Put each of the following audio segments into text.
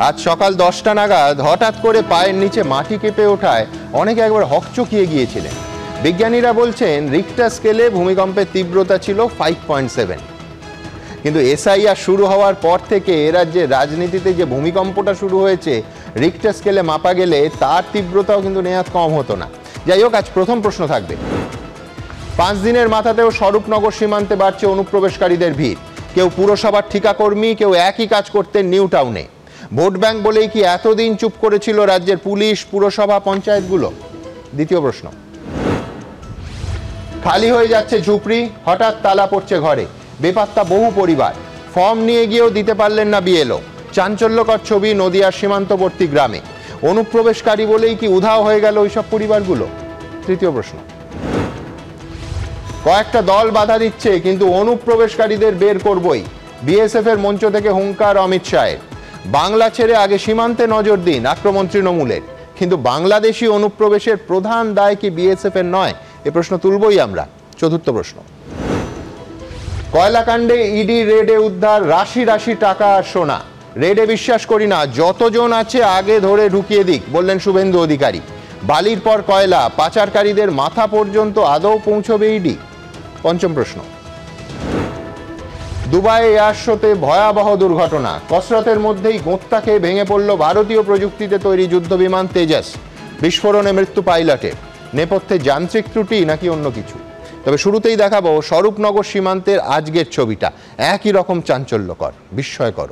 আজ সকাল 10টা নাগাদ হঠাৎ করে পায়ের নিচে মাটি কেঁপে ওঠায় অনেকে একবার হকচকিয়ে গিয়েছিলেন। বিজ্ঞানীরা বলছেন রিক্টার স্কেলে ভূমিকম্পের তীব্রতা ছিল 5.7। কিন্তু এসআইআর শুরু হওয়ার পর থেকে এ রাজ্যের রাজনীতিতে যে ভূমিকম্পটা শুরু হয়েছে রিক্টার স্কেলে মাপা গেলে তার তীব্রতাও কিন্তু নেহাত কম হতো না। যাই হোক, আজ প্রথম প্রশ্ন থাকবে। 5 দিনের মাথাতেও স্বরূপনগর সীমান্তে বাড়ছে অনুপ্রবেশকারীদের ভিড়। কেউ পুরসভার ঠিকাকর্মী, কেউ একই কাজ করতেন নিউ টাউনে। ভোট ব্যাংক বলেই কি এতদিন চুপ করেছিল রাজ্যের পুলিশ, পুরসভা, পঞ্চায়েতগুলো? দ্বিতীয় প্রশ্ন। খালি হয়ে যাচ্ছে ঝুপড়ি, হঠাৎ তালা পড়ছে ঘরে, বেপাত্তা বহু পরিবার। ফর্ম নিয়ে গিয়েও দিতে পারলেন না বিএলও। চাঞ্চল্যকর ছবি নদিয়ার সীমান্তবর্তী গ্রামে। অনুপ্রবেশকারী বলেই কি উধাও হয়ে গেল ওইসব পরিবারগুলো? তৃতীয় প্রশ্ন। কয়েকটা দল বাধা দিচ্ছে, কিন্তু অনুপ্রবেশকারীদের বের করবই। বিএসএফ এর মঞ্চ থেকে হুঙ্কার অমিত শাহের। বাংলা ছেড়ে আগে সীমান্তে নজর দিন, আক্রমণ তৃণমূলের। কিন্তু বাংলাদেশি অনুপ্রবেশের প্রধান দায় কি বিএসএফ এর নয়? এ প্রশ্ন তুলবই আমরা। চতুর্থ প্রশ্ন। কয়লাকাণ্ডে ইডি রেডে উদ্ধার রাশি রাশি টাকা আর সোনা। রেডে বিশ্বাস করি না, যতজন আছে আগে ধরে ঢুকিয়ে দিক, বললেন শুভেন্দু অধিকারী। বালির পর কয়লা পাচারকারীদের মাথা পর্যন্ত আদৌ পৌঁছবে ইডি? পঞ্চম প্রশ্ন। দুবাই এয়ার শোতে ভয়াবহ দুর্ঘটনা। কসরতের মধ্যেই গোঁত্তা খেয়ে ভেঙে পড়ল ভারতীয় প্রযুক্তিতে তৈরি যুদ্ধবিমান তেজাস। বিস্ফোরণে মৃত্যু পাইলটের। নেপথ্যে যান্ত্রিক ত্রুটি নাকি অন্য কিছু? তবে শুরুতেই দেখাবো স্বরূপনগর সীমান্তের আজকের ছবিটা। একই রকম চাঞ্চল্যকর, বিস্ময়কর।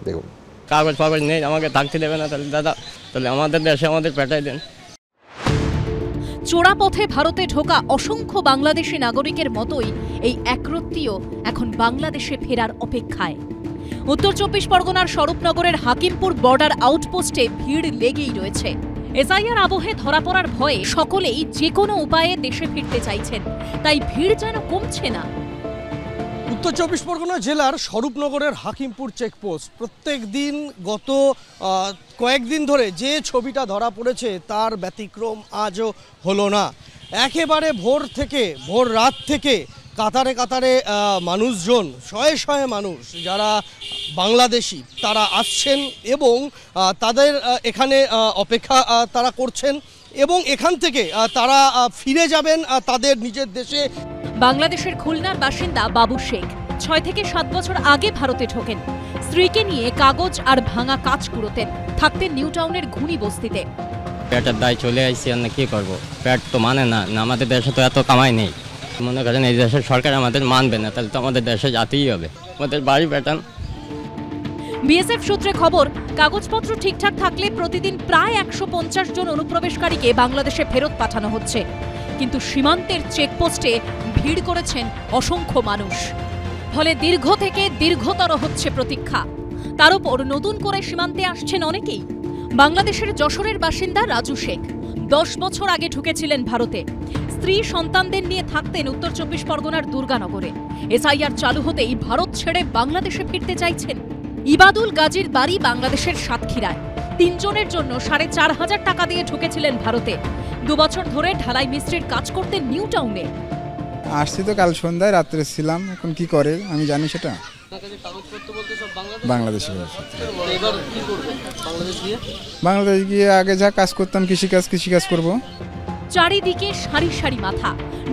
দেখুন। কাগজ ফাগজ নেই, আমাকে থাকতে দেবে না, তাহলে দাদা তাহলে আমাদের দেশে আমাদের পেটাই দেন। চোরা পথে ভারতে ঢোকা অসংখ্য বাংলাদেশি নাগরিকের মতোই এই একরত্তিও এখন বাংলাদেশে ফেরার অপেক্ষায়। উত্তর 24 পরগনার স্বরূপনগরের হাকিমপুর বর্ডার আউটপোস্টে ভিড় লেগেই রয়েছে। এসআইআর আবহে ধরা পড়ার ভয়ে সকলেই যে কোনো উপায়ে দেশে ফিরতে চাইছেন, তাই ভিড় যেন কমছে না। উত্তর 24 পরগনা জেলার স্বরূপনগরের হাকিমপুর চেকপোস্ট প্রত্যেক দিন গত কয়েকদিন ধরে যে ছবিটা ধরা পড়েছে তার ব্যতিক্রম আজও হলো না। একেবারে ভোর রাত থেকে কাতারে কাতারে মানুষজন, শয়ে শয়ে মানুষ যারা বাংলাদেশি তারা আসছেন এবং তাদের এখানে অপেক্ষা তারা করছেন এবং এখান থেকে তারা ফিরে যাবেন তাদের নিজের দেশে। বাংলাদেশের খুলনার বাসিন্দা বাবু শেখ 6 থেকে 7 বছর আগে ভারতে ঢোকেন। স্ত্রীকে নিয়ে কাগজ আর ভাঙা কাজ কুড়োতেন, থাকতেন নিউ টাউনের ঘুনি বস্তিতে। পেটের দায় চলে আসছি, আর না কি করবো, পেট তো মানে না, আমাদের দেশে তো এত কামাই নেই। মনে করেন এই দেশের সরকার আমাদের মানবে না, তাহলে তো আমাদের দেশে যেতেই হবে, আমাদের বাড়ি পেটান। বিএসএফ সূত্রে খবর, কাগজপত্র ঠিকঠাক থাকলে প্রতিদিন প্রায় 150 জন অনুপ্রবেশকারীকে বাংলাদেশে ফেরত পাঠানো হচ্ছে। কিন্তু সীমান্তের চেকপোস্টে ভিড় করেছেন অসংখ্য মানুষ। ফলে দীর্ঘ থেকে দীর্ঘতর হচ্ছে প্রতীক্ষা। তার উপর নতুন করে সীমান্তে আসছেন অনেকেই। বাংলাদেশের যশোরের বাসিন্দা রাজু শেখ 10 বছর আগে ঢুকেছিলেন ভারতে। স্ত্রী সন্তানদের নিয়ে থাকতেন উত্তর 24 পরগনার দুর্গানগরে। এসআইআর চালু হতেই ভারত ছেড়ে বাংলাদেশে ফিরতে চাইছেন। ইবাদুল গাজীর বাড়ি বাংলাদেশের সাতক্ষীরায়। 3 জনের জন্য 4,500 টাকা দিয়ে ঢুকেছিলেন ভারতে। 2 বছর ধরে ঢালাই মিস্ত্রির কাজ করতেন নিউ টাউনে। আসছি তো কাল সন্ধ্যায়, রাত্রে ছিলাম। এখন কি করে আমি জানি সেটা। বাংলাদেশে বাংলাদেশ গিয়ে আগে যা কাজ করতাম কৃষিকাজ করব। চারিদিকে সারি সারি মাথা,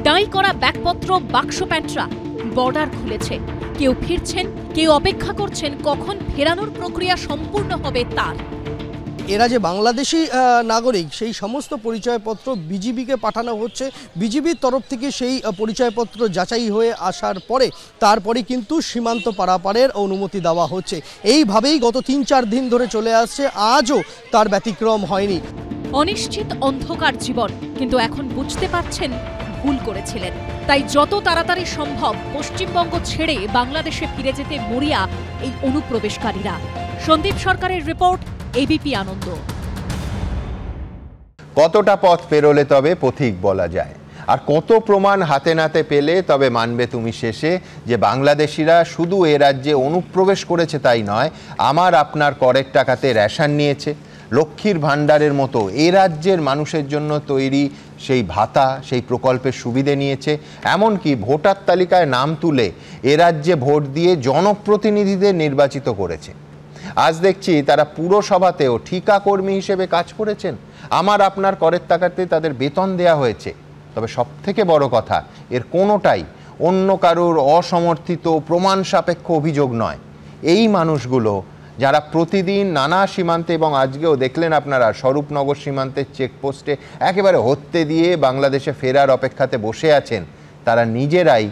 ডাই করা ব্যাগপত্র, বাক্স প্যান্টরা। বর্ডার খুলেছে, কেউ ফিরছেন, কেউ অপেক্ষা করছেন কখন ফেরানোর প্রক্রিয়া সম্পূর্ণ হবে তার। এরা যে বাংলাদেশি নাগরিক সেই সমস্ত পরিচয়পত্র বিজিবিকে পাঠানো হচ্ছে। বিজিবির তরফ থেকে সেই পরিচয়পত্র যাচাই হয়ে আসার পরে তারপরে কিন্তু সীমান্ত পারাপারের অনুমতি দেওয়া হচ্ছে। এইভাবেই গত 3-4 দিন ধরে চলে আসছে, আজও তার ব্যতিক্রম হয়নি। অনিশ্চিত অন্ধকার জীবন, কিন্তু এখন বুঝতে পারছেন ভুল করেছিলেন। তাই যত তাড়াতাড়ি সম্ভব পশ্চিমবঙ্গ ছেড়ে বাংলাদেশে ফিরে যেতে মরিয়া এই অনুপ্রবেশকারীরা। সন্দীপ সরকারের রিপোর্ট, এবিপি আনন্দ। কতটা পথ পেরোলে তবে পথিক বলা যায়, আর কত প্রমাণ হাতে নাতে পেলে তবে মানবে তুমি শেষে যে বাংলাদেশিরা শুধু এ রাজ্যে অনুপ্রবেশ করেছে তাই নয়, আমার আপনার করের টাকাতে রেশন নিয়েছে, লক্ষ্মীর ভাণ্ডারের মতো এ রাজ্যের মানুষের জন্য তৈরি সেই ভাতা, সেই প্রকল্পের সুবিধে নিয়েছে। এমনকি ভোটার তালিকায় নাম তুলে এ রাজ্যে ভোট দিয়ে জনপ্রতিনিধিদের নির্বাচিত করেছে। আজ দেখছি তারা পুরসভাতেও ঠিকা কর্মী হিসেবে কাজ করেছেন। আমার আপনার করের টাকাতে তাদের বেতন দেয়া হয়েছে। তবে সবথেকে বড় কথা, এর কোনোটাই অন্য কারোর অসমর্থিত প্রমাণ সাপেক্ষ অভিযোগ নয়। এই মানুষগুলো যারা প্রতিদিন নানা সীমান্তে, এবং আজকেও দেখলেন আপনারা স্বরূপনগর সীমান্তের চেকপোস্টে একেবারে হত্যে দিয়ে বাংলাদেশে ফেরার অপেক্ষাতে বসে আছেন, তারা নিজেরাই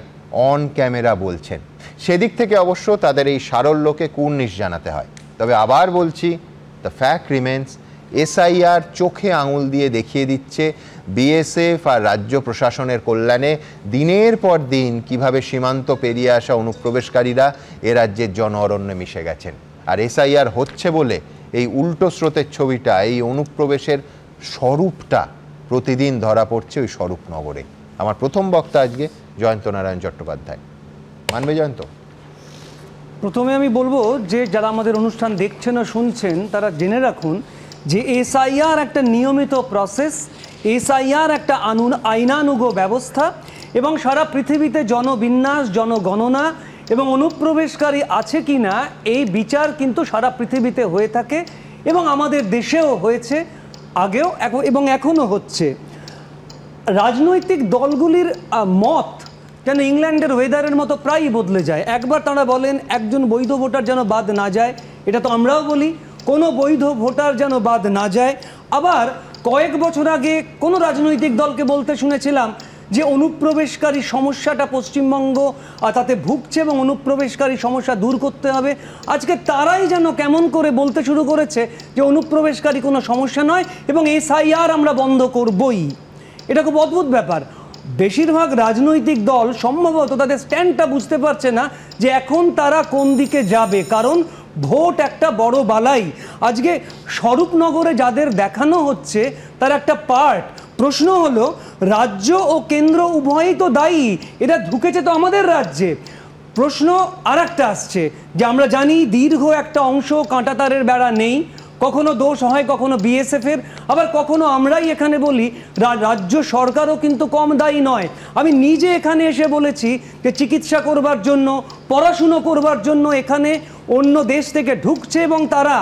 অন ক্যামেরা বলছেন। সেদিক থেকে অবশ্য তাদের এই সারল্যকে কুর্নিশ জানাতে হয়। তবে আবার বলছি, দ্য ফ্যাক্ট রিমেন্স, এসআইআর চোখে আঙুল দিয়ে দেখিয়ে দিচ্ছে বিএসএফ আর রাজ্য প্রশাসনের কল্যাণে দিনের পর দিন কিভাবে সীমান্ত পেরিয়ে আসা অনুপ্রবেশকারীরা এ রাজ্যের জন অরণ্যে মিশে গেছেন। আর এসআইআর হচ্ছে বলে এই উল্টো স্রোতের ছবিটা, এই অনুপ্রবেশের স্বরূপটা প্রতিদিন ধরা পড়ছে ওই স্বরূপনগরে। আমার প্রথম বক্তা আজকে জয়ন্ত নারায়ণ চট্টোপাধ্যায়। মানবে জয়ন্ত? প্রথমে আমি বলবো যে যারা আমাদের অনুষ্ঠান দেখছেন ও শুনছেন তারা জেনে রাখুন যে এসআইআর একটা নিয়মিত প্রসেস, এসআইআর একটা আইনানুগ ব্যবস্থা, এবং সারা পৃথিবীতে জনবিন্যাস, জনগণনা এবং অনুপ্রবেশকারী আছে কি না এই বিচার কিন্তু সারা পৃথিবীতে হয়ে থাকে, এবং আমাদের দেশেও হয়েছে আগেও এবং এখনও হচ্ছে। রাজনৈতিক দলগুলির মত যেন ইংল্যান্ডের ওয়েদারের মতো প্রায়ই বদলে যায়। একবার তারা বলেন একজন বৈধ ভোটার যেন বাদ না যায়, এটা তো আমরাও বলি, কোনো বৈধ ভোটার যেন বাদ না যায়। আবার কয়েক বছর আগে কোনো রাজনৈতিক দলকে বলতে শুনেছিলাম যে অনুপ্রবেশকারী সমস্যাটা পশ্চিমবঙ্গ তাতে ভুগছে এবং অনুপ্রবেশকারী সমস্যা দূর করতে হবে। আজকে তারাই যেন কেমন করে বলতে শুরু করেছে যে অনুপ্রবেশকারী কোনো সমস্যা নয় এবং এসআইআর আমরা বন্ধ করবই। এটা খুব অদ্ভুত ব্যাপার। বেশিরভাগ রাজনৈতিক দল সম্ভবত তাদের স্ট্যান্ডটা বুঝতে পারছে না যে এখন তারা কোন দিকে যাবে, কারণ ভোট একটা বড় বালাই। আজকে স্বরূপনগরে যাদের দেখানো হচ্ছে তার একটা পার্ট। প্রশ্ন হলো, রাজ্য ও কেন্দ্র উভয়ই তো দায়ী, এরা ঢুকেছে তো আমাদের রাজ্যে। প্রশ্ন আর একটা আসছে যে আমরা জানি দীর্ঘ একটা অংশ কাঁটাতারের বেড়া নেই, কখনো দোষ হয় কখনো বিএসএফের, আবার কখনো আমরাই এখানে বলি রাজ্য সরকারও কিন্তু কম দায়ী নয়। আমি নিজে এখানে এসে বলেছি যে চিকিৎসা করবার জন্য, পড়াশুনো করবার জন্য এখানে অন্য দেশ থেকে ঢুকছে এবং তারা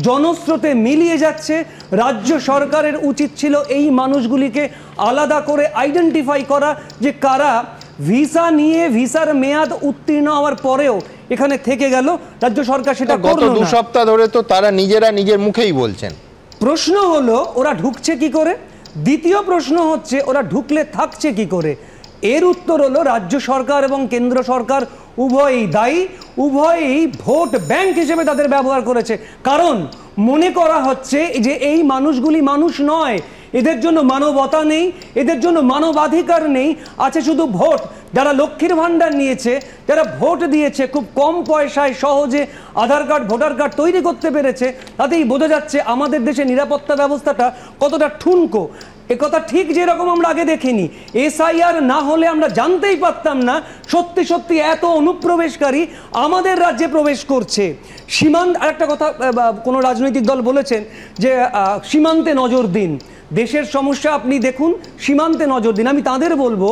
জনস্রোতে মিলিয়ে যাচ্ছে। রাজ্য সরকারের উচিত ছিল এই মানুষগুলিকে আলাদা করে আইডেন্টিফাই করা যে কারা ভিসা নিয়ে ভিসার মেয়াদ উত্তীর্ণ হওয়ার পরেও এখানে থেকে গেল। রাজ্য সরকার সেটা গত 2 সপ্তাহ ধরে তো তারা নিজেরা নিজের মুখেই বলছেন। প্রশ্ন হলো ওরা ঢুকছে কি করে, দ্বিতীয় প্রশ্ন হচ্ছে ওরা ঢুকলে থাকছে কি করে। এর উত্তর হলো রাজ্য সরকার এবং কেন্দ্র সরকার উভয়ই দায়ী, উভয়ই ভোট ব্যাংক হিসেবে তাদের ব্যবহার করেছে। কারণ মনে করা হচ্ছে যে এই মানুষগুলি মানুষ নয়, এদের জন্য মানবতা নেই, এদের জন্য মানবাধিকার নেই, আছে শুধু ভোট। যারা লক্ষ্মীর ভাণ্ডার নিয়েছে, যারা ভোট দিয়েছে, খুব কম পয়সায় সহজে আধার কার্ড ভোটার কার্ড তৈরি করতে পেরেছে, তাতেই বোঝা যাচ্ছে আমাদের দেশে নিরাপত্তা ব্যবস্থাটা কতটা ঠুনকো। একথা ঠিক যেরকম আমরা আগে দেখিনি। এসআইআর না হলে আমরা জানতেই পারতাম না সত্যি সত্যি এত অনুপ্রবেশকারী আমাদের রাজ্যে প্রবেশ করছে। সীমান্ত আরেকটা কথা কোনো রাজনৈতিক দল বলেছেন যে সীমান্তে নজর দিন, দেশের সমস্যা আপনি দেখুন, সীমান্তে নজর দিন। আমি তাদের বলবো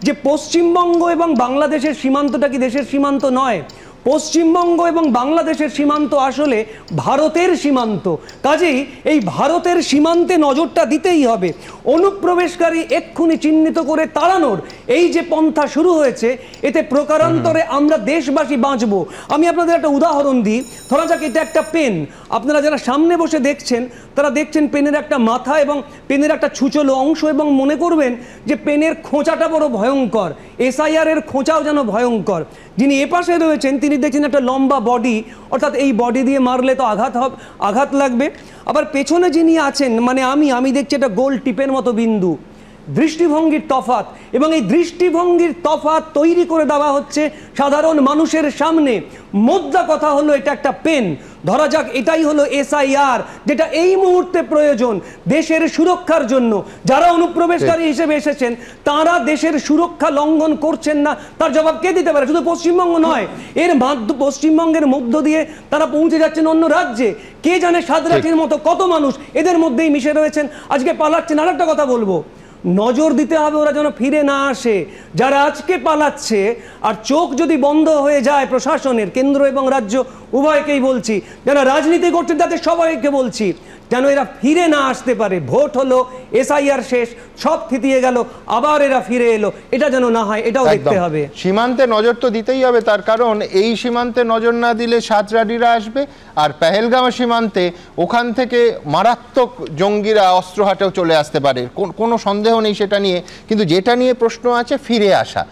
যে পশ্চিমবঙ্গ এবং বাংলাদেশের সীমান্তটা কি দেশের সীমান্ত নয়? পশ্চিমবঙ্গ এবং বাংলাদেশের সীমান্ত আসলে ভারতের সীমান্ত। কাজেই এই ভারতের সীমান্তে নজরটা দিতেই হবে। অনুপ্রবেশকারী এক্ষুনি চিহ্নিত করে তাড়ানোর এই যে পন্থা শুরু হয়েছে, এতে প্রকারান্তরে আমরা দেশবাসী বাঁচবো। আমি আপনাদের একটা উদাহরণ দিই। ধরা যাক এটা একটা পেন, আপনারা যারা সামনে বসে দেখছেন তারা দেখছেন পেনের একটা মাথা এবং পেনের একটা ছুচলো অংশ, এবং মনে করবেন যে পেনের খোঁচাটা বড় ভয়ঙ্কর, এসআইআর এর খোঁচাও যেন ভয়ঙ্কর। যিনি এপাশে রয়েছেন তিনি দেখছেন একটা লম্বা বডি, অর্থাৎ এই বডি দিয়ে মারলে তো আঘাত লাগবে। আবার পেছনে যিনি আছেন মানে আমি দেখছি একটা গোল টিপের মতো বিন্দু। দৃষ্টিভঙ্গির তফাৎ, এবং এই দৃষ্টিভঙ্গির তফাৎ তৈরি করে দেওয়া হচ্ছে সাধারণ মানুষের সামনে। মোদ্দা কথা হলো এটা একটা পেন। ধরা যাক এটাই হলো এসআইআর, যেটা এই মুহূর্তে প্রয়োজন দেশের সুরক্ষার জন্য। যারা অনুপ্রবেশকারী হিসেবে এসেছেন তারা দেশের সুরক্ষা লঙ্ঘন করছেন না, তার জবাব কে দিতে পারে? শুধু পশ্চিমবঙ্গ নয়, পশ্চিমবঙ্গের মধ্য দিয়ে তারা পৌঁছে যাচ্ছেন অন্য রাজ্যে। কে জানে সাদরাটির মতো কত মানুষ এদের মধ্যেই মিশে রয়েছেন, আজকে পালাচ্ছেন। আর একটা কথা বলবো, নজর দিতে হবে ওরা যেন ফিরে না আসে। যারা আজকে পালাচ্ছে, আর চোখ যদি বন্ধ হয়ে যায় প্রশাসনের, কেন্দ্র এবং রাজ্য উভয়কেই বলছি, যারা রাজনীতি করছেন তাদের সবাইকে বলছি, যেন এরা ফিরে না আসতে পারে। ভোট হলো, এসআইআর শেষ, সব থিতিয়ে গেল, আবার এরা ফিরে এলো, এটা যেন না হয়, এটাও দেখতে হবে। সীমান্তে নজর তো দিতেই হবে, তার কারণ এই সীমান্তে নজর না দিলে সাঁতরাডিরা আসবে, আর পেহেলগাঁও সীমান্তে ওখান থেকে মারাত্মক জঙ্গিরা অস্ত্র হাটেও চলে আসতে পারে, কোনো সন্দেহ নেই সেটা নিয়ে। কিন্তু যেটা নিয়ে প্রশ্ন আছে ফিরে আসা,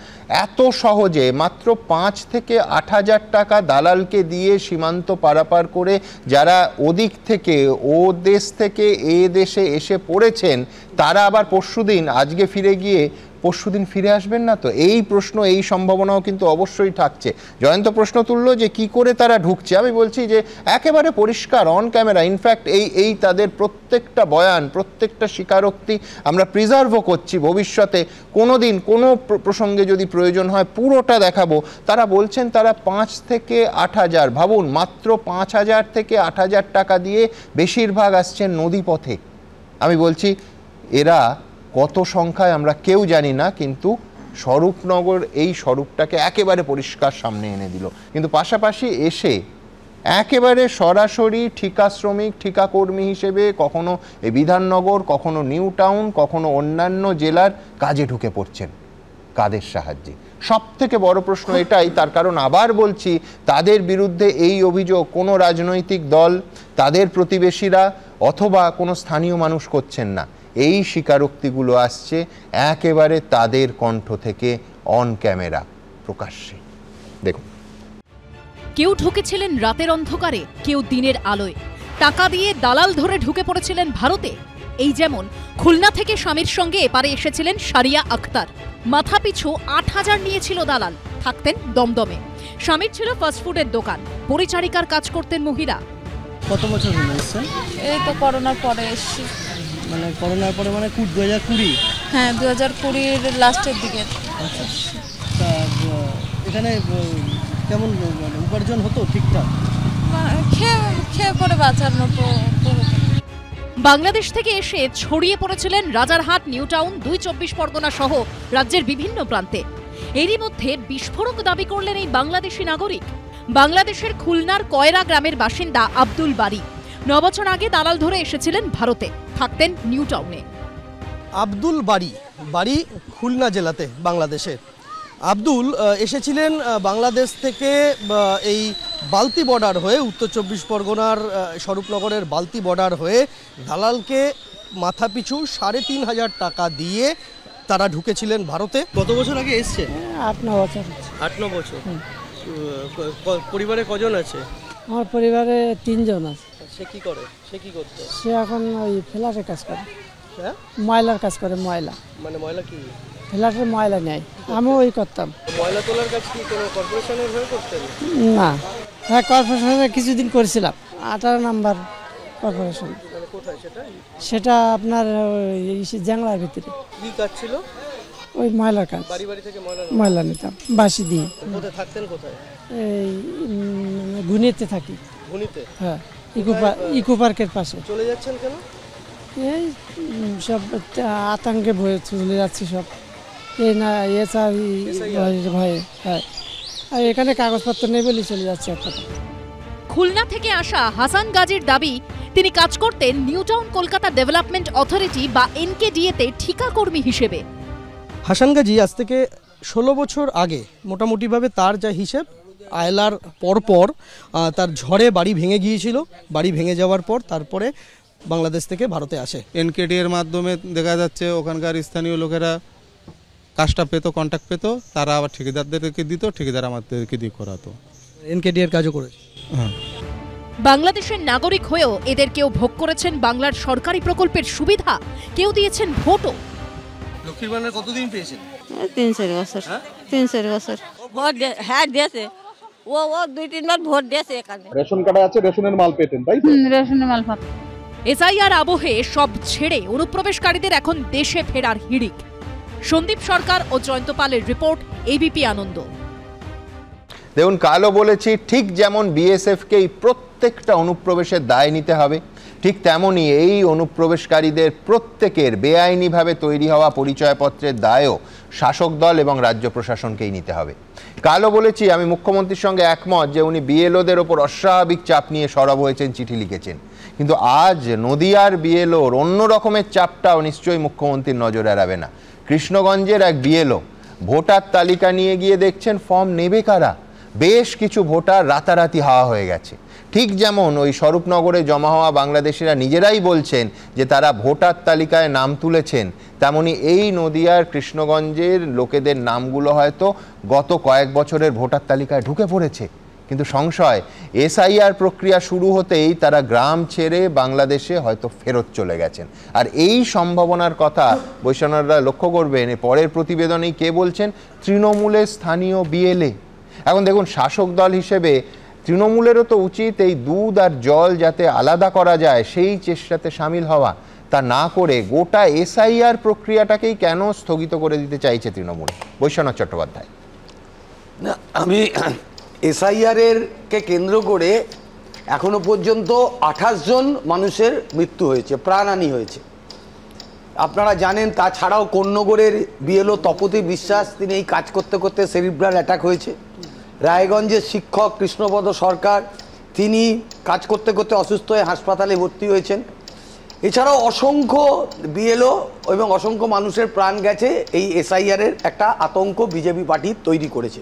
এত সহজে মাত্র 5 থেকে 8 হাজার টাকা দালালকে দিয়ে সীমান্ত পারাপার করে যারা ওদিক থেকে ও দেশ থেকে এ দেশে এসে পড়েছেন, তারা আবার পরশুদিন, আজকে ফিরে গিয়ে পরশুদিন ফিরে আসবেন না তো? এই প্রশ্ন, এই সম্ভাবনাও কিন্তু অবশ্যই থাকছে। জয়ন্ত প্রশ্ন তুললো যে কি করে তারা ঢুকছে। আমি বলছি যে একেবারে পরিষ্কার অন ক্যামেরা, ইনফ্যাক্ট এই তাদের প্রত্যেকটা বয়ান, প্রত্যেকটা স্বীকারোক্তি আমরা প্রিজার্ভও করছি। ভবিষ্যতে কোনো দিন কোনো প্রসঙ্গে যদি প্রয়োজন হয় পুরোটা দেখাবো। তারা বলছেন তারা 5 থেকে 8 হাজার, ভাবুন মাত্র 5 হাজার থেকে 8 হাজার টাকা দিয়ে বেশিরভাগ আসছেন নদীপথে। আমি বলছি এরা কত সংখ্যায় আমরা কেউ জানি না, কিন্তু স্বরূপনগর এই স্বরূপটাকে একেবারে পরিষ্কার সামনে এনে দিল। কিন্তু পাশাপাশি এসে একেবারে সরাসরি ঠিকা শ্রমিক, ঠিকা কর্মী হিসেবে কখনো এই বিধাননগর, কখনো নিউ টাউন, কখনো অন্যান্য জেলার কাজে ঢুকে পড়ছেন। কাদের সাহায্যে? সব থেকে বড় প্রশ্ন এটাই। তার কারণ আবার বলছি, তাদের বিরুদ্ধে এই অভিযোগ কোনো রাজনৈতিক দল, তাদের প্রতিবেশীরা অথবা কোনো স্থানীয় মানুষ করছেন না। এই স্বীকারোক্তিগুলো আসছে একেবারে তাদের কণ্ঠ থেকে অন ক্যামেরা, প্রকাশ্যে। দেখুন, কেউ ঢুকেছিলেন রাতের অন্ধকারে, কেউ দিনের আলোয়। টাকা দিয়ে দালাল ধরে ঢুকে পড়েছিলেন ভারতে। এই যেমন খুলনা থেকে স্বামীর সঙ্গে এপারে এসেছিলেন সারিয়া আক্তার। মাথাপিছু 8 হাজার নিয়েছিল দালাল, থাকতেন দমদমে। স্বামীর ছিল ফাস্টফুডের দোকান, পরিচারিকার কাজ করতেন মহিলা। কত বছর হলো এসছেন? এই তো করোনার পরে এসেছি। মানে করোনার পরে, মানে 2020? হ্যাঁ, 2020-র লাস্টের দিকে। আচ্ছা, তা এখানে কেমন মানে উপার্জন হতো ঠিকঠাক? খেয়ে পরে বাঁচার মতো। বাংলাদেশ থেকে এসে ছড়িয়ে পড়েছিলেন রাজারহাট, নিউ টাউন, 2 24 পরগনা সহ রাজ্যের বিভিন্ন প্রান্তে। এরই মধ্যে বিস্ফোরক দাবি করলেন এই বাংলাদেশি নাগরিক। বাংলাদেশের খুলনার কয়রা গ্রামের বাসিন্দা আব্দুল বারী 9 বছর আগে দালাল ধরে এসেছিলেন ভারতে, থাকতেন নিউ টাউনে। আব্দুল বাড়ি খুলনা জেলাতে, বাংলাদেশে। আব্দুল এসেছিলেন বাংলাদেশ থেকে এই বালতি বর্ডার হয়ে, উত্তর 24 পরগনার স্বরূপনগরের বালতি বর্ডার হয়ে দালালকে মাথাপিছু 3,500 টাকা দিয়ে তারা ঢুকেছিলেন ভারতে। কত বছর আগে এসছে? 8-9 বছর। 8-9 বছর। পরিবারে কজন আছে? আমার পরিবারে 3 জন আছে। সে কি করে? সে কি করতো? সে এখন ওই ফ্ল্যাটের কাজ করে। হ্যাঁ, ময়লার কাজ করে। ময়লা মানে ময়লা কি? ফ্ল্যাটের ময়লা নেয়, আমিও ওই করতাম। ময়লা তোলার কাজ কি কোনো কর্পোরেশনের হয়ে করতেন? না, হ্যাঁ কর্পোরেশনে কিছুদিন করেছিলাম, 18 নম্বর কর্পোরেশন। কোথায় সেটা? সেটা আপনার জ্যাংলার ভিতরে। কি কাজ ছিল? ওই ময়লার কাজ। বাড়ি থেকে ময়লা নিতাম বাসি দিয়ে। কোথায় থাকতেন? কোথায়? এই গুনিতে থাকি। গুনিতে? হ্যাঁ, ইকো পার্কের পাশে। চলে যাচ্ছেন কেন? এই সব আতঙ্কে ভয়ে চলে যাচ্ছি সব। এই না ভয়ে। হ্যাঁ, আর এখানে কাগজপত্র নেই বলে চলে যাচ্ছে একটা। খুলনা থেকে আসা হাসান গাজীর দাবি, তিনি কাজ করতেন new town Kolkata development authority বা এনকেডিএতে ঠিকা কর্মী হিসেবে। হাসান গাজী আজ থেকে 16 বছর আগে মোটামুটিভাবে তার যা হিসেব, আয়লার পরপর তার ঝড়ে বাড়ি ভেঙে গিয়েছিল। বাড়ি ভেঙে যাওয়ার পর তারপরে বাংলাদেশ থেকে ভারতে আসে। এনকেডি এর মাধ্যমে দেখা যাচ্ছে ওখানকার স্থানীয় লোকেরা কাজটা পেতো, কন্ট্যাক্ট পেতো, তারা আবার ঠিকাদারদেরকে দিত, ঠিকাদার আমাদেরকে দিয়ে করাতো। এনকেডি এর কাজও করেছে। হ্যাঁ, বাংলাদেশের নাগরিক হয়েও এদের কেউ ভোগ করেছেন বাংলার সরকারি প্রকল্পের সুবিধা, কেউ দিয়েছেন ভোটও। লক্ষ্মীর ভান্ডার কতদিন পেয়েছেন? 3-4 বছর। 3-4 বছর ভোট হ্যাঁ দিয়েছে। ও 2-3 বার ভোট দিয়েছে এখানে। রেশন কার্ডে আছে, রেশনের মাল পেতেন, তাই তো? রেশনের মাল পাত। এসআইআর আবহে সব ছেড়ে অনুপ্রবেশকারীদের এখন দেশে ফেরার হিড়িক। সন্দীপ সরকার ও জয়ন্ত পালের রিপোর্ট, এবিপি আনন্দ। দেখুন, কালও বলেছি, ঠিক যেমন বিএসএফকে এই প্রত্যেকটা অনুপ্রবেশের দায় নিতে হবে, ঠিক তেমনই এই অনুপ্রবেশকারীদের প্রত্যেকের বেআইনিভাবে তৈরি হওয়া পরিচয়পত্রের দায়ও শাসক দল এবং রাজ্য প্রশাসনকেই নিতে হবে। কালও বলেছি আমি মুখ্যমন্ত্রীর সঙ্গে একমত যে উনি বিএলওদের ওপর অস্বাভাবিক চাপ নিয়ে সরব হয়েছেন, চিঠি লিখেছেন, কিন্তু আজ নদিয়ার বিএলওর অন্য রকমের চাপটাও নিশ্চয়ই মুখ্যমন্ত্রীর নজর এড়াবে না। কৃষ্ণগঞ্জের এক বিএলও ভোটার তালিকা নিয়ে গিয়ে দেখছেন ফর্ম নেবে কারা, বেশ কিছু ভোটার রাতারাতি হাওয়া হয়ে গেছে। ঠিক যেমন ওই স্বরূপনগরে জমা হওয়া বাংলাদেশিরা নিজেরাই বলছেন যে তারা ভোটার তালিকায় নাম তুলেছেন, তেমনি এই নদিয়ার কৃষ্ণগঞ্জের লোকেদের নামগুলো হয়তো গত কয়েক বছরের ভোটার তালিকায় ঢুকে পড়েছে, কিন্তু সংশয় এসআইআর প্রক্রিয়া শুরু হতেই তারা গ্রাম ছেড়ে বাংলাদেশে হয়তো ফেরত চলে গেছেন। আর এই সম্ভাবনার কথা বৈষ্ণবরা লক্ষ্য করবেন পরের প্রতিবেদনেই কে বলছেন, তৃণমূলের স্থানীয় বিএলএ। এখন দেখুন, শাসক দল হিসেবে তৃণমূলেরও তো উচিত এই দুধ আর জল যাতে আলাদা করা যায় সেই চেষ্টাতে সামিল হওয়া, তা না করে গোটা এসআইআর প্রক্রিয়াটাকেই কেন স্থগিত করে দিতে চাইছে তৃণমূল? বৈশ্বনাথ চট্টোপাধ্যায়। না, আমি এসআইআর কে কেন্দ্র করে এখনো পর্যন্ত 28 জন মানুষের মৃত্যু হয়েছে, প্রাণহানি হয়েছে। আপনারা জানেন, তাছাড়াও কোন্নগরের বিএলও তপতি বিশ্বাস, তিনি এই কাজ করতে করতে সেরিব্রাল অ্যাটাক হয়েছে। রায়গঞ্জের শিক্ষক কৃষ্ণপদ সরকার, তিনি কাজ করতে করতে অসুস্থ হয়ে হাসপাতালে ভর্তি হয়েছেন। এছাড়াও অসংখ্য বিএলও এবং অসংখ্য মানুষের প্রাণ গেছে। এই এসআইআর একটা আতঙ্ক বিজেপি পার্টি তৈরি করেছে।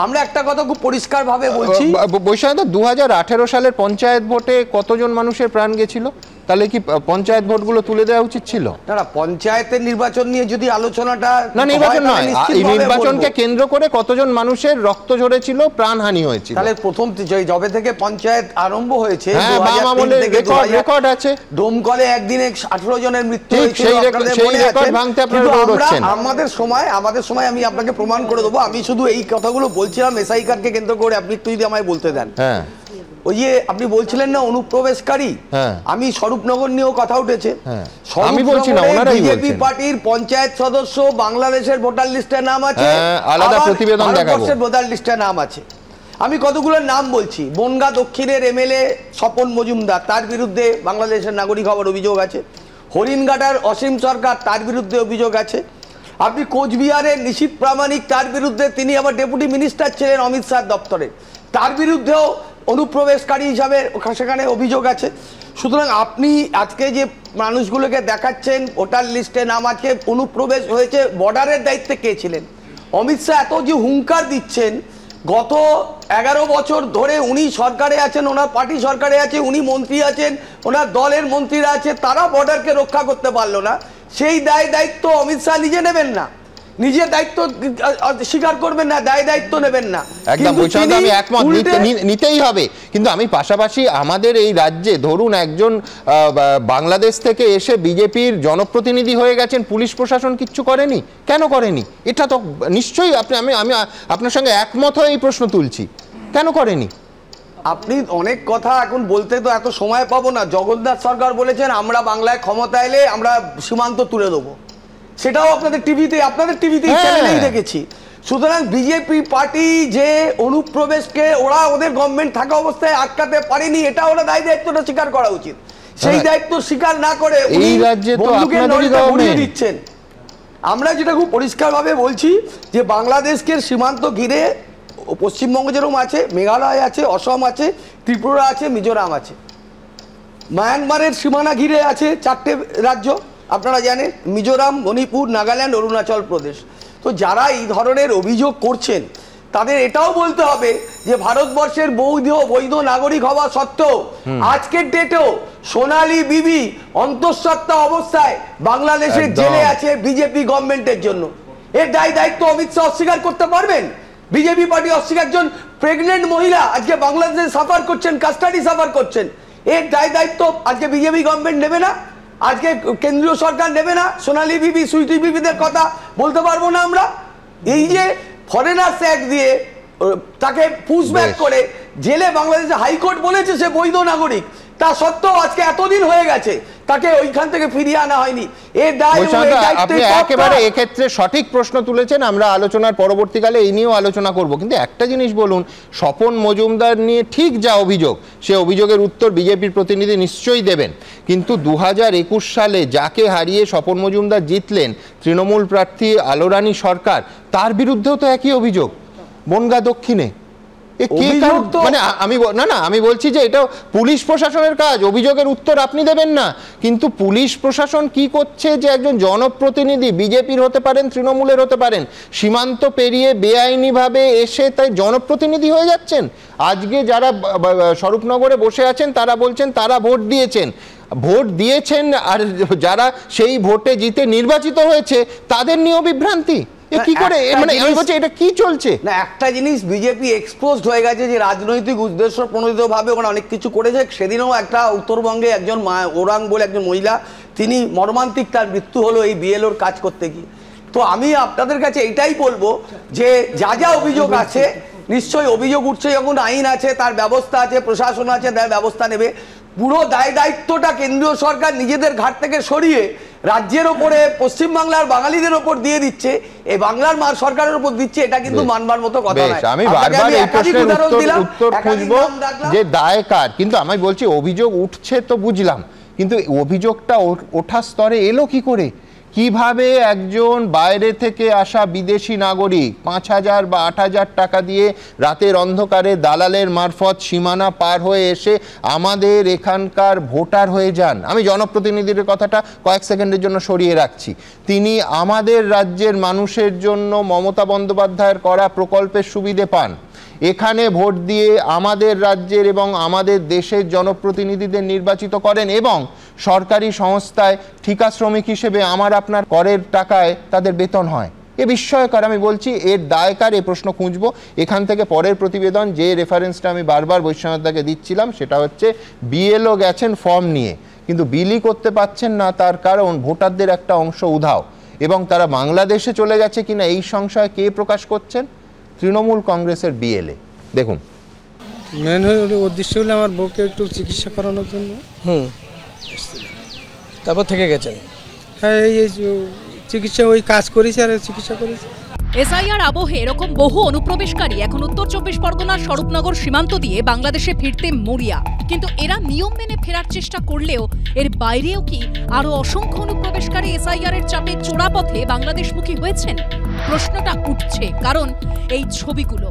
আমরা একটা কথা খুব পরিষ্কারভাবে বলছি, বৈশাখ 2018 সালের পঞ্চায়েত ভোটে কতজন মানুষের প্রাণ গেছিল? তাহলে কি পঞ্চায়েত ভোটগুলো তুলে দেওয়া উচিত ছিল? না, পঞ্চায়েতের নির্বাচন নিয়ে যদি আলোচনাটা না, নির্বাচন নয়, এই নির্বাচনকে কেন্দ্র করে কতজন মানুষের রক্ত ঝরেছিল, প্রাণহানি হয়েছিল। তাহলে প্রথম যবে থেকে পঞ্চায়েত আরম্ভ হয়েছে রেকর্ড আছে, ডোমকলে একদিনে 18 জনের মৃত্যু হয়েছিল। আমাদের সময় আমি আপনাকে প্রমাণ করে দেবো। আমি শুধু এই কথাগুলো বলছিলাম এসআইআরকে কেন্দ্র করে, আপনি একটু যদি আমায় বলতে দেন। হ্যাঁ, ওই যে আপনি বলছিলেন না অনুপ্রবেশকারী, আমি স্বরূপনগর নিয়েও কথা উঠেছে। আমি বলছি না, ওনারাই বলছেন। বিজেপি পার্টির পঞ্চায়েত সদস্য বাংলাদেশের ভোটার লিস্টে নাম আছে, আলাদা প্রতিবেদন দেখাবো, ভোটার লিস্টে নাম আছে। আমি কতগুলোর নাম বলছি। বনগাঁ দক্ষিণের এমএলএ স্বপন মজুমদার, তার বিরুদ্ধে বাংলাদেশের নাগরিক হওয়ার অভিযোগ আছে। হরিণঘাটার অসীম সরকার, তার বিরুদ্ধে অভিযোগ আছে। আপনি কোচবিহারের নিশীথ প্রামাণিক, তার বিরুদ্ধে, তিনি আবার ডেপুটি মিনিস্টার ছিলেন অমিত শাহ দপ্তরে, তার বিরুদ্ধেও অনুপ্রবেশকারী হিসাবে সেখানে অভিযোগ আছে। সুতরাং আপনি আজকে যে মানুষগুলোকে দেখাচ্ছেন ভোটার লিস্টে নাম আছে, অনুপ্রবেশ হয়েছে, বর্ডারের দায়িত্বে কে ছিলেন? অমিত শাহ এত যে হুঙ্কার দিচ্ছেন, গত 11 বছর ধরে উনি সরকারে আছেন, ওনার পার্টি সরকারে আছে, উনি মন্ত্রী আছেন, ওনার দলের মন্ত্রীরা আছে, তারা বর্ডারকে রক্ষা করতে পারলো না। সেই দায়িত্ব অমিত শাহ নিজে নেবেন না, নিজের দায়িত্ব স্বীকার করবেন না, দায়িত্ব নেবেন না। একদম আমি একমত, নিতেই হবে। কিন্তু আমি পাশাপাশি আমাদের এই রাজ্যে ধরুন একজন বাংলাদেশ থেকে এসে বিজেপির জনপ্রতিনিধি হয়ে গেছেন, পুলিশ প্রশাসন কিচ্ছু করেনি, কেন করেনি? এটা তো নিশ্চয়ই আমি আপনার সঙ্গে একমত হয়ে এই প্রশ্ন তুলছি, কেন করেনি? আপনি অনেক কথা এখন বলতে তো এত সময় পাবো না। জগন্নাথ সরকার বলেছেন আমরা বাংলায় ক্ষমতা এলে আমরা সীমান্ত তুলে দেবো, সেটাও আপনাদের টিভিতে চ্যানেলেই দেখেছি। সুতরাং বিজেপি পার্টি যে অনুপ্রবেশকে ওদের গভর্নমেন্ট থাকা অবস্থায় আটকাতে পারেনি, এটা ওরা দায়িত্বটা স্বীকার করা উচিত। সেই দায়িত্ব স্বীকার না করে এই রাজ্যে তো আপনাদেরই গভর্নমেন্ট দিচ্ছেন। আমরা যেটা খুব পরিষ্কারভাবে বলছি যে বাংলাদেশকে সীমান্ত ঘিরে পশ্চিমবঙ্গ যেরকম আছে, মেঘালয় আছে, অসম আছে, ত্রিপুরা আছে, মিজোরাম আছে, মায়ানমারের সীমানা ঘিরে আছে 4টে রাজ্য আপনারা জানেন, মিজোরাম, মণিপুর, নাগাল্যান্ড, অরুণাচল প্রদেশ। তো যারা এই ধরনের অভিযোগ করছেন তাদের এটাও বলতে হবে যে ভারতবর্ষের বৈধ নাগরিক হওয়া সত্ত্বেও আজকের ডেটেও সোনালী বিবি অন্তঃসত্ত্বা অবস্থায় বাংলাদেশের জেলে আছে বিজেপি গভর্নমেন্টের জন্য। এর দায়িত্ব অমিত শাহ অস্বীকার করতে পারবেন? বিজেপি পার্টি অস্বীকার, একজন প্রেগনেন্ট মহিলা আজকে বাংলাদেশে সাফার করছেন, কাস্টাডি সাফার করছেন, এর দায়িত্ব আজকে বিজেপি গভর্নমেন্ট নেবে না? আজকে কেন্দ্রীয় সরকার নেবে না? সোনালী বিবি, সুইটি বিবিদের কথা বলতে পারবো না আমরা? এই যে ফরেনার্স অ্যাক্ট দিয়ে তাকে পুশব্যাক করে জেলে বাংলাদেশে হাইকোর্ট বলেছে সে বৈধ নাগরিক, তা সত্ত্বেও আজকে এতদিন হয়ে গেছে তাকে ওইখান থেকে ফিরিয়ে আনা হয়নি। আপনি একেবারে এক্ষেত্রে সঠিক প্রশ্ন তুলেছেন, আমরা আলোচনার পরবর্তীকালে এই নিয়েও আলোচনা করব। কিন্তু একটা জিনিস বলুন, স্বপন মজুমদার নিয়ে ঠিক যা অভিযোগ সে অভিযোগের উত্তর বিজেপির প্রতিনিধি নিশ্চয়ই দেবেন। কিন্তু 2021 সালে যাকে হারিয়ে স্বপন মজুমদার জিতলেন, তৃণমূল প্রার্থী আলোরানী সরকার, তার বিরুদ্ধেও তো একই অভিযোগ বনগাঁ দক্ষিণে। মানে আমি বলছি যে এটা পুলিশ প্রশাসনের কাজ, অভিযোগের উত্তর আপনি দেবেন না, কিন্তু পুলিশ প্রশাসন কি করছে যে একজন জনপ্রতিনিধি বিজেপির হতে পারেন, তৃণমূলের হতে পারেন, সীমান্ত পেরিয়ে বেআইনিভাবে এসে তাই জনপ্রতিনিধি হয়ে যাচ্ছেন। আজকে যারা স্বরূপনগরে বসে আছেন তারা বলছেন তারা ভোট দিয়েছেন, আর যারা সেই ভোটে জিতে নির্বাচিত হয়েছে তাদের নিয়েও বিভ্রান্তি। কি করে মানে আমি বলছি এটা কি চলছে না? একটা জিনিস বিজেপি এক্সপোজড হয়ে গেছে যে রাজনৈতিক উদ্দেশ্য প্রণোদিতভাবে ওখানে অনেক কিছু করেছে। সেদিনও একটা উত্তরবঙ্গে একজন ওরাং বলে একজন মহিলা, তিনি মর্মান্তিক তার মৃত্যু হলো এই বিএলওর কাজ করতে গিয়ে। তো আমি আপনাদের কাছে এটাই বলবো যে যা যা অভিযোগ আছে, নিশ্চয়ই অভিযোগ উঠছে যখন আইন আছে, তার ব্যবস্থা আছে, প্রশাসন আছে, তার ব্যবস্থা নেবে। পুরো দায়িত্বটা কেন্দ্রীয় সরকার নিজেদের ঘাট থেকে সরিয়ে রাজ্যের ওপরে, পশ্চিমবাংলার বাঙালিদের ওপর দিয়ে দিচ্ছে, এই বাংলার সরকারের উপর দিচ্ছে, এটা কিন্তু মানবার মতো কথা নয়। আমি বারবার এই প্রশ্নের উত্তর খুঁজবো যে দায় কার, কিন্তু আমি বলছি অভিযোগ উঠছে তো বুঝলাম, কিন্তু অভিযোগটা ওঠা স্তরে এলো কি করে? কিভাবে একজন বাইরে থেকে আসা বিদেশি নাগরিক 5,000 বা 8,000 টাকা দিয়ে রাতের অন্ধকারে দালালের মারফত সীমানা পার হয়ে এসে আমাদের এখানকার ভোটার হয়ে যান? আমি জনপ্রতিনিধির কথাটা কয়েক সেকেন্ডের জন্য সরিয়ে রাখছি। তিনি আমাদের রাজ্যের মানুষের জন্য মমতা বন্দ্যোপাধ্যায়ের করা প্রকল্পের সুবিধে পান, এখানে ভোট দিয়ে আমাদের রাজ্যের এবং আমাদের দেশের জনপ্রতিনিধিদের নির্বাচিত করেন, এবং সরকারি সংস্থায় ঠিকা শ্রমিক হিসেবে আমার আপনার করের টাকায় তাদের বেতন হয়। এ বিস্ময়কর। আমি বলছি এর দায়কার, এই প্রশ্ন খুঁজবো। এখান থেকে পরের প্রতিবেদন, যে রেফারেন্সটা আমি বারবার বৈষ্ণবদাকে দিচ্ছিলাম, সেটা হচ্ছে বিএলও গেছেন ফর্ম নিয়ে, কিন্তু বিলি করতে পারছেন না, তার কারণ ভোটারদের একটা অংশ উধাও, এবং তারা বাংলাদেশে চলে গেছে কিনা এই সংশয় কে প্রকাশ করছেন? তৃণমূল কংগ্রেসের বিএলএ। দেখুন, মেন উদ্দেশ্য হলো আমার বউকে একটু চিকিৎসা করানোর জন্য। তারপর থেকে গেছেন? হ্যাঁ, এই চিকিৎসা ওই কাজ করেছি আর চিকিৎসা করেছি। এসআইআর আবহে এরকম বহু অনুপ্রবেশকারী এখন উত্তর 24 পরগনার স্বরূপনগর সীমান্ত দিয়ে বাংলাদেশে ফিরতে মরিয়া, কিন্তু এরা নিয়ম মেনে ফেরার চেষ্টা করলেও এর বাইরেও কি আরো অসংখ্য অনুপ্রবেশকারী এসআইআর এর চাপে চোরাপথে বাংলাদেশমুখী হয়েছেন? প্রশ্নটা উঠছে কারণ এই ছবিগুলো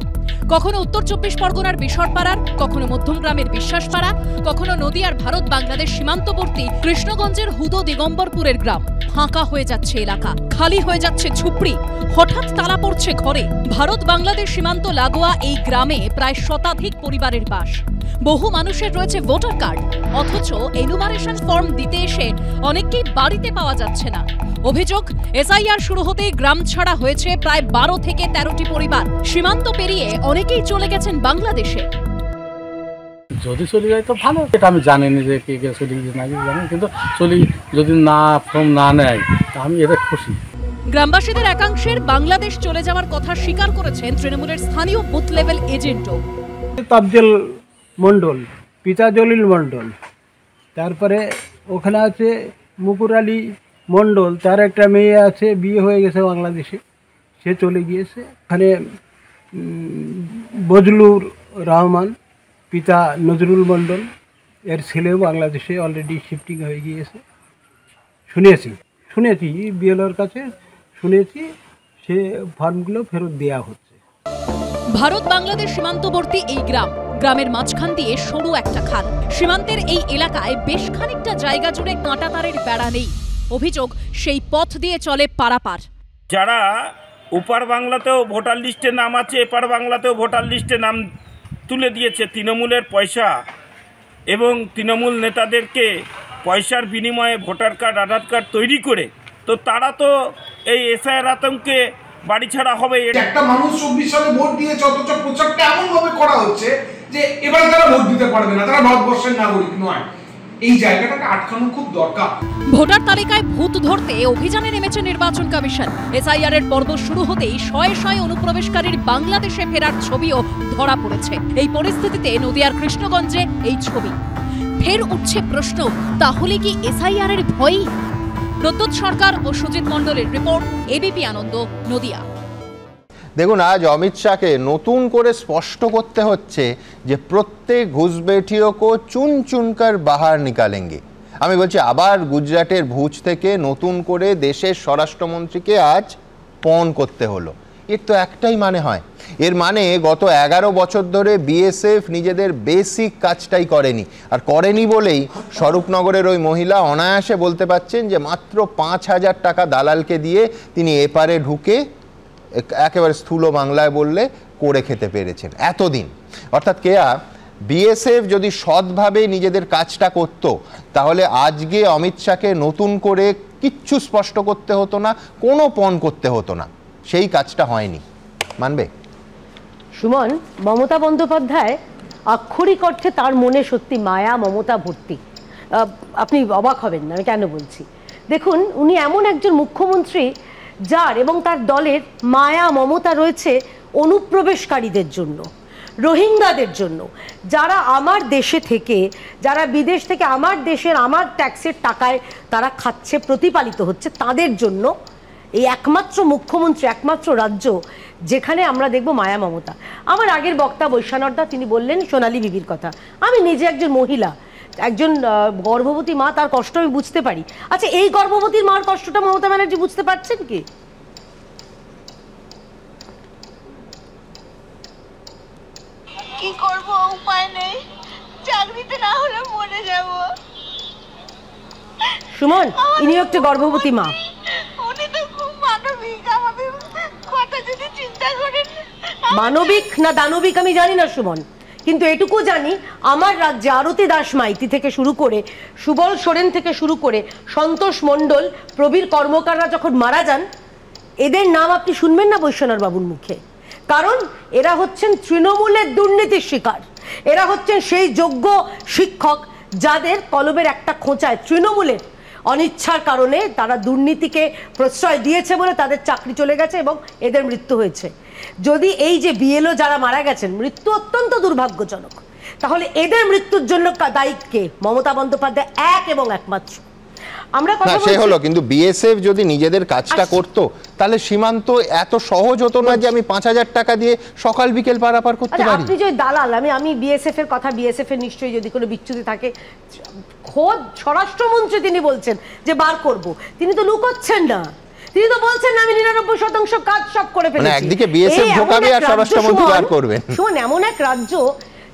কখনো উত্তর 24 পরগনার বিশরপাড়ার, কখনো মধ্যমগ্রামের বিশ্বাসপাড়া, কখনো নদিয়ার ভারত বাংলাদেশ সীমান্তবর্তী কৃষ্ণগঞ্জের হুদো দিগম্বরপুরের গ্রাম। ফাঁকা হয়ে যাচ্ছে এলাকা, খালি হয়ে যাচ্ছে ঝুপড়ি, হঠাৎ তালা পড়ছে ঘরে। ভারত বাংলাদেশ সীমান্ত লাগোয়া এই গ্রামে প্রায় শতাধিক পরিবারের বাস। বহু মানুষের রয়েছে ভোটার কার্ড, অথচ এনুমারেশন ফর্ম দিতে এসে অনেককেই বাড়িতে পাওয়া যাচ্ছে না। অভিযোগ, এসআইআর শুরু হতেই গ্রাম ছাড়া হয়েছে প্রায় 12 থেকে 13টি পরিবার। সীমান্ত পেরিয়ে অনেকেই চলে গেছেন বাংলাদেশে। যদি চলে যায় তো ভালো, এটা আমি জানি না যে কে কে চলে গেছে না জানি, কিন্তু যদি না ফর্ম না নেয় তা আমি এতে খুশি। গ্রামবাসীদের একাংশের বাংলাদেশ চলে যাওয়ার কথা স্বীকার করেছেন তৃণমূলের স্থানীয় বুথ লেভেল এজেন্টও। তাবজেল মণ্ডল, পিতা জলিল মণ্ডল, তারপরে ওখানে আছে মুকুর আলী মণ্ডল, তার একটা মেয়ে আছে, বিয়ে হয়ে গেছে বাংলাদেশে, সে চলে গিয়েছে। ওখানে বজলুর রহমান, পিতা নজরুল মণ্ডল, এর ছেলেও বাংলাদেশে অলরেডি শিফটিং হয়ে গিয়েছে। শুনেছি বিএলওর কাছে শুনেছি, সে ফর্মগুলো ফেরত দেওয়া হচ্ছে। ভারত বাংলাদেশ সীমান্তবর্তী এই গ্রামের মাঝখান দিয়ে সরু একটা খাল। সীমান্তের এই এলাকায় বেশ খানিকটা জায়গা জুড়ে কাঁটাতারের বেড়া নেই। অভিযোগ, সেই পথ দিয়ে চলে পারাপার। যারা ওপার বাংলাতেও ভোটার লিস্টে নাম আছে, এপার বাংলাতেও ভোটার লিস্টে নাম তুলে দিয়েছে তৃণমূলের পয়সা এবং তৃণমূল নেতাদেরকে পয়সার বিনিময়ে ভোটার কার্ড, আধার কার্ড তৈরি করে, তো তারা তো এই এসআইআর আতঙ্কে বাড়ি ছাড়া হবে। একটা মানুষ 24 সালে ভোট দিয়েছে, অথচ প্রচারটা এমনভাবে করা হচ্ছে যে এবারে তারা ভোট দিতে পারবে না, তারা ভারতবর্ষের নাগরিক নয়। এই জায়গাটাকে আটকানো খুব দরকার। ভোটার তালিকায় ভূত ধরতে অভিযানে নেমেছে নির্বাচন কমিশন। এসআইআর এর পর্ব শুরু হতেই শয়ে শয়ে অনুপ্রবেশকারীর বাংলাদেশে ফেরার ছবিও ধরা পড়েছে। এই পরিস্থিতিতে নদিয়ার কৃষ্ণগঞ্জে এই ছবি। ফের উঠছে প্রশ্ন, তাহলে কি এসআইআর এর ভয়ই? প্রদ্যোৎ সরকার ও সুজিত মণ্ডলের রিপোর্ট, এবিপি আনন্দ, নদিয়া। দেখুন, আজ অমিত শাহকে নতুন করে স্পষ্ট করতে হচ্ছে যে প্রত্যেক ঘুষবেঠিও কো চুন চুনকার বাহার নিকালেঙ্গে। আমি বলছি, আবার গুজরাটের ভুজ থেকে নতুন করে দেশের স্বরাষ্ট্রমন্ত্রীকে আজ পণ করতে হলো। এর তো একটাই মানে হয়, এর মানে গত 11 বছর ধরে বিএসএফ নিজেদের বেসিক কাজটাই করেনি, আর করেনি বলেই স্বরূপনগরের ওই মহিলা অনায়াসে বলতে পারছেন যে মাত্র 5,000 টাকা দালালকে দিয়ে তিনি এপারে ঢুকে একেবারে স্থূল বাংলায় বললে করে খেতে পেরেছেন এতদিন। অর্থাৎ কেয়া বিএসএফ যদি সৎভাবে নিজেদের কাজটা করত, তাহলে আজকে অমিত শাহকে নতুন করে কিচ্ছু স্পষ্ট করতে হতো না, কোনো পণ করতে হতো না। সেই কাজটা হয়নি, মানবে? সুমন, মমতা বন্দ্যোপাধ্যায় আক্ষরিক অর্থে তার মনে সত্যি মায়া মমতা ভর্তি। আপনি অবাক হবেন না আমি কেন বলছি। দেখুন, উনি এমন একজন মুখ্যমন্ত্রী যার এবং তার দলের মায়া মমতা রয়েছে অনুপ্রবেশকারীদের জন্য, রোহিঙ্গাদের জন্য, যারা আমার দেশে থেকে, যারা বিদেশ থেকে আমার দেশের আমার ট্যাক্সের টাকায় তারা খাচ্ছে, প্রতিপালিত হচ্ছে, তাদের জন্য এই একমাত্র মুখ্যমন্ত্রী, একমাত্র রাজ্য যেখানে আমরা দেখব মায়া মমতা। আমার আগের বক্তা বৈশ্যানরদা তিনি বললেন সোনালী বিবির কথা। আমি নিজে একজন মহিলা, একজন গর্ভবতী মা, তার কষ্ট আমি বুঝতে পারি। আচ্ছা, এই গর্ভবতীর মার কষ্টটা মমতা ব্যানার্জি বুঝতে পারছেন কি? কি করব, উপায় নেই, চাকরিতে না হলে মরে যাব। সুমন, ইনি একটা গর্ভবতী মা। উনি তো খুব মানবিক, আমাদের কথা যদি চিন্তা করেন। মানবিক না দানবিক আমি জানি না সুমন, কিন্তু এটুকু জানি আমার রাজ্যে আরতি দাস মাইতি থেকে শুরু করে, সুবল সোরেন থেকে শুরু করে, সন্তোষ মণ্ডল, প্রবীর কর্মকাররা যখন মারা যান, এদের নাম আপনি শুনবেন না বৈশ্বনাথ বাবুর মুখে। কারণ এরা হচ্ছেন তৃণমূলের দুর্নীতির শিকার। এরা হচ্ছেন সেই যোগ্য শিক্ষক যাদের কলমের একটা খোঁচায় তৃণমূলের অনিচ্ছার কারণে তারা দুর্নীতিকে প্রশ্রয় দিয়েছে বলে তাদের চাকরি চলে গেছে এবং এদের মৃত্যু হয়েছে। যদি এই যে বিএলও যারা মারা গেছেন, মৃত্যু অত্যন্ত দুর্ভাগ্যজনক, তাহলে এদের মৃত্যুর জন্য দায়ী কে? মমতা বন্দ্যোপাধ্যায় এক এবং একমাত্র। আমরা কথা বলছি, সে হলো, কিন্তু বিএসএফ যদি নিজেদের কাজটা করতো তাহলে সীমান্ত এত সহজ হতো না যে আমি 5,000 টাকা দিয়ে সকাল বিকেল পারাপার করতে পারি। আপনি যে দালাল, আমি বিএসএফ এর কথা, বিএসএফ এর নিশ্চয়ই যদি কোনো বিচ্যুতি থাকে, খোদ স্বরাষ্ট্রমন্ত্রী তিনি বলছেন যে বার করব, তিনি তো লুকোচ্ছেন না, তিনি তো বলছেন না আমি 99% কাজ সব করে ফেলেছি। একদিকে বিএসএফ ঢোকাবে আর স্বরাষ্ট্রমন্ত্রী বার করবেন। শুনুন, এমন এক রাজ্য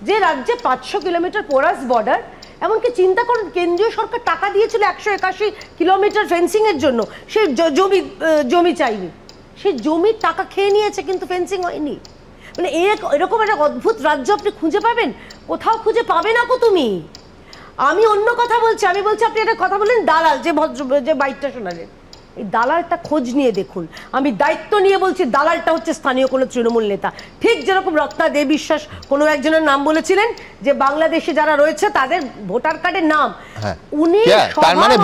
যে রাজ্যে 500 কিলোমিটার পোরাস বর্ডার, এমনকি চিন্তা করুন কেন্দ্রীয় সরকার টাকা দিয়েছিল 181 কিলোমিটার ফেন্সিং এর জন্য। সে জমি চাইনি, সে জমির টাকা খেয়ে নিয়েছে, কিন্তু ফেন্সিং হয়নি। মানে এরকম একটা অদ্ভুত রাজ্য আপনি খুঁজে পাবেন? কোথাও খুঁজে পাবে না কো তুমি। আমি অন্য কথা বলছি, আমি বলছি আপনি একটা কথা বলেন দালাল, যে বাইকটা শোনালেন, এই দালালটা খোঁজ নিয়ে দেখুন। আমি দায়িত্ব নিয়ে বলছি, দালালটা হচ্ছে স্থানীয় কোনো তৃণমূল নেতা। ঠিক যেরকম রত্না দে বিশ্বাস কোনো একজনের নাম বলেছিলেন যে বাংলাদেশে যারা রয়েছে তাদের ভোটার কার্ডের নাম, উনি তার মানে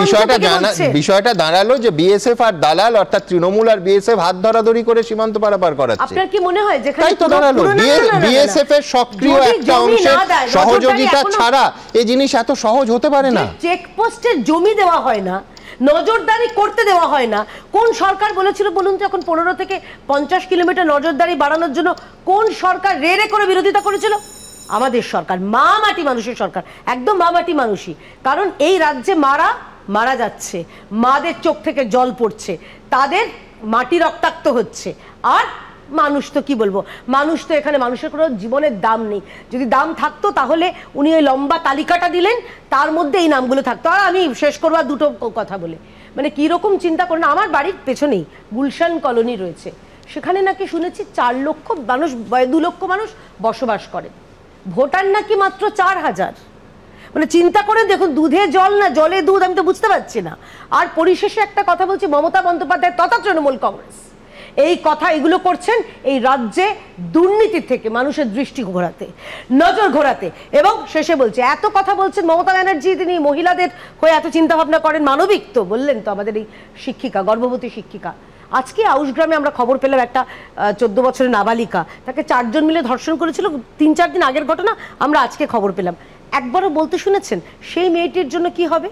বিষয়টা দাঁড়ালো যে বিএসএফ আর দালাল, অর্থাৎ তৃণমূল আর বিএসএফ হাত ধরাধরি করে সীমান্ত পারাপার করাচ্ছে। আপনার কি মনে হয় যেখানে তাই তো দাঁড়ালো, বিএসএফ এর সক্রিয় একটা অংশের সহযোগিতা ছাড়া এই জিনিস এত সহজ হতে পারে না। চেকপোস্টের জমি দেওয়া হয় না, নজরদারি করতে দেওয়া হয় না। কোন সরকার বলেছিল বলুন তো? এখন 15 থেকে 50 কিলোমিটার নজরদারি বাড়ানোর জন্য কোন সরকার রে করে বিরোধিতা করেছিল? আমাদের সরকার, মা মাটি মানুষের সরকার, একদম মা মাটি মানুষই। কারণ এই রাজ্যে মারা যাচ্ছে, মাদের চোখ থেকে জল পড়ছে, তাদের মাটি রক্তাক্ত হচ্ছে। আর মানুষ তো কি বলবো, মানুষ তো এখানে, মানুষের কোনো জীবনের দাম নেই। যদি দাম থাকতো তাহলে উনি ওই লম্বা তালিকাটা দিলেন, তার মধ্যে এই নামগুলো থাকতো। আর আমি শেষ করবো দুটো কথা বলে, মানে কীরকম চিন্তা করেন। আমার বাড়ির পেছনেই গুলশান কলোনি রয়েছে, সেখানে নাকি শুনেছি 4 লক্ষ মানুষ, 2 লক্ষ মানুষ বসবাস করে, ভোটার নাকি মাত্র 4,000। মানে চিন্তা করে দেখুন, দুধে জল না জলে দুধ, আমি তো বুঝতে পারছি না। আর পরিশেষে একটা কথা বলছি, মমতা বন্দ্যোপাধ্যায় তথা তৃণমূল কংগ্রেস এই কথা এগুলো করছেন এই রাজ্যে দুর্নীতির থেকে মানুষের দৃষ্টি ঘোরাতে, নজর ঘোরাতে। এবং শেষে বলছে, এত কথা বলছেন মমতা ব্যানার্জি, তিনি মহিলাদের হয়ে এত চিন্তা ভাবনা করেন, মানবিক তো বললেন তো আমাদের এই শিক্ষিকা, গর্ভবতী শিক্ষিকা। আজকে আউশগ্রামে আমরা খবর পেলাম, একটা 14 বছরের নাবালিকা, তাকে 4 জন মিলে ধর্ষণ করেছিল। 3-4 দিন আগের ঘটনা, আমরা আজকে খবর পেলাম। একবারও বলতে শুনেছেন সেই মেয়েটির জন্য কি হবে?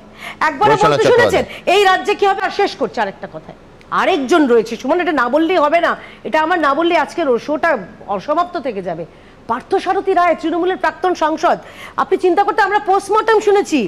একবারও বলতে শুনেছেন এই রাজ্যে কি হবে? আর শেষ করছে আরেকটা কথায়, আরেকজন রয়েছে, সুমন এটা না বললেই হবে না, এটা আমার না বললে আজকের শোটা অসমাপ্ত থেকে যাবে। পার্থসারথী রায়, তৃণমূলের প্রাক্তন সাংসদ। আপনি চিন্তা করতে, আমরা পোস্টমর্টম শুনেছি,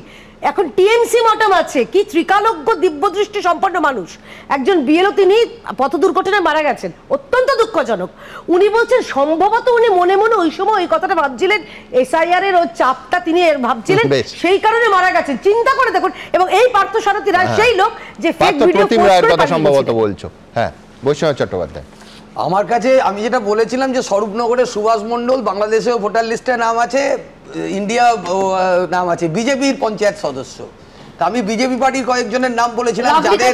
এখন টিএমসি মর্টম আছে। কি ত্রিকালজ্ঞ দিব্যদৃষ্টি সম্পন্ন মানুষ, একজন বিএলও, তিনি পথ দুর্ঘটনায় মারা গেছেন, অত্যন্ত দুঃখজনক। উনি বলছেন সম্ভবত উনি মনে মনে ওই সময় ওই কথাটা ভাবছিলেন, এসআইআর এর ওই চাপটা তিনি ভাবছিলেন, সেই কারণে মারা গেছেন। চিন্তা করে দেখুন। এবং এই পার্থসারথী রায় সেই লোক যে ফেক ভিডিও পোস্ট করে সম্ভবত বলছো। হ্যাঁ, বৈষ্ণব চট্টোপাধ্যায়, আমার কাছে আমি যেটা বলেছিলাম যে স্বরূপনগরের সুভাষ মণ্ডল বাংলাদেশেও ভোটার লিস্টে নাম আছে, ইন্ডিয়া নাম আছে, বিজেপির পঞ্চায়েত সদস্য। আমি বিজেপি পার্টির কয়েকজনের নাম বলেছিলাম যাদের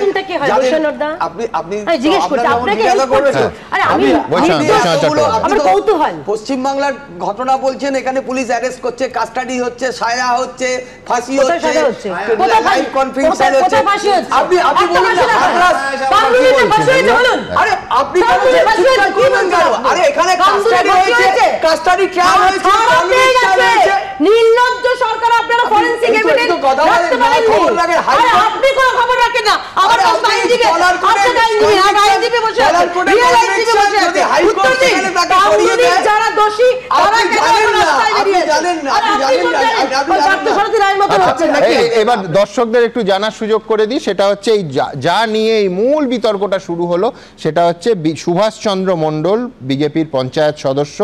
পশ্চিমবাংলার ঘটনা বলছেন, এখানে পুলিশ অ্যারেস্ট করছে, কাস্টাডি হচ্ছে, সায়া হচ্ছে, ফাঁসি হচ্ছে, লাইভ কনফারেন্স হচ্ছে। আপনি বলুন আরে আপনি আরে এখানে কাস্টাডি হয়েছে, কাস্টাডি ট্রায়াল হয়েছে, নির্লজ্জ সরকার। আপনারা ফরেনসিক এভিডেন্স রাখতে পারেন, আপনি কোনো খবর রাখেন না। আমার আইনজীবী, আপনার আইনজীবী বসে আছে, রিয়েল আইনজীবী বসে আছে, উত্তর দিন। যারা দোষী তারা কেন রাস্তায় বেরিয়েছে? এবার দর্শকদের একটু জানার সুযোগ করে দিই, সেটা হচ্ছে এই যা নিয়ে এই মূল বিতর্কটা শুরু হলো, সেটা হচ্ছে সুভাষচন্দ্র মণ্ডল, বিজেপির পঞ্চায়েত সদস্য,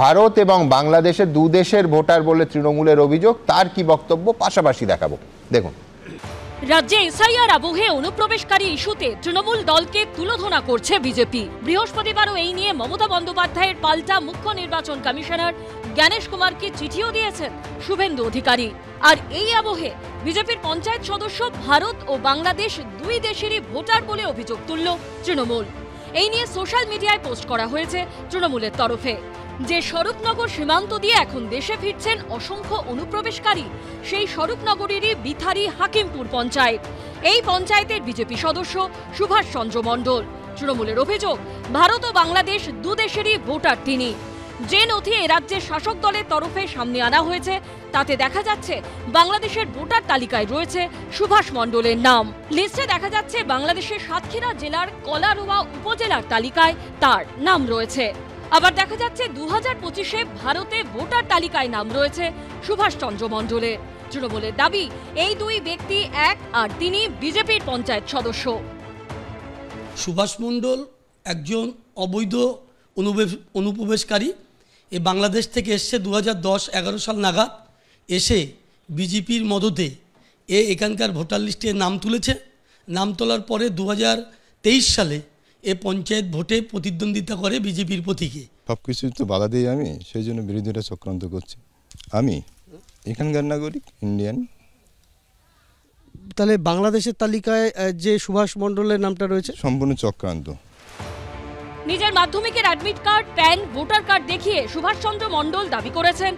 ভারত এবং বাংলাদেশের দুদেশের ভোটার বলে তৃণমূলের অভিযোগ। তার কি বক্তব্য পাশাপাশি দেখাবো, দেখুন। রাজ্যে এসআইআর আবহে অনুপ্রবেশকারী ইস্যুতে তৃণমূল দলকে তুলোধনা করছে বিজেপি। বৃহস্পতিবারও এই নিয়ে মমতা বন্দ্যোপাধ্যায়ের পাল্টা মুখ্য নির্বাচন কমিশনার জ্ঞানেশ কুমারকে চিঠিও দিয়েছেন শুভেন্দু অধিকারী। আর এই আবহে বিজেপির পঞ্চায়েত সদস্য ভারত ও বাংলাদেশ দুই দেশেরই ভোটার বলে অভিযোগ তুলল তৃণমূল। এই নিয়ে সোশ্যাল মিডিয়ায় পোস্ট করা হয়েছে তৃণমূলের তরফে যে স্বরূপনগর সীমান্ত দিয়ে এখন দেশে ফিরছেন অসংখ্য অনুপ্রবেশকারী, সেই স্বরূপনগরেরই বিথারি হাকিমপুর পঞ্চায়েত। এই পঞ্চায়েতের বিজেপি সদস্য সুভাষচন্দ্র মণ্ডল। তৃণমূলের অভিযোগ, ভারত ও বাংলাদেশ দুদেশেরই ভোটার তিনি। যে নথি এ রাজ্যের শাসক দলের তরফে সামনে আনা হয়েছে তাতে দেখা যাচ্ছে বাংলাদেশের ভোটার তালিকায় রয়েছে সুভাষ মণ্ডলের নাম। লিস্টে দেখা যাচ্ছে বাংলাদেশের সাতক্ষীরা জেলার কলারোয়া উপজেলার তালিকায় তার নাম রয়েছে। আবার দেখা যাচ্ছে 2025-এ ভারতে ভোটার তালিকায় নাম রয়েছে সুভাষচন্দ্র মণ্ডলের। তৃণমূলের দাবি, এই দুই ব্যক্তি এক, আর তিনি বিজেপির পঞ্চায়েত সদস্য। সুভাষ মণ্ডল একজন অবৈধ অনুপ্রবেশকারী। এ বাংলাদেশ থেকে এসছে 2010-11 সাল নাগাদ, এসে বিজেপির মদতে এখানকার ভোটার লিস্টে নাম তুলেছে। নাম তোলার পরে 2023 সালে এ পঞ্চায়েত ভোটে প্রতিদ্বন্দ্বিতা করে বিজেপির প্রতীকে। সব কিছু তো বাধা দিই আমি, সেই জন্য বিরোধীরা চক্রান্ত করছে। আমি এখানকার নাগরিক, ইন্ডিয়ান। তাহলে বাংলাদেশের তালিকায় যে সুভাষ মণ্ডলের নামটা রয়েছে সম্পূর্ণ চক্রান্ত। নিজের মাধ্যমিকের admit card, pan, voter card দেখিয়ে সুভাষচন্দ্র মণ্ডল দাবি করেছেন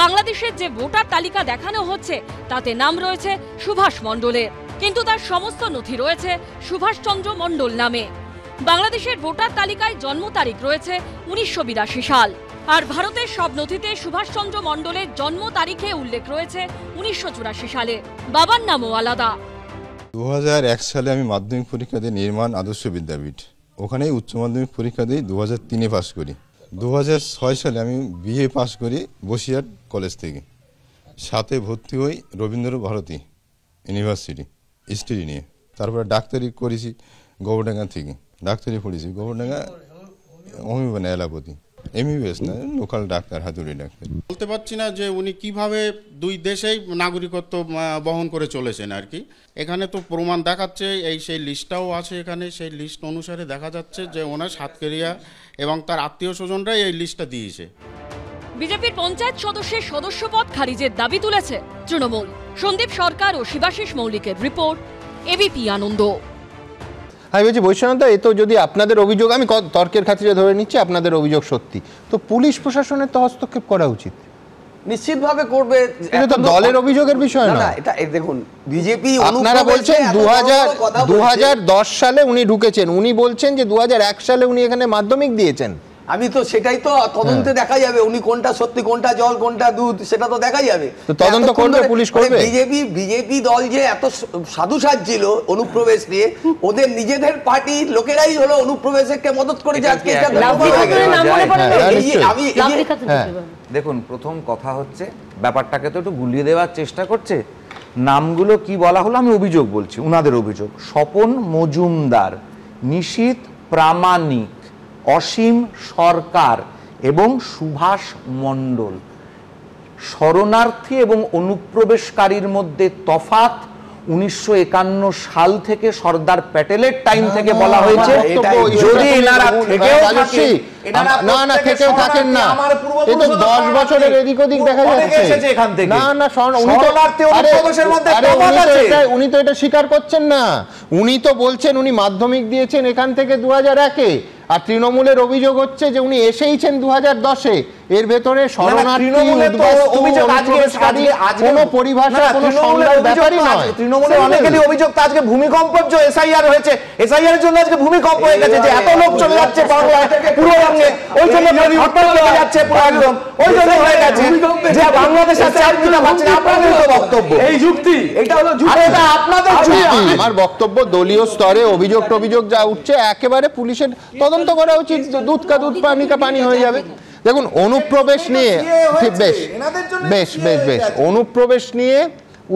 বাংলাদেশের যে ভোটার তালিকা দেখানো হচ্ছে তাতে নাম রয়েছে সুভাষ মণ্ডলের, কিন্তু তার সমস্ত নথি রয়েছে সুভাষচন্দ্র মণ্ডল নামে। বাংলাদেশের ভোটার তালিকায় জন্ম তারিখ রয়েছে 1982 সাল, আর ভারতের সব নথিতে সুভাষচন্দ্র মণ্ডলের জন্ম তারিখে উল্লেখ রয়েছে 1984 সালে। বাবার নামও আলাদা। 2001 সালে আমি মাধ্যমিক পরীক্ষা দিই নির্মাণ আদর্শ বিদ্যাপীঠ, ওখানেই উচ্চ মাধ্যমিক পরীক্ষা দিই, 2003-এ পাস করি। 2006 সালে আমি বিএ পাস করি বসিরহাট কলেজ থেকে। 7-এ ভর্তি হই রবীন্দ্র ভারতী ইউনিভার্সিটি হিস্ট্রি নিয়ে। তারপরে ডাক্তারি করেছি গোবরডাঙ্গা থেকে, ডাক্তারি পড়েছি গোবরডাঙ্গা হোমিওপ্যাথি এলাপতি, এমবিবিএস না, লোকাল ডাক্তার, হাতুড়ি ডাক্তার। বলতে পারছি না যে উনি কিভাবে দুই দেশেই নাগরিকত্ব বহন করে চলেছেন আর কি। এখানে তো প্রমাণ দেখাচ্ছে, সেই লিস্টটাও আছে এখানে, সেই লিস্ট অনুসারে দেখা যাচ্ছে যে ওনার সাতক্ষীরা এবং তার আত্মীয় স্বজনরাই এই লিস্টটা দিয়েছে। বিজেপির পঞ্চায়েত সদস্যের সদস্যপদ খারিজের দাবি তুলেছে তৃণমূল। সন্দীপ সরকার ও শিবাশিস মৌলিকের রিপোর্ট, এবিপি আনন্দ। আমি বলছি বৈষ্ণবদা, এ তো যদি আপনাদের অভিযোগ, আমি তর্কের খাতিরে ধরে নিচ্ছি আপনাদের অভিযোগ সত্যি, তো পুলিশ প্রশাসনের তো হস্তক্ষেপ করা উচিত। নিশ্চিতভাবে করবে, এটা তো দলের অভিযোগের বিষয় না। এটা দেখুন, বিজেপি আপনারা বলছেন 2010 সালে উনি ঢুকেছেন, উনি বলছেন যে 2001 সালে উনি এখানে মাধ্যমিক দিয়েছেন। আমি তো সেটাই তো তদন্তে দেখা যাবে, উনি কোনটা সত্যি কোনটা জল কোনটা দুধ সেটা তো দেখা যাবে। তদন্ত করবে, পুলিশ করবে। বিজেপি দল যে এত সাধু সাজছিল অনুপ্রবেশ নিয়ে, ওদের নিজেদের পার্টির লোকেরাই হলো অনুপ্রবেশকে মদত করেছে। আজকে দেখুন, প্রথম কথা হচ্ছে ব্যাপারটাকে তো একটু গুলিয়ে দেওয়ার চেষ্টা করছে। নামগুলো কি বলা হলো, আমি অভিযোগ বলছি, উনাদের অভিযোগ: স্বপন মজুমদার, নিশীথ প্রামাণিক, অসীম সরকার এবং সুভাষ মণ্ডল। শরণার্থী এবং অনুপ্রবেশকারীর মধ্যে তফাৎ 1951 সাল থেকে সর্দার প্যাটেলের টাইম থেকে বলা হয়েছে। যদি এনারা থেকেও থাকেন না, এই তো 10 বছরের এদিক ওদিক দেখা যাচ্ছে। উনি তো এটা স্বীকার করছেন না। উনি তো বলছেন উনি মাধ্যমিক দিয়েছেন এখান থেকে 2001-এ, আর তৃণমূলের অভিযোগ হচ্ছে যে উনি এসেইছেন 2010-এ। এর ভেতরে শরণার্থী কোনো পরিভাষা কোনো সংজ্ঞার ব্যাপারই নয়। তৃণমূলের অনেকেরই অভিযোগ আজকে ভূমিকম্পের যে এসআইআর হয়েছে, এসআইআর এর জন্য আজকে ভূমিকম্প হয়ে গেছে, যে এত লোক চলে যাচ্ছে বাংলায় পূর্ববঙ্গে, ওই জন্য হরতাল লেগে যাচ্ছে পুরো একদম, ওই জন্য হয়ে গেছে যে বাংলাদেশ আছে আর কিনা পাচ্ছে না। আপনাদের তো বক্তব্য এই যুক্তি, এটা হলো যুক্তি, আর এটা আপনাদের যুক্তি। আমার বক্তব্য দলীয় স্তরে অভিযোগ যা উঠছে একেবারে পুলিশের তদন্ত করা উচিত, দুধ কা দুধ পানি কা পানি হয়ে যাবে। দেখুন, অনুপ্রবেশ নিয়ে বেশ অনুপ্রবেশ নিয়ে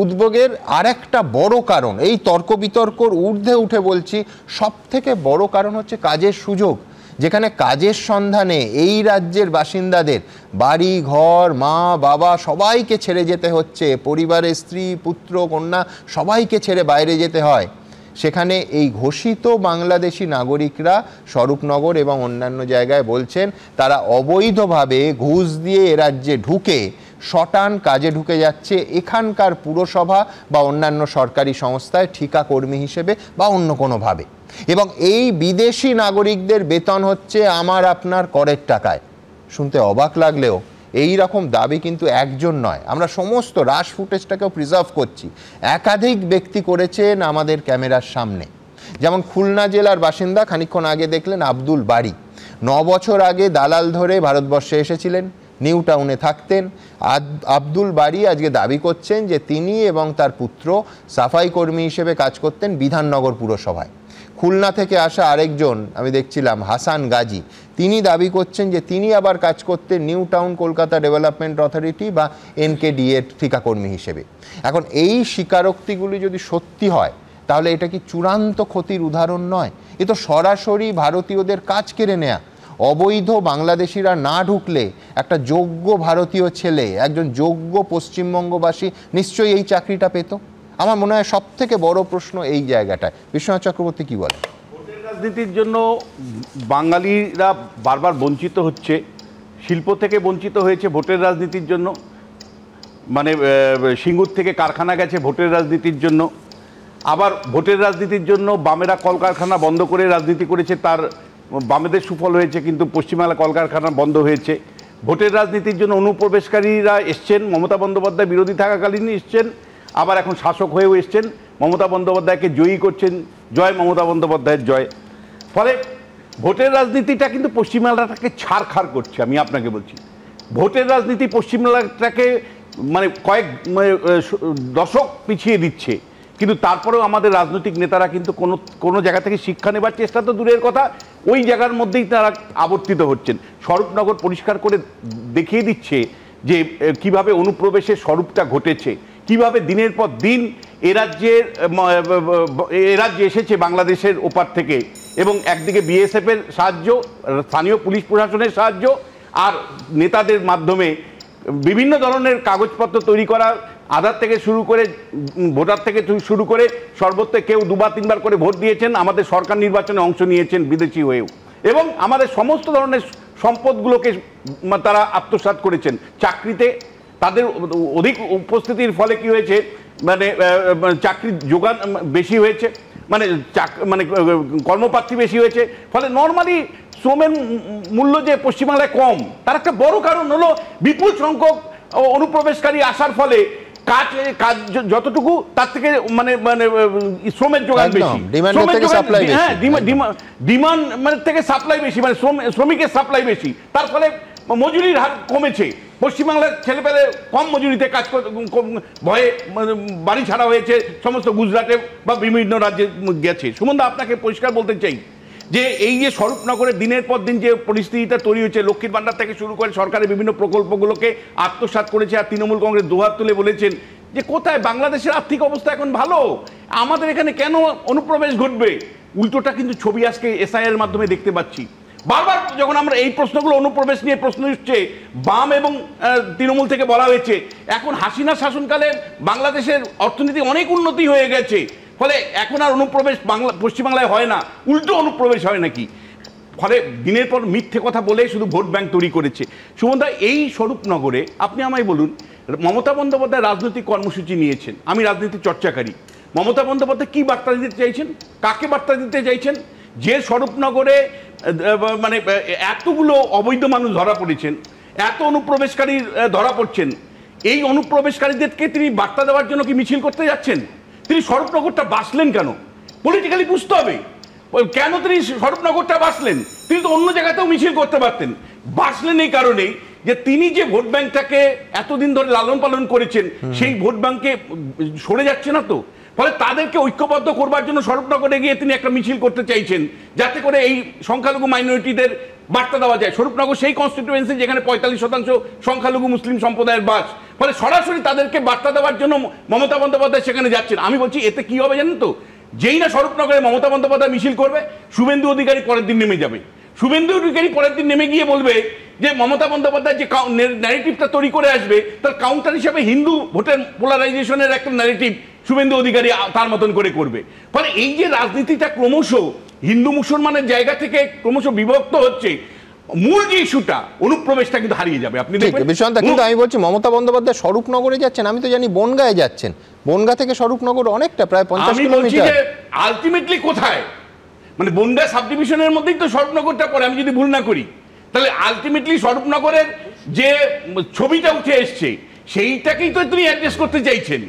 উদ্বেগের আরেকটা বড় কারণ, এই তর্ক বিতর্কর ঊর্ধ্বে উঠে বলছি, সব থেকে বড় কারণ হচ্ছে কাজের সুযোগ। যেখানে কাজের সন্ধানে এই রাজ্যের বাসিন্দাদের বাড়ি ঘর, মা বাবা সবাইকে ছেড়ে যেতে হচ্ছে, পরিবারের স্ত্রী পুত্র কন্যা সবাইকে ছেড়ে বাইরে যেতে হয়। সেখানে এই ঘোষিত বাংলাদেশি নাগরিকরা স্বরূপনগর এবং অন্যান্য জায়গায় বলছেন তারা অবৈধভাবে ঘুষ দিয়ে এ রাজ্যে ঢুকে শটান কাজে ঢুকে যাচ্ছে এখানকার পুরসভা বা অন্যান্য সরকারি সংস্থায় ঠিকা কর্মী হিসেবে বা অন্য কোনোভাবে। এবং এই বিদেশি নাগরিকদের বেতন হচ্ছে আমার আপনার করের টাকায়। শুনতে অবাক লাগলেও এই রকম দাবি কিন্তু একজন নয়, আমরা সমস্ত রাশ ফুটেজটাকেও প্রিজার্ভ করছি, একাধিক ব্যক্তি করেছেন আমাদের ক্যামেরার সামনে। যেমন খুলনা জেলার বাসিন্দা, খানিকক্ষণ আগে দেখলেন আব্দুল বাড়ি, 9 বছর আগে দালাল ধরে ভারতবর্ষে এসেছিলেন, নিউ টাউনে থাকতেন। আব্দুল বাড়ি আজকে দাবি করছেন যে তিনি এবং তার পুত্র সাফাই কর্মী হিসেবে কাজ করতেন বিধাননগর পুরসভায়। খুলনা থেকে আসা আরেকজন আমি দেখছিলাম হাসান গাজী, তিনি দাবি করছেন যে তিনি আবার কাজ করতেন new town Kolkata development authority বা এনকেডিএর ঠিকাকর্মী হিসেবে। এখন এই স্বীকারোক্তিগুলি যদি সত্যি হয় তাহলে এটা কি চূড়ান্ত ক্ষতির উদাহরণ নয়? এ তো সরাসরি ভারতীয়দের কাজ কেড়ে নেয়া। অবৈধ বাংলাদেশিরা না ঢুকলে একটা যোগ্য ভারতীয় ছেলে, একজন যোগ্য পশ্চিমবঙ্গবাসী নিশ্চয়ই এই চাকরিটা পেত। আমার মনে হয় সব থেকে বড় প্রশ্ন এই জায়গাটায়। বিশ্বনাথ চক্রবর্তী কি বলে? ভোটের রাজনীতির জন্য বাঙালিরা বারবার বঞ্চিত হচ্ছে, শিল্প থেকে বঞ্চিত হয়েছে ভোটের রাজনীতির জন্য, মানে সিঙ্গুর থেকে কারখানা গেছে ভোটের রাজনীতির জন্য। আবার ভোটের রাজনীতির জন্য বামেরা কলকারখানা বন্ধ করে রাজনীতি করেছে, তার বামেদের সুফল হয়েছে, কিন্তু পশ্চিমবাংলা কলকারখানা বন্ধ হয়েছে। ভোটের রাজনীতির জন্য অনুপ্রবেশকারীরা এসছেন, মমতা বন্দ্যোপাধ্যায় বিরোধী থাকাকালীন এসছেন, আবার এখন শাসক হয়েও এসছেন, মমতা বন্দ্যোপাধ্যায়কে জয়ী করছেন, জয় মমতা বন্দ্যোপাধ্যায়ের জয়। ফলে ভোটের রাজনীতিটা কিন্তু পশ্চিমবাংলাটাকে ছাড়খাড় করছে। আমি আপনাকে বলছি, ভোটের রাজনীতি পশ্চিমবাংলাটাকে মানে কয়েক দশক পিছিয়ে দিচ্ছে। কিন্তু তারপরেও আমাদের রাজনৈতিক নেতারা কিন্তু কোনো জায়গা থেকে শিক্ষা নেবার চেষ্টা তো দূরের কথা, ওই জায়গার মধ্যেই তারা আবর্তিত হচ্ছেন। স্বরূপনগর পরিষ্কার করে দেখিয়ে দিচ্ছে যে কিভাবে অনুপ্রবেশের স্বরূপটা ঘটেছে, কিভাবে দিনের পর দিন এ রাজ্যে এসেছে বাংলাদেশের ওপার থেকে, এবং একদিকে বিএসএফের সাহায্য, স্থানীয় পুলিশ প্রশাসনের সাহায্য, আর নেতাদের মাধ্যমে বিভিন্ন ধরনের কাগজপত্র তৈরি করা, আধার থেকে শুরু করে ভোটার থেকে শুরু করে সর্বত্র কেউ 2-3বার করে ভোট দিয়েছেন, আমাদের সরকার নির্বাচনে অংশ নিয়েছেন বিদেশি হয়েও, এবং আমাদের সমস্ত ধরনের সম্পদগুলোকে তারা আত্মসাৎ করেছেন। চাকরিতে তাদের অধিক উপস্থিতির ফলে কি হয়েছে, মানে চাকরির যোগান বেশি হয়েছে, মানে কর্মপ্রার্থী বেশি হয়েছে, ফলে নর্মালি শ্রমের মূল্য যে পশ্চিমবাংলায় কম, তার একটা বড় কারণ হলো বিপুল সংখ্যক অনুপ্রবেশকারী আসার ফলে কাজ কাজ যতটুকু তার থেকে মানে মানে শ্রমের যোগান বেশি, হ্যাঁ ডিমান্ড মানে থেকে সাপ্লাই বেশি, মানে শ্রমিকের সাপ্লাই বেশি, তার ফলে মজুরির হার কমেছে। পশ্চিমবাংলার ছেলেপেলে কম মজুরিতে কাজ ভয়ে বাড়ি ছাড়া হয়েছে, সমস্ত গুজরাটে বা বিভিন্ন রাজ্যে গেছে। সুমনদা, আপনাকে পরিষ্কার বলতে চাই যে এই যে স্বরূপনগরে দিনের পর দিন যে পরিস্থিতিটা তৈরি হয়েছে, লক্ষ্মীর ভান্ডার থেকে শুরু করে সরকারের বিভিন্ন প্রকল্পগুলোকে আত্মসাৎ করেছে, আর তৃণমূল কংগ্রেস দুহাত তুলে বলেছেন যে কোথায় বাংলাদেশের আর্থিক অবস্থা এখন ভালো, আমাদের এখানে কেন অনুপ্রবেশ ঘটবে? উল্টোটা কিন্তু ছবি আজকে এসআইআর মাধ্যমে দেখতে পাচ্ছি। বারবার যখন আমরা এই প্রশ্নগুলো অনুপ্রবেশ নিয়ে প্রশ্ন উঠছে, বাম এবং তৃণমূল থেকে বলা হয়েছে এখন হাসিনা শাসনকালে বাংলাদেশের অর্থনীতি অনেক উন্নতি হয়ে গেছে, ফলে এখন আর অনুপ্রবেশ পশ্চিমবাংলায় হয় না, উল্টো অনুপ্রবেশ হয় নাকি? ফলে দিনের পর মিথ্যে কথা বলে শুধু ভোট ব্যাংক তৈরি করেছে। সুমনদা, এই স্বরূপনগরে আপনি আমায় বলুন, মমতা বন্দ্যোপাধ্যায় রাজনৈতিক কর্মসূচি নিয়েছেন, আমি রাজনীতি চর্চাকারী, মমতা বন্দ্যোপাধ্যায় কি বার্তা দিতে চাইছেন, কাকে বার্তা দিতে চাইছেন? যে স্বরূপনগরে মানে এতগুলো অবৈধ মানুষ ধরা পড়েছেন, এত অনুপ্রবেশকারী ধরা পড়ছেন, এই অনুপ্রবেশকারীদেরকে তিনি বার্তা দেওয়ার জন্য কি মিছিল করতে যাচ্ছেন? তিনি স্বরূপনগরটা বাসলেন কেন? পলিটিক্যালি বুঝতে হবে কেন তিনি স্বরূপনগরটা বাসলেন। তিনি তো অন্য জায়গাতেও মিছিল করতে পারতেন। বাসলেন এই কারণেই যে তিনি যে ভোট ব্যাংকটাকে এতদিন ধরে লালন পালন করেছেন, সেই ভোট ব্যাংকে সরে যাচ্ছে না তো, ফলে তাদেরকে ঐক্যবদ্ধ করবার জন্য স্বরূপনগরে গিয়ে তিনি একটা মিছিল করতে চাইছেন, যাতে করে এই সংখ্যালঘু মাইনরিটিদের বার্তা দেওয়া যায়। স্বরূপনগর সেই কনস্টিটিউয়েন্সি যেখানে 45% সংখ্যালঘু মুসলিম সম্প্রদায়ের বাস, ফলে সরাসরি তাদেরকে বার্তা দেওয়ার জন্য মমতা বন্দ্যোপাধ্যায় সেখানে যাচ্ছেন। আমি বলছি এতে কি হবে জানেন তো, যেই না স্বরূপনগরে মমতা বন্দ্যোপাধ্যায় মিছিল করবে, শুভেন্দু অধিকারী পরের দিন নেমে যাবে। শুভেন্দু অধিকারী পরের দিন নেমে গিয়ে বলবে যে মমতা বন্দ্যোপাধ্যায় যে ন্যারেটিভটা তৈরি করে আসবে, তার কাউন্টার হিসাবে হিন্দু ভোটের পোলারাইজেশনের একটা ন্যারেটিভ শুভেন্দু অধিকারী তার মতন করে করবে। ফলে এই যে রাজনীতিটা ক্রমশ হিন্দু মুসলমানের জায়গা থেকে ক্রমশ বিভক্ত হচ্ছে, মূল যে ইস্যুটা অনুপ্রবেশটা কিন্তু হারিয়ে যাবে। আপনি দেখবেন বিষয়টা কিন্তু আমি বলছি মমতা বন্দ্যোপাধ্যায় স্বরূপনগরে যাচ্ছেন, আমি তো জানি বনগাঁয়ে যাচ্ছেন, বনগা থেকে স্বরূপনগর অনেকটা প্রায় 50 কিলোমিটার। আলটিমেটলি কোথায়, মানে বনগাঁ সাব ডিভিশনের মধ্যেই তো স্বরূপনগরটা পড়ে, আমি যদি ভুল না করি। তাহলে আলটিমেটলি স্বরূপনগরের যে ছবিটা উঠে এসছে সেইটাকেই তো তিনি অ্যাড্রেস করতে চাইছেন,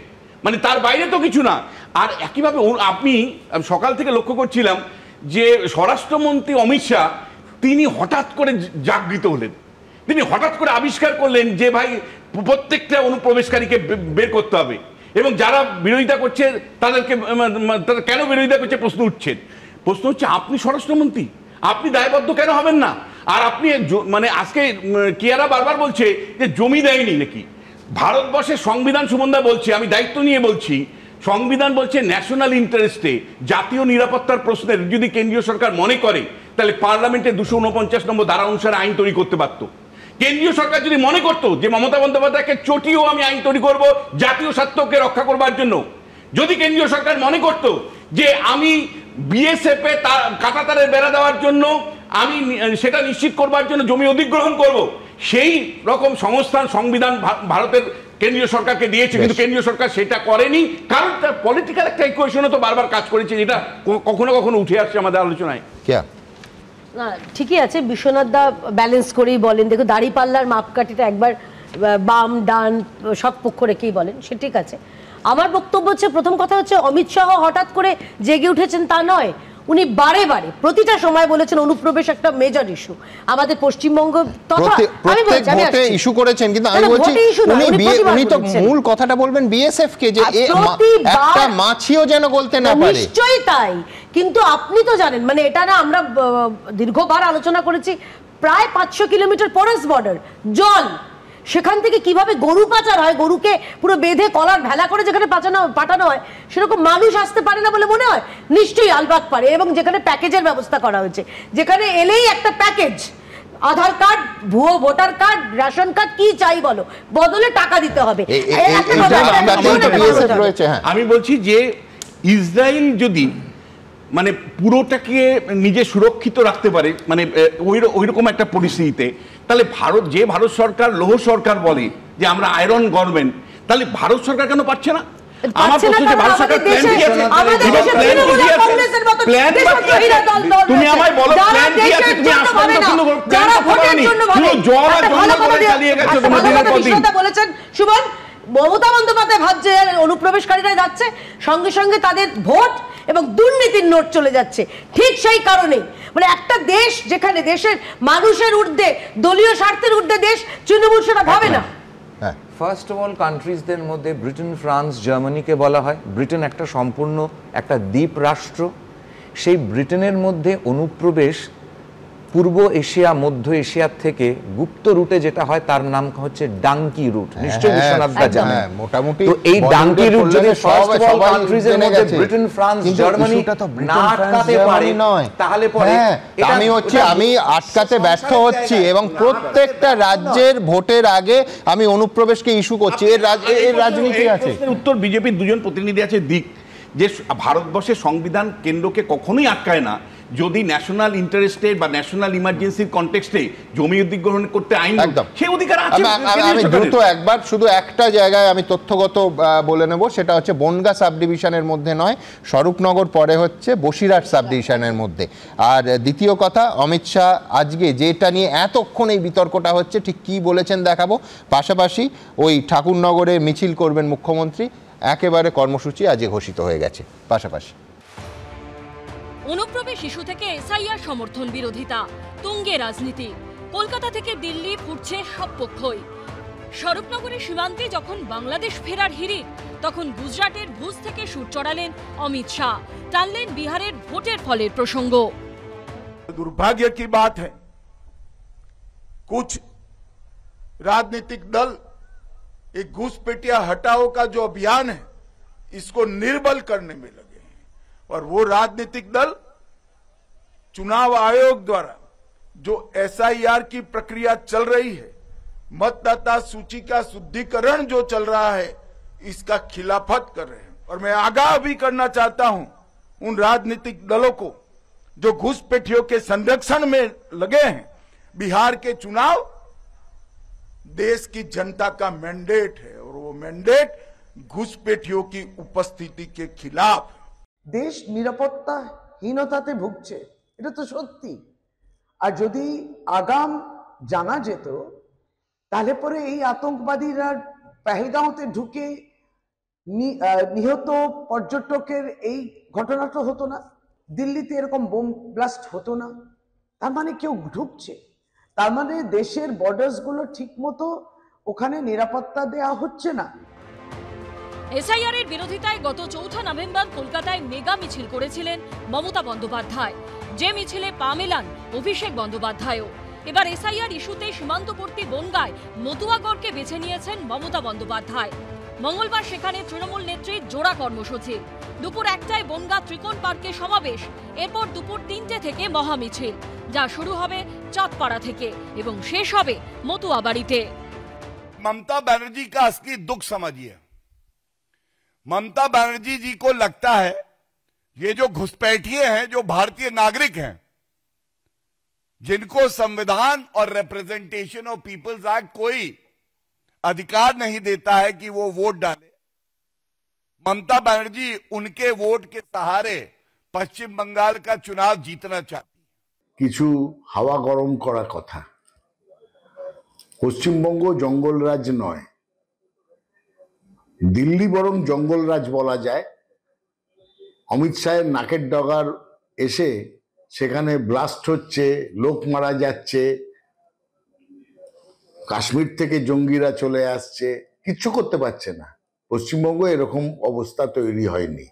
মানে তার বাইরে তো কিছু না। আর একইভাবে আপনি সকাল থেকে লক্ষ্য করছিলাম যে স্বরাষ্ট্রমন্ত্রী অমিত শাহ তিনি হঠাৎ করে জাগৃত হলেন, তিনি হঠাৎ করে আবিষ্কার করলেন যে ভাই প্রত্যেকটা অনুপ্রবেশকারীকে বের করতে হবে, এবং যারা বিরোধিতা করছে তাদেরকে কেন বিরোধিতা করছে প্রশ্ন হচ্ছে আপনি স্বরাষ্ট্রমন্ত্রী, আপনি দায়বদ্ধ কেন হবেন না? আর আপনি মানে আজকে কিয়ারা বারবার বলছে যে জমি দেয়নি নাকি। ভারতবর্ষের সংবিধান, সুমনদা বলছে, আমি দায়িত্ব নিয়ে বলছি, সংবিধান বলছে ন্যাশনাল ইন্টারেস্টে জাতীয় নিরাপত্তার প্রশ্নের যদি কেন্দ্রীয় সরকার মনে করে তাহলে পার্লামেন্টে 249 নম্বর ধারা অনুসারে আইন তৈরি করতে পারত। কেন্দ্রীয় সরকার যদি মনে করতো যে মমতা বন্দ্যোপাধ্যায়কে চটিও আমি আইন তৈরি করব জাতীয় স্বার্থকে রক্ষা করবার জন্য, যদি কেন্দ্রীয় সরকার মনে করতো যে আমি বিএসএফ এ কাঁটাতারের বেড়া দেওয়ার জন্য আমি সেটা নিশ্চিত করবার জন্য জমি অধিগ্রহণ করব, সেই রকম সংস্থান সংবিধান ভারতের কেন্দ্রীয় সরকারকে দিয়েছে, কিন্তু কেন্দ্রীয় সরকার সেটা করেনি, কারণ তার পলিটিক্যাল একটা ইকুয়েশনও তো বারবার কাজ করেছে, যেটা কখনো কখনো উঠে আসছে আমাদের আলোচনায়। না ঠিকই আছে, বিশ্বনাথ দা ব্যালেন্স করেই বলেন, দেখো দাড়িপাল্লার মাপকাঠিটা একবার বাম ডান সব পক্ষ রেখেই বলেন, সে ঠিক আছে। আমার বক্তব্য হচ্ছে, প্রথম কথা হচ্ছে অমিত শাহ হঠাৎ করে জেগে উঠেছেন তা নয়, উনি বারে বারে প্রতিটা সময় বলেছেন অনুপ্রবেশ একটা মেজর ইস্যু আমাদের পশ্চিমবঙ্গ, তথা আমি বলছি আমি ভোটে ইস্যু করেছেন, কিন্তু আমি বলছি উনি তো মূল কথাটা বলবেন বিএসএফ কে, যে একটা মাছিও যেন গলতে না পারে। নিশ্চয়ই তাই, কিন্তু আপনি তো জানেন, মানে এটা না আমরা দীর্ঘবার আলোচনা করেছি, প্রায় 500 কিলোমিটার ফরেস্ট বর্ডার, জল, সেখান থেকে কিভাবে গরু পাচার হয়, গরুকে পুরো বেঁধে কলার ভেলা করে যেখানে পাঠানো হয়, সেরকম মানুষ আসতে পারে না বলে মনে হয়? নিশ্চয়ই আলবাগ পারে, এবং যেখানে প্যাকেজের ব্যবস্থা করা হয়েছে, যেখানে এলেই একটা প্যাকেজ, আধার কার্ড, ভুয়ো ভোটার কার্ড, রেশন কার্ড, কি চাই বলো, বদলে টাকা দিতে হবে। আমি বলছি যে ইসরায়েল যদি মানে পুরোটাকে নিজে সুরক্ষিত রাখতে পারে, মানে ওইরকম একটা পরিস্থিতিতে, তাহলে ভারত সরকার লৌহ সরকার বলে যে আমরা আয়রন গভর্নমেন্ট, তাহলে ভারত সরকার কেন পাচ্ছে না? আমার প্রশ্ন যে ভারত সরকার প্ল্যান কি আছে? তুমি আমায় বলো প্ল্যান কি আছে? তুমি আসলে কিন্তু প্ল্যান করতে পারোনি, পুরো জল আর জঙ্গল করে চালিয়ে গেছো তোমরা দিনের পর দিন। বলেছেন সুমন, মমতা বন্দ্যোপাধ্যায় ভাবছে অনুপ্রবেশকারীরা যাচ্ছে, সঙ্গে সঙ্গে তাদের ভোট এবং দুর্নীতির নোট চলে যাচ্ছে। ঠিক সেই কারণেই মানে একটা দেশ যেখানে দেশের মানুষের ঊর্ধ্বে, দলীয় স্বার্থের ঊর্ধ্বে দেশ, তৃণমূল সেটা ভাবে না। ফার্স্ট অফ অল কান্ট্রিজদের মধ্যে ব্রিটেন, ফ্রান্স, জার্মানিকে বলা হয়। ব্রিটেন একটা সম্পূর্ণ একটা দ্বীপ রাষ্ট্র। সেই ব্রিটেনের মধ্যে অনুপ্রবেশ পূর্ব এশিয়া, মধ্য এশিয়ার থেকে গুপ্ত রুটে যেটা হয় তার নাম হচ্ছে ডাঙ্কি রুট। নিশ্চয়ই বিশ্বনাথ দা জানেন। মোটামুটি তো এই ডাঙ্কি রুট যদি ফার্স্ট অফ অল কান্ট্রিজের মধ্যে ব্রিটেন, ফ্রান্স, জার্মানি না আটকাতে পারে তাহলে পরে আমি আটকাতে ব্যর্থ হচ্ছি এবং প্রত্যেকটা রাজ্যের ভোটের আগে আমি অনুপ্রবেশকে ইস্যু করছি। এর রাজনীতি আছে। উত্তর বিজেপির দুজন প্রতিনিধি আছে দিক যে ভারতবর্ষের সংবিধান কেন্দ্রকে কখনোই আটকায় না যদি ন্যাশনাল ইন্টারেস্টে বা ন্যাশনাল ইমার্জেন্সির কনটেক্সটে জমি অধিগ্রহণ করতে আইন, সেই অধিকার আছে। আমি দ্রুত একবার শুধু একটা জায়গায় আমি তথ্যগত বলে নেব, সেটা হচ্ছে বনগাঁ সাব ডিভিশনের মধ্যে নয়, স্বরূপনগর পরে হচ্ছে বসিরহাট সাব ডিভিশনের মধ্যে। আর দ্বিতীয় কথা, অমিত শাহ আজকে যেটা নিয়ে এতক্ষণ এই বিতর্কটা হচ্ছে ঠিক কি বলেছেন দেখাবো। পাশাপাশি ওই ঠাকুরনগরে মিছিল করবেন মুখ্যমন্ত্রী, একেবারে কর্মসূচি আজকে ঘোষিত হয়ে গেছে। পাশাপাশি অনুপ্রবেশ ইস্যু থেকে এসআইআর সমর্থন বিরোধিতা, তুঙ্গে রাজনীতি। কলকাতা থেকে দিল্লি ফুটছে সব পক্ষই। স্বরূপনগরের সীমান্তে যখন বাংলাদেশ ফেরার হিড়িক, তখন গুজরাটের ভুজ থেকে সুর চড়ালেন অমিত শাহ, টানলেন বিহারের ভোটের ফলের প্রসঙ্গ। दुर्भाग्य की बात है कुछ राजनीतिक दल एक घुसपैठिया हटाओ का जो अभियान है इसको निर्बल करने में लगे हैं और वो राजनीतिक दल चुनाव आयोग द्वारा जो एसआईआर की प्रक्रिया चल रही है, मतदाता सूची का शुद्धिकरण जो चल रहा है, इसका खिलाफत कर रहे हैं। और मैं आगाह भी करना चाहता हूं उन राजनीतिक दलों को जो घुसपैठियों के संरक्षण में लगे हैं। बिहार के चुनाव देश की जनता का मैंडेट है और वो मैंडेट घुसपैठियों की उपस्थिति के खिलाफ। দেশ নিরাপত্তাহীনতাতে ভুগছে, এটা তো সত্যি। আর যদি আগাম জানা যেত তাহলে পরে এই আতঙ্কবাদীরা পেহেলগাঁওতে ঢুকে নিহত পর্যটকের এই ঘটনাটা হতো না, দিল্লিতে এরকম বোম ব্লাস্ট হতো না। তার মানে কেউ ঢুকছে, তার মানে দেশের বর্ডার্স গুলো ঠিক মতো ওখানে নিরাপত্তা দেওয়া হচ্ছে না। এসআইআর এর বিরোধিতায় গত 4 নভেম্বর কলকাতায় মেগা মিছিল করেছিলেন মমতা বন্দ্যোপাধ্যায়, যে মিছিলে পা মেলান অভিষেক বন্দ্যোপাধ্যায়ও। এবার এসআইআর ইস্যুতে সীমান্তবর্তী বনগাঁয় মতুয়াগড়কে বেছে নিয়েছেন মমতা বন্দ্যোপাধ্যায়। মঙ্গলবার সেখানে তৃণমূল নেত্রীর জোড়া কর্মসূচি। দুপুর 1টায় বনগাঁ ত্রিকোণ পার্কে সমাবেশ, এরপর দুপুর 3টে থেকে মহামিছিল, যা শুরু হবে চাঁদপাড়া থেকে এবং শেষ হবে মতুয়াবাড়িতে। ममता बनर्जी का असली दुख समझिए। ममता बनर्जी जी को लगता है ये जो घुसपैठिए हैं, जो भारतीय नागरिक हैं, जिनको संविधान और रिप्रेजेंटेशन ऑफ पीपल्स एक्ट कोई अधिकार नहीं देता है कि वो वोट डाले, ममता बनर्जी उनके वोट के सहारे पश्चिम बंगाल का चुनाव जीतना चाहती है। কিছু হাওয়া গরম করা কথা। পশ্চিমবঙ্গ জঙ্গলরাজ নয়, দিল্লি বরং জঙ্গলরাজ বলা যায়। অমিত শাহের নাকের ডগার এসে সেখানে ব্লাস্ট হচ্ছে, লোক মারা যাচ্ছে, কাশ্মীর থেকে জঙ্গিরা চলে আসছে, কিচ্ছু করতে পারছে না। পশ্চিমবঙ্গ এরকম অবস্থা তৈরি হয়নি।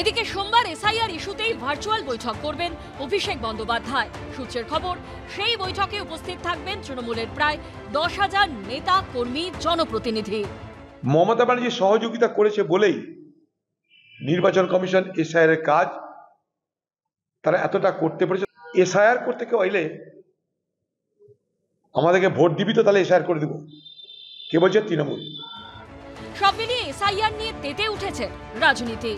এদিকে সোমবার এসআইআর ইস্যুতেই ভার্চুয়াল বৈঠক করবেন অভিষেক বন্দ্যোপাধ্যায়। সূত্রের খবর, সেই বৈঠকে উপস্থিত থাকবেন তৃণমূলের প্রায় 10,000 নেতা, কর্মী, জনপ্রতিনিধি। মমতা ব্যানার্জি সহযোগিতা করেছে বলেই নির্বাচন কমিশন এসআইআর এর কাজ তারা এতটা করতে পেরেছে। এসআইআর করতে কেউ এলে আমাদেরকে ভোট দিবি তো তাহলে এসআইআর করে দেব, কে বলছে? তৃণমূল। সব মিলিয়ে এসআইআর নিয়ে তেতে উঠেছে রাজনীতি।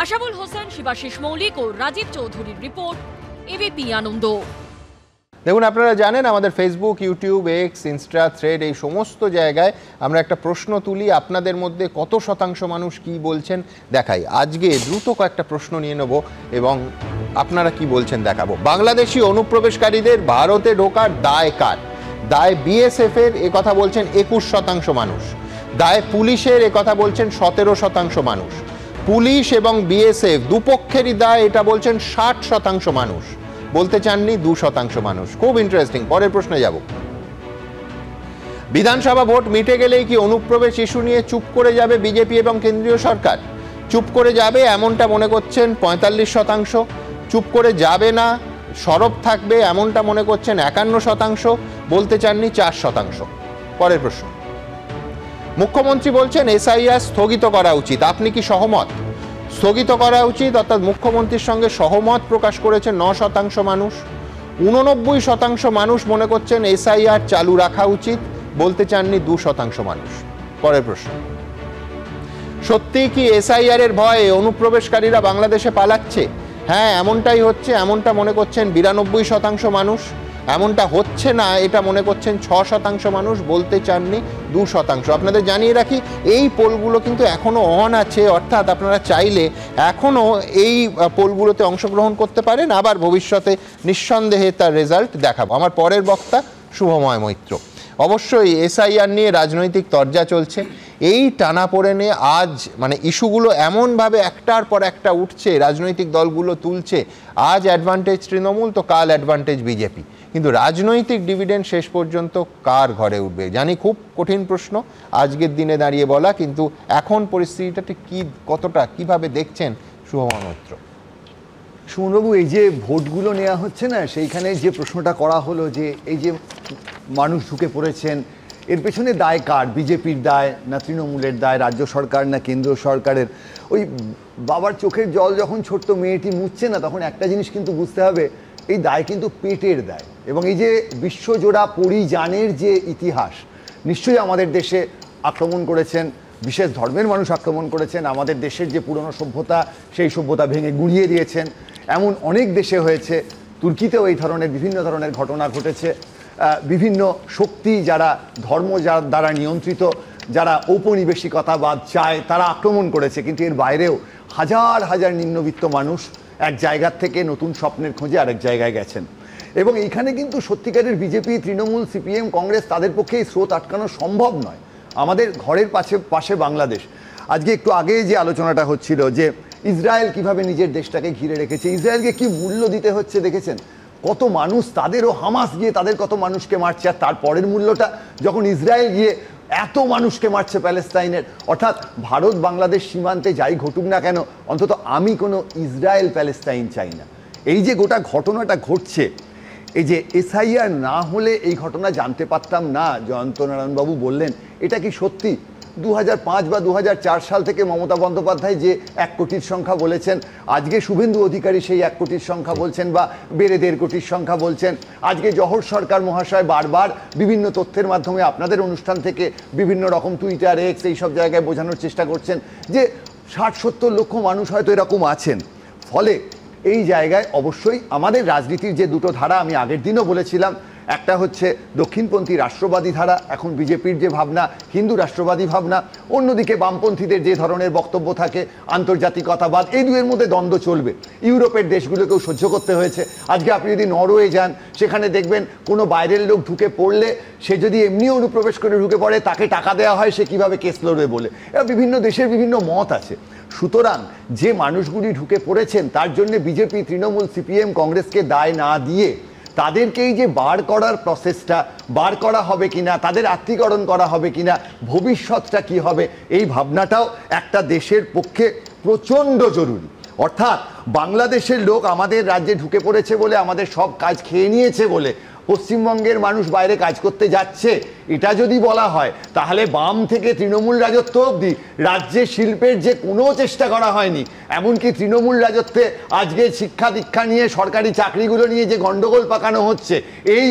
আশাবুল হোসেন, শিবাশিস মৌলিক ও রাজীব চৌধুরীর রিপোর্ট, এবিপি আনন্দ। দেখুন, আপনারা জানেন আমাদের Facebook, YouTube, x, Insta, thread এই সমস্ত জায়গায় আমরা একটা প্রশ্ন তুলি, আপনাদের মধ্যে কত শতাংশ মানুষ কি বলছেন দেখাই। আজকে দ্রুত কয়েকটা প্রশ্ন নিয়ে নেব এবং আপনারা কি বলছেন দেখাবো। বাংলাদেশি অনুপ্রবেশকারীদের ভারতে ঢোকার দায় কার? দায় বিএসএফ এর, কথা বলছেন 21% মানুষ। দায় পুলিশের, কথা বলছেন 17% মানুষ। পুলিশ এবং বিএসএফ দুপক্ষেরই দায়, এটা বলছেন 60% মানুষ। বলতে চাননি 2% মানুষ। খুব ইন্টারেস্টিং। পরের প্রশ্নে যাব। বিধানসভা ভোট মিটে গেলেই কি অনুপ্রবেশ ইস্যু নিয়ে চুপ করে যাবে বিজেপি এবং কেন্দ্রীয় সরকার? চুপ করে যাবে এমনটা মনে করছেন 45%, চুপ করে যাবে না, সরব থাকবে এমনটা মনে করছেন 51%, বলতে চাননি 4%। পরের প্রশ্ন। মুখ্যমন্ত্রী বলছেন এসআইআর স্থগিত করা উচিত, আপনি কি সহমত? স্থগিত করা উচিত অর্থাৎ মুখ্যমন্ত্রীর সঙ্গে সহমত প্রকাশ করেছেন 9% মানুষ। 89% মানুষ মনে করছেন এসআইআর চালু রাখা উচিত, বলতে চাননি 2% মানুষ। পরের প্রশ্ন। সত্যি কি এসআইআর এর ভয়ে অনুপ্রবেশকারীরা বাংলাদেশে পালাচ্ছে? হ্যাঁ, এমনটাই হচ্ছে, এমনটা মনে করছেন 92% মানুষ। এমনটা হচ্ছে না এটা মনে করছেন 6% মানুষ, বলতে চাননি 2%। আপনাদের জানিয়ে রাখি এই পোলগুলো কিন্তু এখনো অন আছে, অর্থাৎ আপনারা চাইলে এখনো এই পোলগুলোতে অংশগ্রহণ করতে পারেন, আবার ভবিষ্যতে নিঃসন্দেহে তার রেজাল্ট দেখাবো। আমার পরের বক্তা শুভময় মৈত্র। অবশ্যই এসআইআর নিয়ে রাজনৈতিক তরজা চলছে। এই টানাপোড়েনে আজ ইস্যুগুলো এমনভাবে একটার পর একটা উঠছে, রাজনৈতিক দলগুলো তুলছে। আজ অ্যাডভান্টেজ তৃণমূল তো কাল অ্যাডভান্টেজ বিজেপি, কিন্তু রাজনৈতিক ডিভিডেন্ড শেষ পর্যন্ত কার ঘরে উঠবে জানি খুব কঠিন প্রশ্ন আজকের দিনে দাঁড়িয়ে বলা, কিন্তু এখন পরিস্থিতিটা ঠিক কতটা কিভাবে দেখছেন শুভময় মৈত্র? সুমনবাবু, এই যে ভোটগুলো নেওয়া হচ্ছে না, সেইখানে যে প্রশ্নটা করা হলো যে এই যে মানুষ ঢুকে পড়েছেন, এর পেছনে দায় কার? বিজেপির দায় না তৃণমূলের দায়, রাজ্য সরকার না কেন্দ্র সরকারের? ওই বাবার চোখের জল যখন ছোট্ট মেয়েটি মুছছে না, তখন একটা জিনিস কিন্তু বুঝতে হবে, এই দায় কিন্তু পেটের দায়। এবং এই যে বিশ্বজোড়া পরিযানের যে ইতিহাস, নিশ্চয়ই আমাদের দেশে আক্রমণ করেছেন, বিশেষ ধর্মের মানুষ আক্রমণ করেছেন, আমাদের দেশের যে পুরনো সভ্যতা সেই সভ্যতা ভেঙে গুঁড়িয়ে দিয়েছেন। এমন অনেক দেশে হয়েছে, তুর্কিতেও এই ধরনের বিভিন্ন ধরনের ঘটনা ঘটেছে। বিভিন্ন শক্তি যারা ধর্ম দ্বারা নিয়ন্ত্রিত, যারা ঔপনিবেশিকতাবাদ চায়, তারা আক্রমণ করেছে। কিন্তু এর বাইরেও হাজার হাজার নিম্নবিত্ত মানুষ এক জায়গার থেকে নতুন স্বপ্নের খোঁজে আরেক জায়গায় গেছেন। এবং এইখানে কিন্তু সত্যিকারের বিজেপি, তৃণমূল, সিপিএম, কংগ্রেস, তাদের পক্ষে এই স্রোত আটকানো সম্ভব নয়। আমাদের ঘরের পাশে বাংলাদেশ। আজকে একটু আগে যে আলোচনাটা হচ্ছিল যে ইসরায়েল কিভাবে নিজের দেশটাকে ঘিরে রেখেছে, ইসরায়েলকে কি মূল্য দিতে হচ্ছে দেখেছেন? কত মানুষ, তাদেরও হামাস গিয়ে তাদের কত মানুষকে মারছে, আর তারপরের মূল্যটা যখন ইসরায়েল গিয়ে এত মানুষকে মারছে প্যালেস্তাইনের। অর্থাৎ ভারত বাংলাদেশ সীমান্তে যাই ঘটুক না কেন, অন্তত আমি কোনো ইসরায়েল প্যালেস্তাইন চাই না। এই যে গোটা ঘটনাটা ঘটছে, এই যে এসআইআর না হলে এই ঘটনা জানতে পারতাম না, জয়ন্ত নারায়ণবাবু বললেন, এটা কি সত্যি? 2005 বা 2004 সাল থেকে মমতা বন্দ্যোপাধ্যায় যে 1 কোটির সংখ্যা বলেছেন, আজকে শুভেন্দু অধিকারী সেই 1 কোটির সংখ্যা বলছেন, বা বেড়ে 1.5 কোটির সংখ্যা বলছেন। আজকে জহর সরকার মহাশয় বারবার বিভিন্ন তথ্যের মাধ্যমে আপনাদের অনুষ্ঠান থেকে বিভিন্ন রকম টুইটার, এক্স, এইসব জায়গায় বোঝানোর চেষ্টা করছেন যে 60-70 লক্ষ মানুষ হয়তো এরকম আছেন। ফলে এই জায়গায় অবশ্যই আমাদের রাজনীতির যে দুটো ধারা, আমি আগের দিনও বলেছিলাম, একটা হচ্ছে দক্ষিণপন্থী রাষ্ট্রবাদী ধারা, এখন বিজেপির যে ভাবনা হিন্দু রাষ্ট্রবাদী ভাবনা, অন্যদিকে বামপন্থীদের যে ধরনের বক্তব্য থাকে আন্তর্জাতিকতাবাদ, এই দুয়ের মধ্যে দ্বন্দ্ব চলবে। ইউরোপের দেশগুলোকেও সহ্য করতে হয়েছে। আজকে আপনি যদি নরওয়ে যান, সেখানে দেখবেন কোনো বাইরের লোক ঢুকে পড়লে, সে যদি এমনি অনুপ্রবেশ করে ঢুকে পড়ে, তাকে টাকা দেওয়া হয় সে কিভাবে কেস লড়বে বলে। বিভিন্ন দেশের বিভিন্ন মত আছে। সুতরাং যে মানুষগুলি ঢুকে পড়েছেন, তার জন্য বিজেপি, তৃণমূল, সিপিএম, কংগ্রেসকে দায় না দিয়ে তাদেরকেই যে বার করার প্রসেসটা, বার করা হবে কিনা, তাদের আত্মীকরণ করা হবে কিনা, ভবিষ্যৎটা কি হবে, এই ভাবনাটাও একটা দেশের পক্ষে প্রচণ্ড জরুরি। অর্থাৎ বাংলাদেশের লোক আমাদের রাজ্যে ঢুকে পড়েছে বলে, আমাদের সব কাজ খেয়ে নিয়েছে বলে পশ্চিমবঙ্গের মানুষ বাইরে কাজ করতে যাচ্ছে, এটা যদি বলা হয়, তাহলে বাম থেকে তৃণমূল রাজত্ব অবধি রাজ্যে শিল্পের যে কোনো চেষ্টা করা হয়নি। এমনকি তৃণমূল রাজত্বে আজকে শিক্ষা দীক্ষা নিয়ে, সরকারি চাকরিগুলো নিয়ে যে গন্ডগোল পাকানো হচ্ছে, এই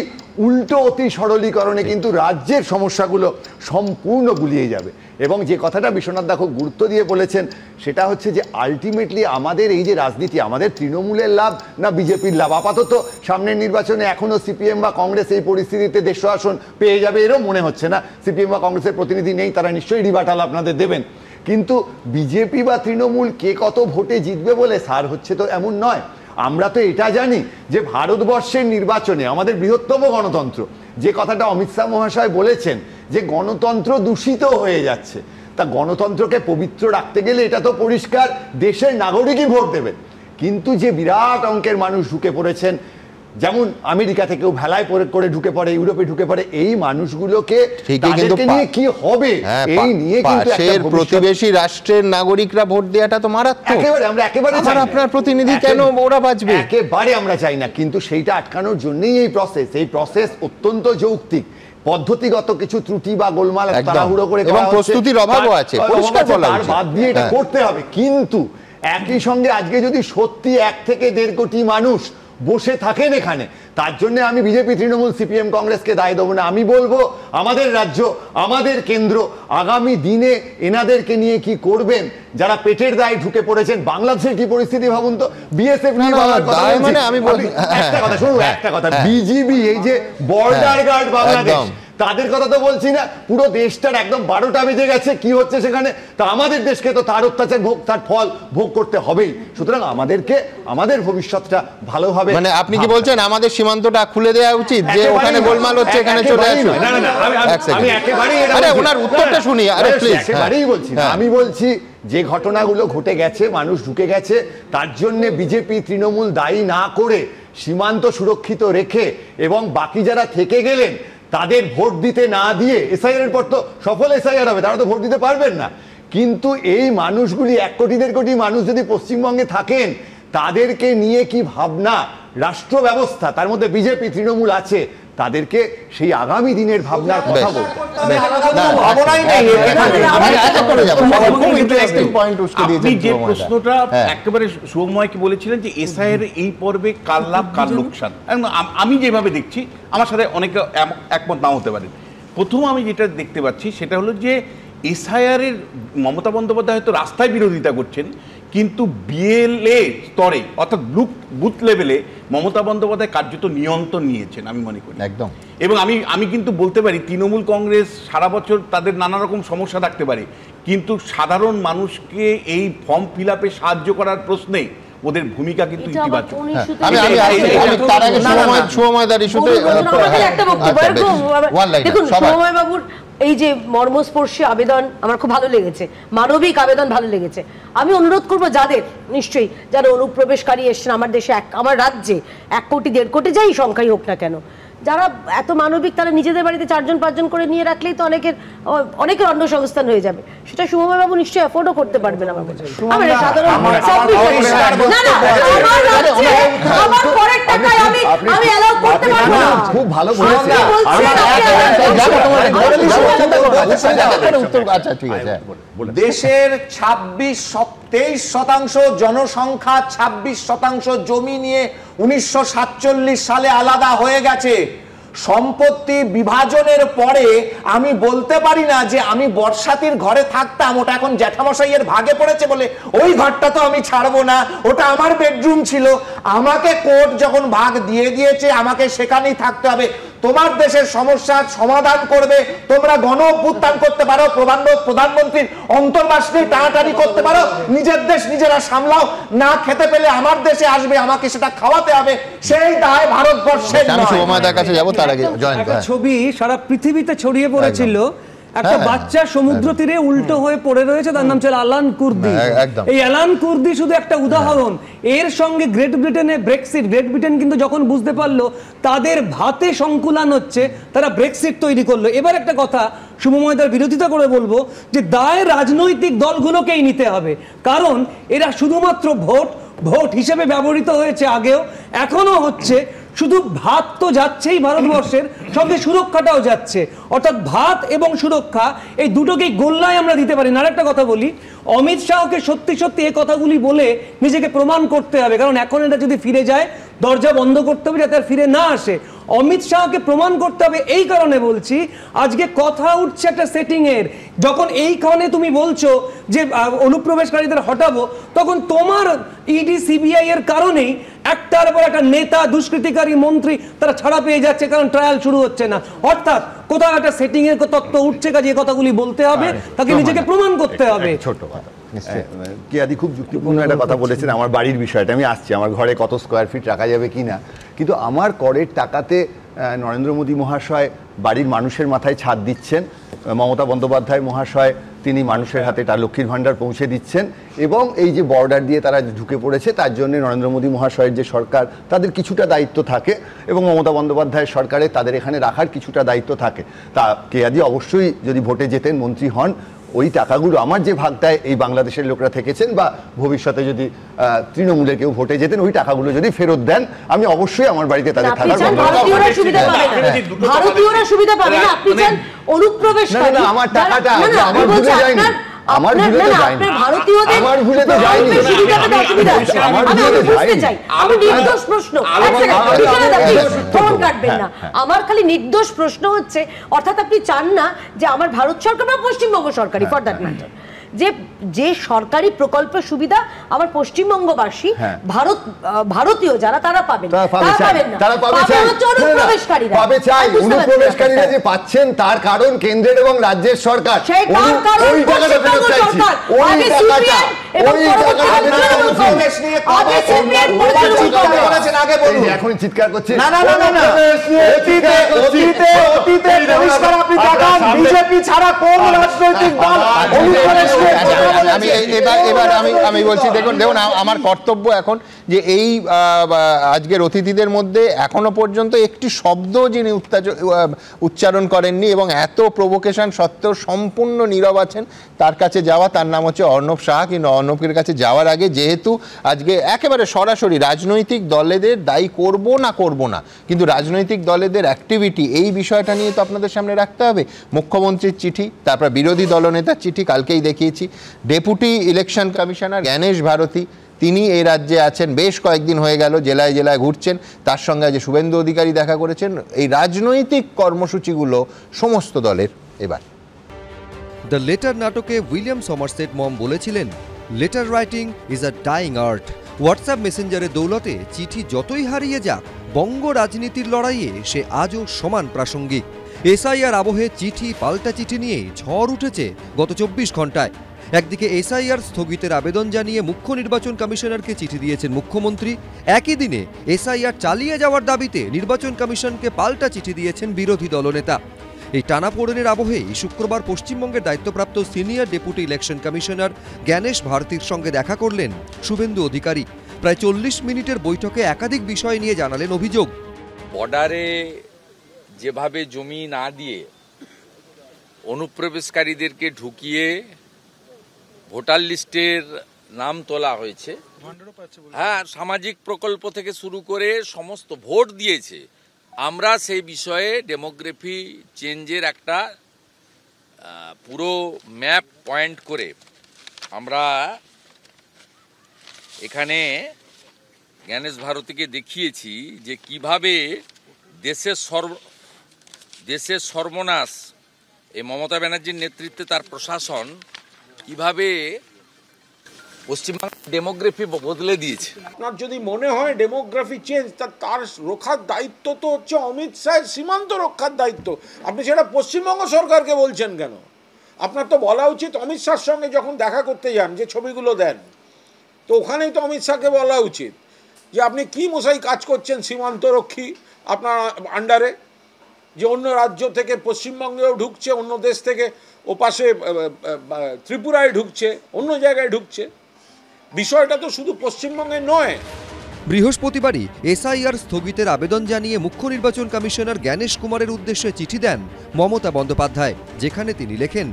উল্টো অতি সরলীকরণে কিন্তু রাজ্যের সমস্যাগুলো সম্পূর্ণ গুলিয়ে যাবে। এবং যে কথাটা বিশ্বনাথদা খুব গুরুত্ব দিয়ে বলেছেন, সেটা হচ্ছে যে আলটিমেটলি আমাদের এই যে রাজনীতি, আমাদের তৃণমূলের লাভ না বিজেপির লাভ? আপাতত সামনের নির্বাচনে এখনও সিপিএম বা কংগ্রেস এই পরিস্থিতিতে 150 আসন পেয়ে যাবে এরও মনে হচ্ছে না। সিপিএম বা কংগ্রেসের প্রতিনিধি নেই, তারা নিশ্চয়ই রিবাটাল আপনাদের দেবেন। কিন্তু বিজেপি বা তৃণমূল কে কত ভোটে জিতবে বলে সার হচ্ছে তো এমন নয়। আমরা তো এটা জানি যে ভারতবর্ষের নির্বাচনে, আমাদের বৃহত্তম গণতন্ত্র, যে কথাটা অমিত শাহ মহাশয় বলেছেন যে গণতন্ত্র দূষিত হয়ে যাচ্ছে। তা গণতন্ত্রকে পবিত্র রাখতে গেলে এটা তো পরিষ্কার দেশের নাগরিকই ভোট দেবেন, কিন্তু যে বিরাট অঙ্কের মানুষ ঢুকে পড়েছেন, যেমন আমেরিকা থেকেও ভেলায় করে ঢুকে পড়ে, ইউরোপে ঢুকে পড়ে, এই মানুষগুলোকে তাদেরকে নিয়ে কি হবে এই নিয়ে কিন্তু একটা প্রতিবেশী রাষ্ট্রের নাগরিকরা ভোট দেওয়াটা তো মারাত্মক। একেবারে আমরা একেবারে চাই না। আপনার প্রতিনিধি কেন ওরা বাঁচবে? একেবারে আমরা চাই না, কিন্তু সেইটা আটকানোর জন্যই এই প্রসেস অত্যন্ত যৌক্তিক। পদ্ধতিগত কিছু ত্রুটি বা গোলমাল তাড়াহুড়ো করে এবং প্রস্তুতির অভাবও আছে, পরিষ্কার বলা উচিত, বাদ দিয়ে এটা করতে হবে। কিন্তু একই সঙ্গে আজকে যদি সত্যি 1 থেকে 1.5 কোটি মানুষ বসে থাকেন এখানে, তার জন্য আমি বিজেপি, তৃণমূল, সিপিএম, কংগ্রেসকে দায় দেবো না। আমি বলবো আমাদের রাজ্য, আমাদের কেন্দ্র আগামী দিনে এনাদেরকে নিয়ে কি করবেন, যারা পেটের দায়ে ঢুকে পড়েছেন। বাংলাদেশের কি পরিস্থিতি ভাবুন তো, বিএসএফ নিয়ে বলার কথা মানে আমি একটা কথা শুনুন, একটা কথা, বিজিবি এই যে বর্ডার গার্ড বাংলাদেশ, তাদের কথা তো বলছি না, পুরো দেশটার একদম 12টা বেজে গেছে, কি হচ্ছে সেখানে। তা আমাদের দেশকে তো তার অত্যাচার তার ফল ভোগ করতে হবেই। সুতরাং আমাদেরকে আমাদের ভবিষ্যৎটা ভালোভাবে, মানে আপনি কি বলছেন আমাদের সীমান্তটা খুলে দেওয়া উচিত, যে ওখানে গোলমাল হচ্ছে এখানে চলে আসুন? আমি একেবারেই ওনার উত্তরটা শুনি, আরে প্লিজ। একেবারেই বলছি না, আমি বলছি যে ঘটনাগুলো ঘটে গেছে, মানুষ ঢুকে গেছে, তার জন্য বিজেপি, তৃণমূল দায়ী না করে সীমান্ত সুরক্ষিত রেখে এবং বাকি যারা থেকে গেলেন তাদের ভোট দিতে না দিয়ে, এসআইআর এর পর তো সফল এসআইআর হবে, তারা তো ভোট দিতে পারবেন না। কিন্তু এই মানুষগুলি 1 কোটি 1.5 কোটি মানুষ যদি পশ্চিমবঙ্গে থাকেন, তাদেরকে নিয়ে কি ভাবনা, রাষ্ট্র ব্যবস্থা, তার মধ্যে বিজেপি, তৃণমূল আছে, তাদেরকে সেই আগামী দিনের ভাবনার কথা বলতে আপনি যে প্রশ্নটা একেবারে শুভময়কে বলেছিলেন যে এসআইআর এই পর্বে কার লাভ কার লোকসান, আমি যেভাবে দেখছি আমার সাথে অনেকে একমত নাও হতে পারে। প্রথম আমি যেটা দেখতে পাচ্ছি সেটা হলো যে এসআইআর এর মমতা বন্দ্যোপাধ্যায় হয়তো রাস্তায় বিরোধিতা করছেন, কিন্তু বিএলএ স্তরে অর্থাৎ বুথ লেভেলে মমতা বন্দ্যোপাধ্যায় কার্যত নিয়ন্ত্রণ নিয়েছেন আমি মনে করি একদম। এবং আমি কিন্তু বলতে পারি তৃণমূল কংগ্রেস সারা বছর তাদের নানা রকম সমস্যা থাকতে পারে, কিন্তু সাধারণ মানুষকে এই ফর্ম ফিল আপে সাহায্য করার প্রশ্নে ওদের ভূমিকা কিন্তু ইতিবাচক। দেখুন সময় বাবুর এই যে মর্মস্পর্শী আবেদন আমার খুব ভালো লেগেছে, মানবিক আবেদন ভালো লেগেছে। আমি অনুরোধ করবো যাদের নিশ্চয়ই যারা অনুপ্রবেশকারী এসছেন আমার দেশে, আমার রাজ্যে 1 কোটি 1.5 কোটি যাই সংখ্যাই হোক না কেন, যারা এত মানবিক, তারা নিজেদের বাড়িতে 4 জন 5 জন করে নিয়ে রাখলেই তো অনেকের অন্নসংস্থান হয়ে যাবে। সেটা শুভময় বাবু নিশ্চয়ই অ্যাফোর্ডও করতে পারবেন। আমার খুব ভালো দেশের 23% জনসংখ্যা, 26% জমি নিয়ে 1947 সালে আলাদা হয়ে গেছে। সম্পত্তি বিভাজনের পরে আমি বলতে পারি না যে আমি বর্ষাতির ঘরে থাকতাম, ওটা এখন জ্যাঠামশাইয়ের ভাগে পড়েছে বলে ওই ঘরটা তো আমি ছাড়বো না, ওটা আমার বেডরুম ছিল। আমাকে কোর্ট যখন ভাগ দিয়ে দিয়েছে আমাকে সেখানেই থাকতে হবে। তোমার দেশের সমস্যার সমাধান করবে, তোমরা গণ অভ্যুত্থান করতে পারো, প্রধানমন্ত্রীর অন্তর্বাস নিয়ে টানাটানি করতে পারো, নিজের দেশ নিজেরা সামলাও। না খেতে পেলে আমার দেশে আসবে, আমাকে সেটা খাওয়াতে হবে, সেই দায় ভারতবর্ষের একটা ছবি সারা পৃথিবীতে ছড়িয়ে পড়েছিল, একটা বাচ্চা সমুদ্র তীরে উল্টো হয়ে পড়ে রয়েছে, তার নাম ছিল অ্যালান কুর্দি। এই অ্যালান কুর্দি শুধু একটা উদাহরণ। এর সঙ্গে গ্রেট ব্রিটেনে ব্রেক্সিট, গ্রেট ব্রিটেন কিন্তু যখন বুঝতে পারলো তাদের ভাতে সংকুলান হচ্ছে, তারা ব্রেক্সিট তৈরি করলো। এবার একটা কথা শুভময়দার বিরোধিতা করে বলবো যে দায় রাজনৈতিক দলগুলোকেই নিতে হবে, কারণ এরা শুধুমাত্র ভোট হিসেবে ব্যবহৃত হয়েছে, আগেও এখনো হচ্ছে। শুধু ভাত তো যাচ্ছেই ভারতবর্ষের, সঙ্গে সুরক্ষাটাও যাচ্ছে। অর্থাৎ ভাত এবং সুরক্ষা এই দুটোকেই গোল্লায় আমরা দিতে পারি না। আরেকটা কথা বলি, অমিত শাহকে সত্যি সত্যি এই কথাগুলি বলে নিজেকে প্রমাণ করতে হবে, কারণ এখন এটা যদি ফিরে যায় দরজা বন্ধ করতে হবে যাতে আর ফিরে না আসে। অমিত শাহকে প্রমাণ করতে হবে এই কারণে বলছি, আজকে কথা উঠছে একটা সেটিং এর, যখন এইখানে তুমি বলছো যে অনুপ্রবেশকারীদের হটাবো, তখন তোমার ইডি সিবিআই এর কারণেই একটার পর একটা নেতা, দুষ্কৃতিকারী মন্ত্রী তারা ছাড়া পেয়ে যাচ্ছে, কারণ ট্রায়াল শুরু হচ্ছে না। অর্থাৎ কোথাও একটা সেটিং এর তত্ত্ব উঠছে, কাজে এই কথাগুলি বলতে হবে, তাকে নিজেকে প্রমাণ করতে হবে। ছোট কথা কি আদি খুব যুক্তিপূর্ণ একটা কথা বলেছেন, আমার বাড়ির বিষয়টা আমি আসছি, আমার ঘরে কত স্কোয়ার ফিট রাখা যাবে কিনা, কিন্তু আমার করের টাকাতে নরেন্দ্র মোদী মহাশয় বাড়ির মানুষের মাথায় ছাদ দিচ্ছেন, মমতা বন্দ্যোপাধ্যায় মহাশয় তিনি মানুষের হাতে তার লক্ষ্মীর ভাণ্ডার পৌঁছে দিচ্ছেন, এবং এই যে বর্ডার দিয়ে তারা ঢুকে পড়েছে তার জন্য নরেন্দ্র মোদী মহাশয়ের যে সরকার তাদের কিছুটা দায়িত্ব থাকে, এবং মমতা বন্দ্যোপাধ্যায়ের সরকারে তাদের এখানে রাখার কিছুটা দায়িত্ব থাকে। তা কেয়াদি অবশ্যই যদি ভোটে যেতেন, মন্ত্রী হন, ওই টাকাগুলো আমার যে ভাগটায় এই বাংলাদেশের লোকরা থেকেছেন বা ভবিষ্যতে যদি তৃণমূলের কেউ ভোটে যেতেন ওই টাকাগুলো যদি ফেরত দেন, আমি অবশ্যই আমার বাড়িতে তাদের থাকার ভারতীয়রা সুবিধা পাবে না। আপনি চান অনুপ্রবেশকারী, না আমার টাকাটা আমার ভুলে যায়নি, আমার ভুলে তো যায়নি, আমার ভুলে তো যায়নি, আমার ভুলে তো যায়নি। আমি নির্দোষ প্রশ্ন, কাটবেন না, আমার খালি নির্দোষ প্রশ্ন হচ্ছে, অর্থাৎ আপনি চান না যে আমার ভারত সরকার বা পশ্চিমবঙ্গ সরকারি ফর দ্যাট ম্যাটার যে সরকারি প্রকল্প সুবিধা আমার পশ্চিমবঙ্গবাসী ভারতীয় যারা তারা পাবেন, অনুপ্রবেশকারীরা যে পাচ্ছেন তার কারণ কেন্দ্রের এবং রাজ্যের সরকার এখন চিৎকার করছে বিজেপি ছাড়া কোন রাজনৈতিক দল আমি বলছি, দেখুন আমার কর্তব্য এখন যে এই আজকের অতিথিদের মধ্যে এখনো পর্যন্ত একটি শব্দ যিনি উচ্চারণ করেননি এবং এত প্রভোকেশন সত্ত্বেও সম্পূর্ণ নীরব আছেন, তার কাছে যাওয়া, তার নাম হচ্ছে অর্ণব শাহ। কিন্তু অর্ণবের কাছে যাওয়ার আগে যেহেতু আজকে একেবারে সরাসরি রাজনৈতিক দলেদের দায়ী করব না, কিন্তু রাজনৈতিক দলেদের অ্যাক্টিভিটি এই বিষয়টা নিয়ে তো আপনাদের সামনে রাখতে হবে। মুখ্যমন্ত্রীর চিঠি, তারপর বিরোধী দলনেতার চিঠি, কালকেই দেখিয়েছি। Deputy election commissioner Gyanesh Bharati, তিনি এই রাজ্যে আছেন, বেশ কয়েকদিন হয়ে গেল জেলায় জেলায় ঘুরছেন, তার সঙ্গে আজ শুভেন্দু অধিকারী দেখা করেছেন। এই রাজনৈতিক কর্মসূচিগুলো সমস্ত দলের। এবার দ্য লেটার নাটকে উইলিয়াম সমারসেট মম বলেছিলেন, letter writing is a dying art. WhatsApp মেসেঞ্জারের দৌলতে চিঠি যতই হারিয়ে যাক, বঙ্গ রাজনীতির লড়াইয়ে সে আজও সমান প্রাসঙ্গিক। এসআইআর আবহে চিঠি পাল্টা চিঠি নিয়ে ঝড় উঠেছে গত 24 ঘন্টায়। একদিকে এসআইআর স্থগিতের আবেদন জানিয়ে মুখ্য নির্বাচন কমিশনারকে চিঠি দিয়েছেন মুখ্যমন্ত্রী, একই দিনে এসআইআর চালিয়ে যাওয়ার দাবিতে নির্বাচন কমিশনকে পাল্টা চিঠি দিয়েছেন বিরোধী দলনেতা। এই টানাপোড়েনের আবহেই শুক্রবার পশ্চিমবঙ্গের দায়িত্বপ্রাপ্ত senior deputy election commissioner Gyanesh ভারতীর সঙ্গে দেখা করলেন শুভেন্দু অধিকারী। প্রায় 40 মিনিটের বৈঠকে একাধিক বিষয় নিয়ে জানালেন অভিযোগ। বর্ডারে যেভাবে জমি না দিয়ে অনুপ্রবেশকারীদেরকে ঢুকিয়ে ভোটার লিস্টের নাম তোলা হয়েছে, হ্যাঁ, সামাজিক প্রকল্প থেকে শুরু করে সমস্ত ভোট দিয়েছে। আমরা সেই বিষয়ে ডেমোগ্রাফি চেঞ্জের একটা পুরো ম্যাপ পয়েন্ট করে আমরা এখানে জ্ঞানেশ ভারতীকে দেখিয়েছি যে কিভাবে দেশের সর্বনাশ এই মমতা ব্যানার্জির নেতৃত্বে তার প্রশাসন কিভাবে পশ্চিমবঙ্গের ডেমোগ্রাফি বদলে দিয়েছে। আপনার যদি মনে হয় ডেমোগ্রাফি চেঞ্জ, তার রক্ষার দায়িত্ব তো হচ্ছে অমিত শাহের সীমান্ত রক্ষার দায়িত্ব। আপনি সেটা পশ্চিমবঙ্গ সরকারকে বলছেন কেন? আপনার তো বলা উচিত অমিত শাহর সঙ্গে যখন দেখা করতে যান, যে ছবিগুলো দেন, তো ওখানেই তো অমিত শাহকে বলা উচিত যে আপনি কি মশাই কাজ করছেন সীমান্ত রক্ষী আপনার আন্ডারে, যে অন্য রাজ্য থেকে পশ্চিমবঙ্গেও ঢুকছে, অন্য দেশ থেকে ওপাশে ত্রিপুরায় ঢুকছে, অন্য জায়গায় ঢুকছে। বিষয়টা তো শুধু পশ্চিমবঙ্গে নয়। বৃহস্পতিবারই এসআইআর স্থগিতের আবেদন জানিয়ে মুখ্য নির্বাচন কমিশনার জ্ঞানেশ কুমারের উদ্দেশ্যে চিঠি দেন মমতা বন্দ্যোপাধ্যায়, যেখানে তিনি লেখেন,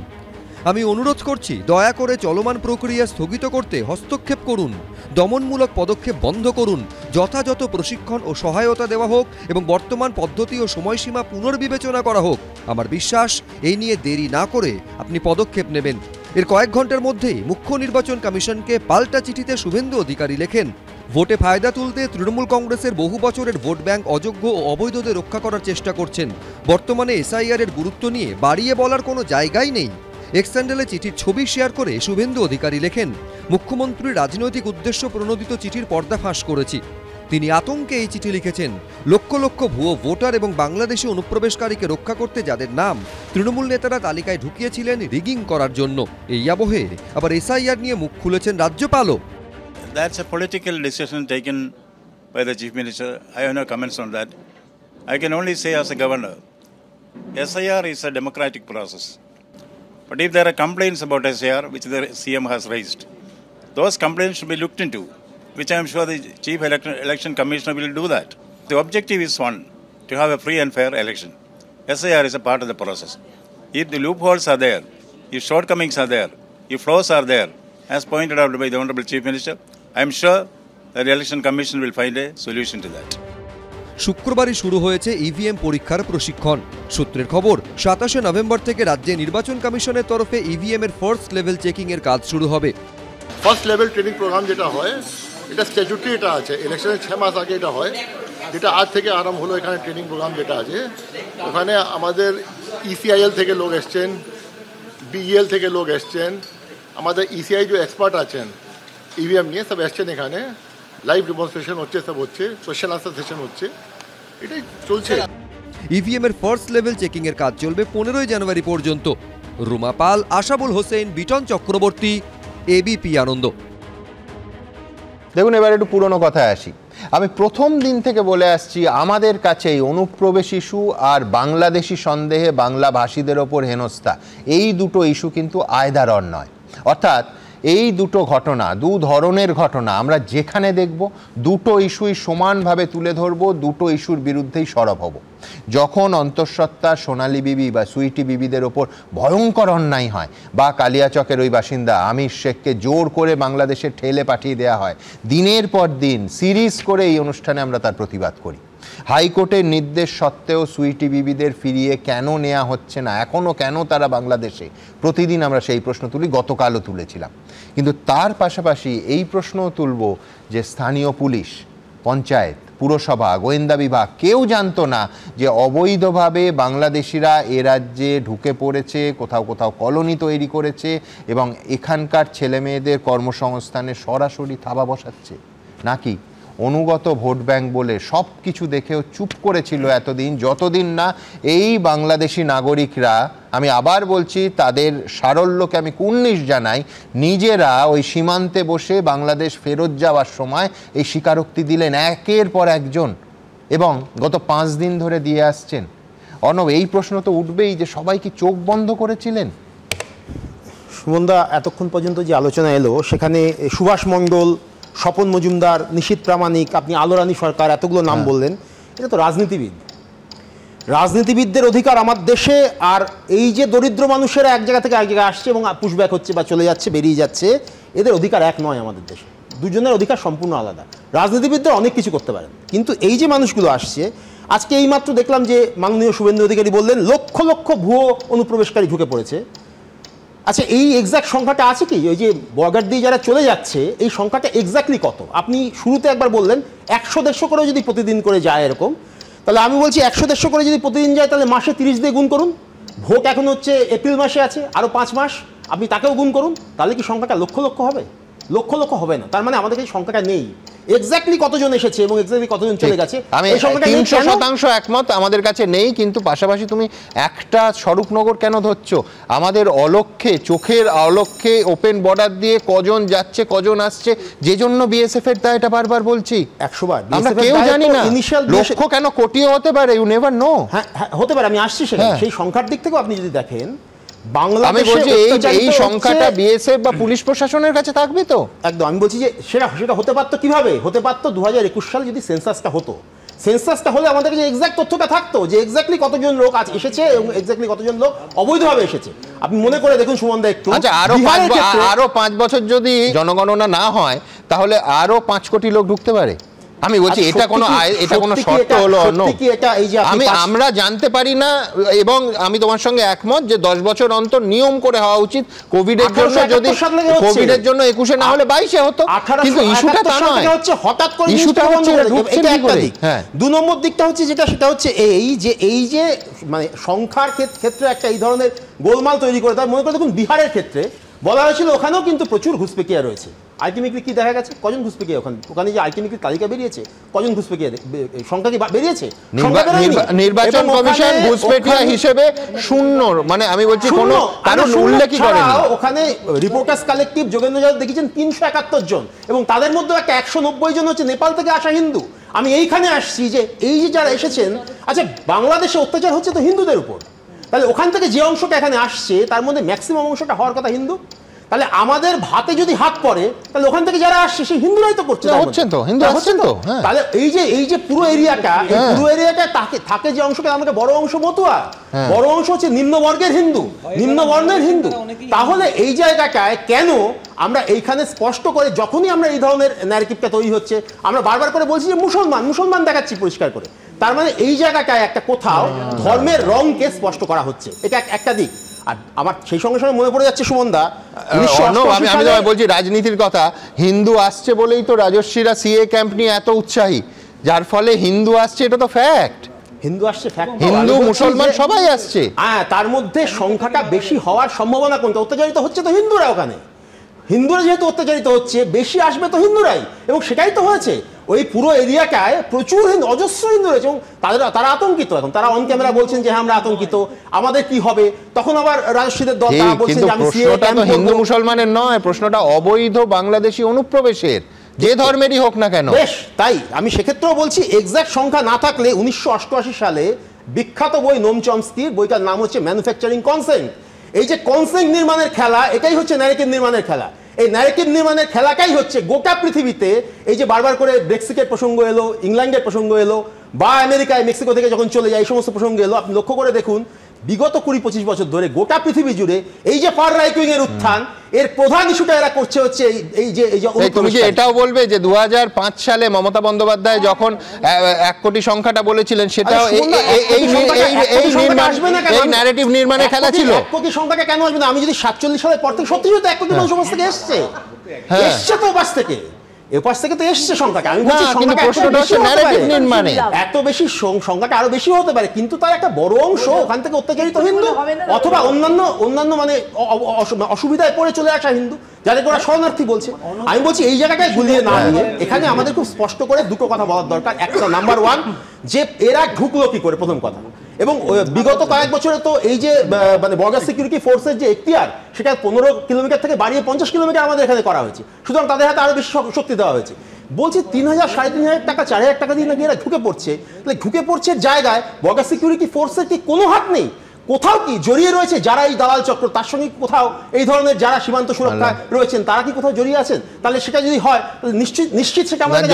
আমি অনুরোধ করছি দয়া করে চলমান প্রক্রিয়া স্থগিত করতে হস্তক্ষেপ করুন, দমনমূলক পদক্ষেপ বন্ধ করুন, যথাযথ প্রশিক্ষণ ও সহায়তা দেওয়া হোক এবং বর্তমান পদ্ধতি ও সময়সীমা পুনর্বিবেচনা করা হোক। আমার বিশ্বাস এই নিয়ে দেরি না করে আপনি পদক্ষেপ নেবেন। এর কয়েক ঘন্টার মধ্যেই মুখ্য নির্বাচন কমিশনকে পাল্টা চিঠিতে শুভেন্দু অধিকারী লেখেন, ভোটে ফায়দা তুলতে তৃণমূল কংগ্রেসের বহু বছরের ভোট ব্যাংক অযোগ্য ও অবৈধদের রক্ষা করার চেষ্টা করছেন। বর্তমানে এসআইআর এর গুরুত্ব নিয়ে বাড়িয়ে বলার কোনো জায়গাই নেই। এক্স হ্যান্ডেলে চিঠির ছবি শেয়ার করে শুভেন্দু অধিকারী লেখেন, মুখ্যমন্ত্রীর রাজনৈতিক উদ্দেশ্য প্রণোদিত চিঠির পর্দাফাঁস করেছি। তিনি আতঙ্কে এই চিঠি লিখেছেন, লক্ষ লক্ষ ভুয়ো ভোটার এবং বাংলাদেশি অনুপ্রবেশকারীকে রক্ষা করতে যাদের নাম তৃণমূল নেতারা তালিকায় ঢুকিয়েছিলেন রিগিং করার জন্য। এই আবহে আবার এসআইআর নিয়ে মুখ খুলেছেন রাজ্যপালও। That's a political decision taken by the Chief Minister. I have no comments on that. I can only say as a governor, SIR is a democratic process. But if there are complaints about SAR which the CM has raised, those complaints should be looked into, which I am sure the Chief Election Commissioner will do that. The objective is one, to have a free and fair election. SAR is a part of the process. If the loopholes are there, if shortcomings are there, if flaws are there, as pointed out by the Honorable Chief Minister, I am sure that the Election Commission will find a solution to that. শুক্রবারই শুরু হয়েছে EVM পরীক্ষার প্রশিক্ষণ। সূত্রের খবর 27 November থেকে রাজ্যে নির্বাচন কমিশনের তরফে ইভিএম এর ফার্স্ট লেভেল চেকিং এর কাজ শুরু হবে। ফার্স্ট লেভেল ট্রেনিং প্রোগ্রাম যেটা হয়, এটা স্ট্যাচুটরি, এটা আছে ইলেকশনের 6 মাস আগে এটা হয়, যেটা আজ থেকে আরম্ভ হলো। এখানে ট্রেনিং প্রোগ্রাম যেটা আছে, ওখানে আমাদের ইসিআইএল থেকে লোক এসছেন, বিইএল থেকে লোক এসছেন, আমাদের ইসিআই যে এক্সপার্ট আছেন ইভিএম নিয়ে সব এসছেন। এখানে লাইভ ডেমনস্ট্রেশন হচ্ছে, সব হচ্ছে, কোয়েশ্চেন আনসার সেশন হচ্ছে, এটাই চলছে। ইভিএম এর ফার্স্ট লেভেল চেকিং এর কাজ চলবে 15 জানুয়ারি পর্যন্ত। রুমা পাল, আশাবুল হোসেন, বিটন চক্রবর্তী, এবিপি আনন্দ। দেখুন, এবার একটু পুরনো কথায় আসি। আমি প্রথম দিন থেকে বলে আসছি, আমাদের কাছে এই অনুপ্রবেশ ইস্যু আর বাংলাদেশি সন্দেহে বাংলা ভাষীদের ওপর হেনস্থা, এই দুটো ইস্যু কিন্তু আয়দারর নয়। অর্থাৎ এই দুটো ঘটনা, দু ধরনের ঘটনা আমরা যেখানে দেখব, দুটো ইস্যুই সমানভাবে তুলে ধরব, দুটো ইস্যুর বিরুদ্ধেই সরব হব। যখন অন্তঃসত্ত্বা সোনালী বিবি বা সুইটি বিবিদের ওপর ভয়ঙ্কর অন্যায় হয়, বা কালিয়াচকের ওই বাসিন্দা আমির শেখকে জোর করে বাংলাদেশে ঠেলে পাঠিয়ে দেওয়া হয়, দিনের পর দিন সিরিজ করে এই অনুষ্ঠানে আমরা তার প্রতিবাদ করি। হাইকোর্টের নির্দেশ সত্ত্বেও সুইটি বিবিদের ফিরিয়ে কেন নেওয়া হচ্ছে না, এখনও কেন তারা বাংলাদেশে, প্রতিদিন আমরা সেই প্রশ্ন তুলি, গতকালও তুলেছিলাম। কিন্তু তার পাশাপাশি এই প্রশ্নও তুলব যে স্থানীয় পুলিশ, পঞ্চায়েত, পুরসভা, গোয়েন্দা বিভাগ কেউ জানতো না যে অবৈধভাবে বাংলাদেশিরা এ রাজ্যে ঢুকে পড়েছে, কোথাও কোথাও কলোনি তৈরি করেছে এবং এখানকার ছেলেমেয়েদের কর্মসংস্থানে সরাসরি থাবা বসাচ্ছে, নাকি অনুগত ভোট ব্যাংক বলে সব কিছু দেখেও চুপ করেছিল এতদিন, যতদিন না এই বাংলাদেশি নাগরিকরা, আমি আবার বলছি তাদের সারল্যকে আমি কুর্নিশ জানাই, নিজেরা ওই সীমান্তে বসে বাংলাদেশ ফেরত যাওয়ার সময় এই স্বীকারোক্তি দিলেন একের পর একজন, এবং গত 5 দিন ধরে দিয়ে আসছেন। অর্ণব, এই প্রশ্ন তো উঠবেই যে সবাই কি চোখ বন্ধ করেছিলেন? সুমনদা, এতক্ষণ পর্যন্ত যে আলোচনা এলো সেখানে সুভাষ মণ্ডল, স্বপন মজুমদার, নিশীথ প্রামাণিক, আপনি আলোরানী সরকার, এতগুলো নাম বললেন, এটা তো রাজনীতিবিদ। রাজনীতিবিদদের অধিকার আমার দেশে, আর এই যে দরিদ্র মানুষেরা এক জায়গা থেকে এক জায়গায় আসছে এবং পুশব্যাক হচ্ছে বা চলে যাচ্ছে, বেরিয়ে যাচ্ছে, এদের অধিকার এক নয় আমাদের দেশে। দুজনের অধিকার সম্পূর্ণ আলাদা। রাজনীতিবিদরা অনেক কিছু করতে পারেন, কিন্তু এই যে মানুষগুলো আসছে, আজকে এইমাত্র দেখলাম যে মাননীয় শুভেন্দু অধিকারী বললেন লক্ষ লক্ষ ভুয়ো অনুপ্রবেশকারী ঢুকে পড়েছে। আচ্ছা, এই এক্সাক্ট সংখ্যাটা আছে কি? ওই যে বর্ডার দিয়ে যারা চলে যাচ্ছে, এই সংখ্যাটা এক্স্যাক্টলি কত? আপনি শুরুতে একবার বললেন 100-150 করে যদি প্রতিদিন করে যায় এরকম, তাহলে আমি বলছি 100-150 করে যদি প্রতিদিন যায় তাহলে মাসে 30 দিয়ে গুণ করুন। ভোট এখন হচ্ছে এপ্রিল মাসে আছে, আরও 5 মাস, আপনি তাকেও গুণ করুন, তাহলে কি সংখ্যাটা লক্ষ লক্ষ হবে? লক্ষ লক্ষ হবে না। তার মানে আমাদের কাছে সংখ্যাটা নেই, এক্স্যাক্টলি কতজন এসেছে এবং এক্স্যাক্টলি কতজন চলে গেছে আমি 300% একমত, আমাদের কাছে নেই। কিন্তু পাশাপাশি তুমি একটা স্বরূপনগর কেন ধরছো? আমাদের অলক্ষ্যে, চোখের অলক্ষ্যে ওপেন বর্ডার দিয়ে কজন যাচ্ছে কজন আসছে, যে জন্য বিএসএফ এর দায়, এটা বারবার বলছি 100 বার। আমরা কেউ জানি না লক্ষ্য কেন কোটিও হতে পারে, ইউ নেভার নো। হ্যাঁ হতে পারে, আমি আসছি সেখানে। সেই সংখ্যার দিক থেকেও আপনি যদি দেখেন, আমি বলছি এই সংখ্যাটা বিএসএফ বা পুলিশ প্রশাসনের কাছে থাকবে তো। একদম, আমি বলছি যে সেটা হতে পারতো কিভাবে? হতে পারতো 2021 সালে যদি সেন্সাসটা হতো। সেন্সাসটা হলে আমাদের কাছে এক্সাক্ট তথ্যটা থাকতো যে এক্স্যাক্টলি কতজন লোক আজ এসেছে এবং এক্স্যাক্টলি কতজন লোক অবৈধভাবে এসেছে। আপনি মনে করে দেখুন সুমনদা একটু। আচ্ছা, আরো 5 বছর যদি জনগণনা না হয় তাহলে আরো 5 কোটি লোক ঢুকতে পারে। আমি বলছি এটা কোনো শর্ত হলো? আমরা জানতে পারি না, এবং আমি তোমার সঙ্গে একমত যে 10 বছর অন্তর নিয়ম করে হওয়া উচিত। কোভিডের জন্য যদি কোভিডের জন্য 21-এ না হলে 22-এ হতো, কিন্তু ইস্যুটা তা নয়। হঠাৎ করে ইস্যুটা হচ্ছে এটা একটা দিক। 2 নম্বর দিকটা হচ্ছে সেটা হচ্ছে এই যে মানে সংখ্যার ক্ষেত্রে একটা এই ধরনের গোলমাল তৈরি করে। তার মনে করে দেখুন বিহারের ক্ষেত্রে বলা হয়েছিল ওখানেও কিন্তু প্রচুর ঘুষপেকিয়া রয়েছে। আলটিমেটলি কি দেখা গেছে? কজন ঘুষপেকিয়া ওখানে যে আলটিমেটলি তালিকা বেরিয়েছে, কজন ঘুষপেকিয়া সংখ্যা কি বেরিয়েছে? নির্বাচন কমিশন ঘুষপেকিয়া হিসেবে শূন্য, মানে আমি বলছি কোনো কারণ উল্লেখই করেনি। ওখানে রিপোর্টার্স কালেক্টিভ যোগেন্দ্র যাদব দেখেছেন 371 জন, এবং তাদের মধ্যে একটা 190 জন হচ্ছে নেপাল থেকে আসা হিন্দু। আমি এইখানে আসছি যে এই যে যারা এসেছেন, আচ্ছা বাংলাদেশে অত্যাচার হচ্ছে তো হিন্দুদের উপর, তাহলে ওখান থেকে যে অংশটা এখানে আসছে তার মধ্যে ম্যাক্সিমাম অংশটা হওয়ার কথা হিন্দু। তাহলে আমাদের ভাতে যদি হাত পড়ে তাহলে ওখান থেকে যারা আসছে সেই হিন্দুরাই তো করছে, হচ্ছেন তো হিন্দু হচ্ছেন তো। তাহলে এই যে পুরো এরিয়াটা, এই পুরো এরিয়াটা থাকে যে অংশটা আমাকে বড় অংশ মতুয়া, বড় অংশ হচ্ছে নিম্নবর্গের হিন্দু, নিম্নবর্ণের হিন্দু। তাহলে এই জায়গাটায় কেন আমরা এইখানে স্পষ্ট করে যখনই আমরা এই ধরনের ন্যারেটিভটা তৈরি হচ্ছে আমরা বারবার করে বলছি যে মুসলমান দেখাচ্ছি পরিষ্কার করে, তার মানে এই জায়গাটায় একটা কোথাও ধর্মের রংকে স্পষ্ট করা হচ্ছে, এটা একটা দিক। আর আমার সেই সঙ্গে সঙ্গে মনে পড়ে যাচ্ছে সুমনদা, আমি বলছি রাজনীতির কথা, হিন্দু আসছে বলেই তো রাজস্বীরা সিএ ক্যাম্প নিয়ে এত উৎসাহী, যার ফলে হিন্দু আসছে, এটা তো ফ্যাক্ট। হিন্দু আসছে ফ্যাক্ট, হিন্দু মুসলমান সবাই আসছে। হ্যাঁ, তার মধ্যে সংখ্যাটা বেশি হওয়ার সম্ভাবনা কোনটা? অত্যাচারিত হচ্ছে তো হিন্দুরা, ওখানে হিন্দুরা যেহেতু অত্যাচারিত হচ্ছে বেশি আসবে তো হিন্দুরাই, এবং সেটাই তো হয়েছে। ওই পুরো এরিয়াটায় প্রচুর অজস্র হিন্দু রয়েছে এবং তারা আতঙ্কিত। এখন তারা অন ক্যামেরা বলছেন যে হ্যাঁ আমরা আতঙ্কিত, আমাদের কি হবে? তখন আবার রাজস্বীদের দল তারা বলছেন যে আমি প্রশ্নটা তো হিন্দু মুসলমানের নয়, প্রশ্নটা অবৈধ বাংলাদেশি অনুপ্রবেশের, যে ধর্মেরই হোক না কেন। বেশ, তাই আমি সেক্ষেত্রেও বলছি এক্সাক্ট সংখ্যা না থাকলে 1988 সালে বিখ্যাত বই নোম চমস্কির, বইটার নাম হচ্ছে ম্যানুফ্যাকচারিং কনসেন্ট। এই যে কনসেন্ট নির্মাণের খেলা, এটাই হচ্ছে ন্যারেটিভ নির্মাণের খেলা। এই ন্যারেটিভ নির্মাণের খেলাটাই হচ্ছে গোটা পৃথিবীতে। এই যে বারবার করে ব্রেক্সিটের প্রসঙ্গ এলো, ইংল্যান্ডের প্রসঙ্গ এলো, বা আমেরিকায় মেক্সিকো থেকে যখন চলে যায় এই সমস্ত প্রসঙ্গ এলো, আপনি লক্ষ্য করে দেখুন বিগত 20-25 বছর ধরে গোটা পৃথিবী জুড়ে এই যে ফার রাইট উইং এর উত্থান, এর প্রধান ইস্যুটা এরা করছে হচ্ছে এই যে তুমি কি এটাও বলবে যে 2005 সালে মমতা বন্দ্যোপাধ্যায় যখন 1 কোটি সংখ্যাটা বলেছিলেন, সেটাও এই ন্যারেটিভ নির্মাণের খেলা ছিল? 1 কোটি সংখ্যাটা কেন আসবে না? আমি যদি 47 সালের পর থেকে সত্যি সত্যি 1 কোটি মানুষ থেকে এসছে তো বাস থেকে, এপাশ থেকে তো এসছে সংখ্যাটা। আমি বলছি এত বেশি সংখ্যাটা আরো বেশি হতে পারে, কিন্তু তার একটা বড় অংশ ওখান থেকে অত্যাচারিত হিন্দু অথবা অন্যান্য মানে অসুবিধায় পড়ে চলে আসা হিন্দু, যাদেরকে ওরা শরণার্থী বলছে। আমি বলছি এই জায়গাটায় গুলিয়ে না নিয়ে এখানে আমাদের খুব স্পষ্ট করে দুটো কথা বলার দরকার। একটা, নাম্বার 1, যে এরা ঢুকলো কি করে, প্রথম কথা। এবং বিগত কয়েক বছরে তো এই যে মানে বর্ডার সিকিউরিটি ফোর্সের যে এখতিয়ার, সেটা 15 কিলোমিটার থেকে বাড়িয়ে 50 কিলোমিটার আমাদের এখানে করা হয়েছে, সুতরাং তাদের হাতে আরো বেশি শক্তি দেওয়া হয়েছে। বলছি 3,000, 3,500 টাকা, 4,000 টাকা দিয়ে নাকি এরা ঢুকে পড়ছে। তাহলে ঢুকে পড়ছে জায়গায় বর্ডার সিকিউরিটি ফোর্সের কি কোনো হাত নেই? কোথাও কি জড়িয়ে রয়েছে যারা এই দালাল চক্র, তার সঙ্গে কোথাও এই ধরনের যারা সীমান্ত সুরক্ষা রয়েছেন তারা কি কোথাও জড়িয়ে আছেন? তাহলে সেটা যদি হয় নিশ্চিত সেটা আমাদের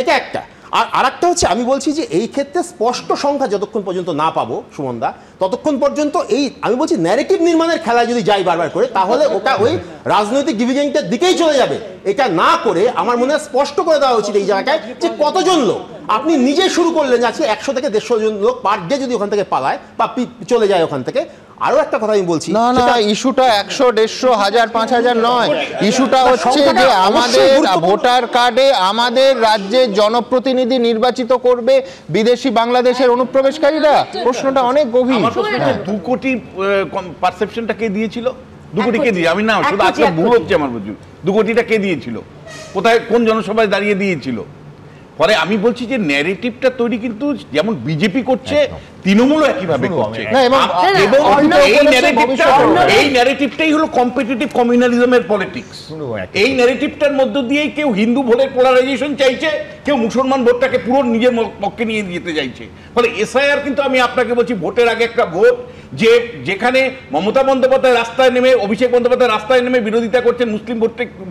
এটা একটা। আর আরেকটা হচ্ছে, আমি বলছি যে এই ক্ষেত্রে স্পষ্ট সংখ্যা যতক্ষণ পর্যন্ত না পাবো সুমনদা, ততক্ষণ পর্যন্ত এই আমি বলছি ন্যারেটিভ নির্মাণের খেলা যদি যাই বারবার করে, তাহলে ওটা ওই রাজনৈতিক ডিভিডেন্ডের দিকেই চলে যাবে। এটা না করে আমার মনে হয় স্পষ্ট করে দেওয়া উচিত এই জায়গায় যে কতজন লোক। আপনি নিজে শুরু করলেন আজকে 100 থেকে 150 জন লোক পার ডে যদি ওখান থেকে পালায় বা চলে যায় ওখান থেকে। আরো একটা কথা আমি বলছি, না ইস্যুটা 100, 150, 1000, 5000 নয়, ইস্যুটা হচ্ছে যে আমাদের ভোটার কার্ডে আমাদের রাজ্যের জনপ্রতিনিধি নির্বাচিত করবে বিদেশি বাংলাদেশের অনুপ্রবেশকারীরা। প্রশ্নটা অনেক গভীর। 2 কোটি পারসেপশনটা কে দিয়েছিল? 2 কোটি কে দিয়ে? আমি না শুধু আজকে ভুল হচ্ছে আমার বুঝুন, 2 কোটিটা কে দিয়েছিল? কোথায়, কোন জনসভায় দাঁড়িয়ে দিয়েছিল? পরে আমি বলছি যে ন্যারেটিভটা তৈরি কিন্তু যেমন বিজেপি করছে, তৃণমূলও একইভাবে করছে, এবং এই ন্যারেটিভটাই হলো কম্পিটিটিভ কমিউনালিজমের পলিটিক্স। এই ন্যারেটিভটার মধ্য দিয়েই কেউ হিন্দু ভোটের পোলারাইজেশন চাইছে, কেউ মুসলমান ভোটটাকে পুরো নিজের পক্ষে নিয়ে যেতে চাইছে। ফলে এসআইআর কিন্তু আমি আপনাকে বলছি ভোটের আগে একটা ভোট, যেখানে মমতা বন্দ্যোপাধ্যায় রাস্তায় নেমে, অভিষেক বন্দ্যোপাধ্যায় রাস্তায় নেমে বিরোধিতা করছেন মুসলিম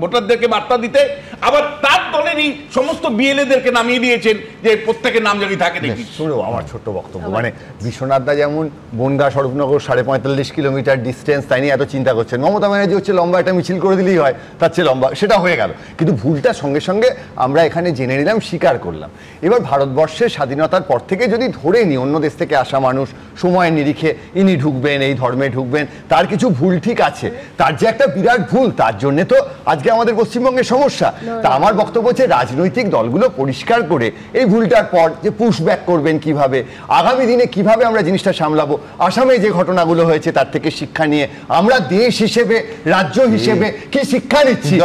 ভোটারদেরকে বার্তা দিতে, আবার তার দলেরই সমস্ত বিএলএদেরকে নামিয়ে দিয়েছেন যে প্রত্যেকের নাম জানি থাকে দেখি। শুনো আমার ছোট্ট বক্তব্য, মানে বিশ্বনাথদা যেমন বনগাঁ স্বরূপনগর 45.5 কিলোমিটার ডিস্টেন্স, তাই নিয়ে এত চিন্তা করছেন। মমতা ব্যানার্জি হচ্ছে লম্বা একটা মিছিল করে দিলেই হয়, তার চেয়ে লম্বা, সেটা হয়ে গেল। কিন্তু ভুলটা সঙ্গে সঙ্গে আমরা এখানে জেনে নিলাম, স্বীকার করলাম। এবার ভারতবর্ষের স্বাধীনতার পর থেকে যদি ধরে নিই অন্য দেশ থেকে আসা মানুষ সময়ের নিরিখে ইনি ঢুকবেন, এই ধর্মে ঢুকবেন, তার কিছু ভুল ঠিক আছে, তার যে একটা বিরাট ভুল, তার জন্যে তো আজকে আমাদের পশ্চিমবঙ্গের সমস্যা। তা আমার বক্তব্য হচ্ছে রাজনৈতিক দলগুলো পরিষ্কার করে এই ভুলটার পর যে পুশব্যাক করবেন কিভাবে, আগামী দিনে কিভাবে আমরা জিনিসটা সামলাবো, আসামে যে ঘটনাগুলো হয়েছে তার থেকে শিক্ষা নিয়ে আমরা দেশ হিসেবে, রাজ্য হিসেবে কি শিক্ষা নিচ্ছি।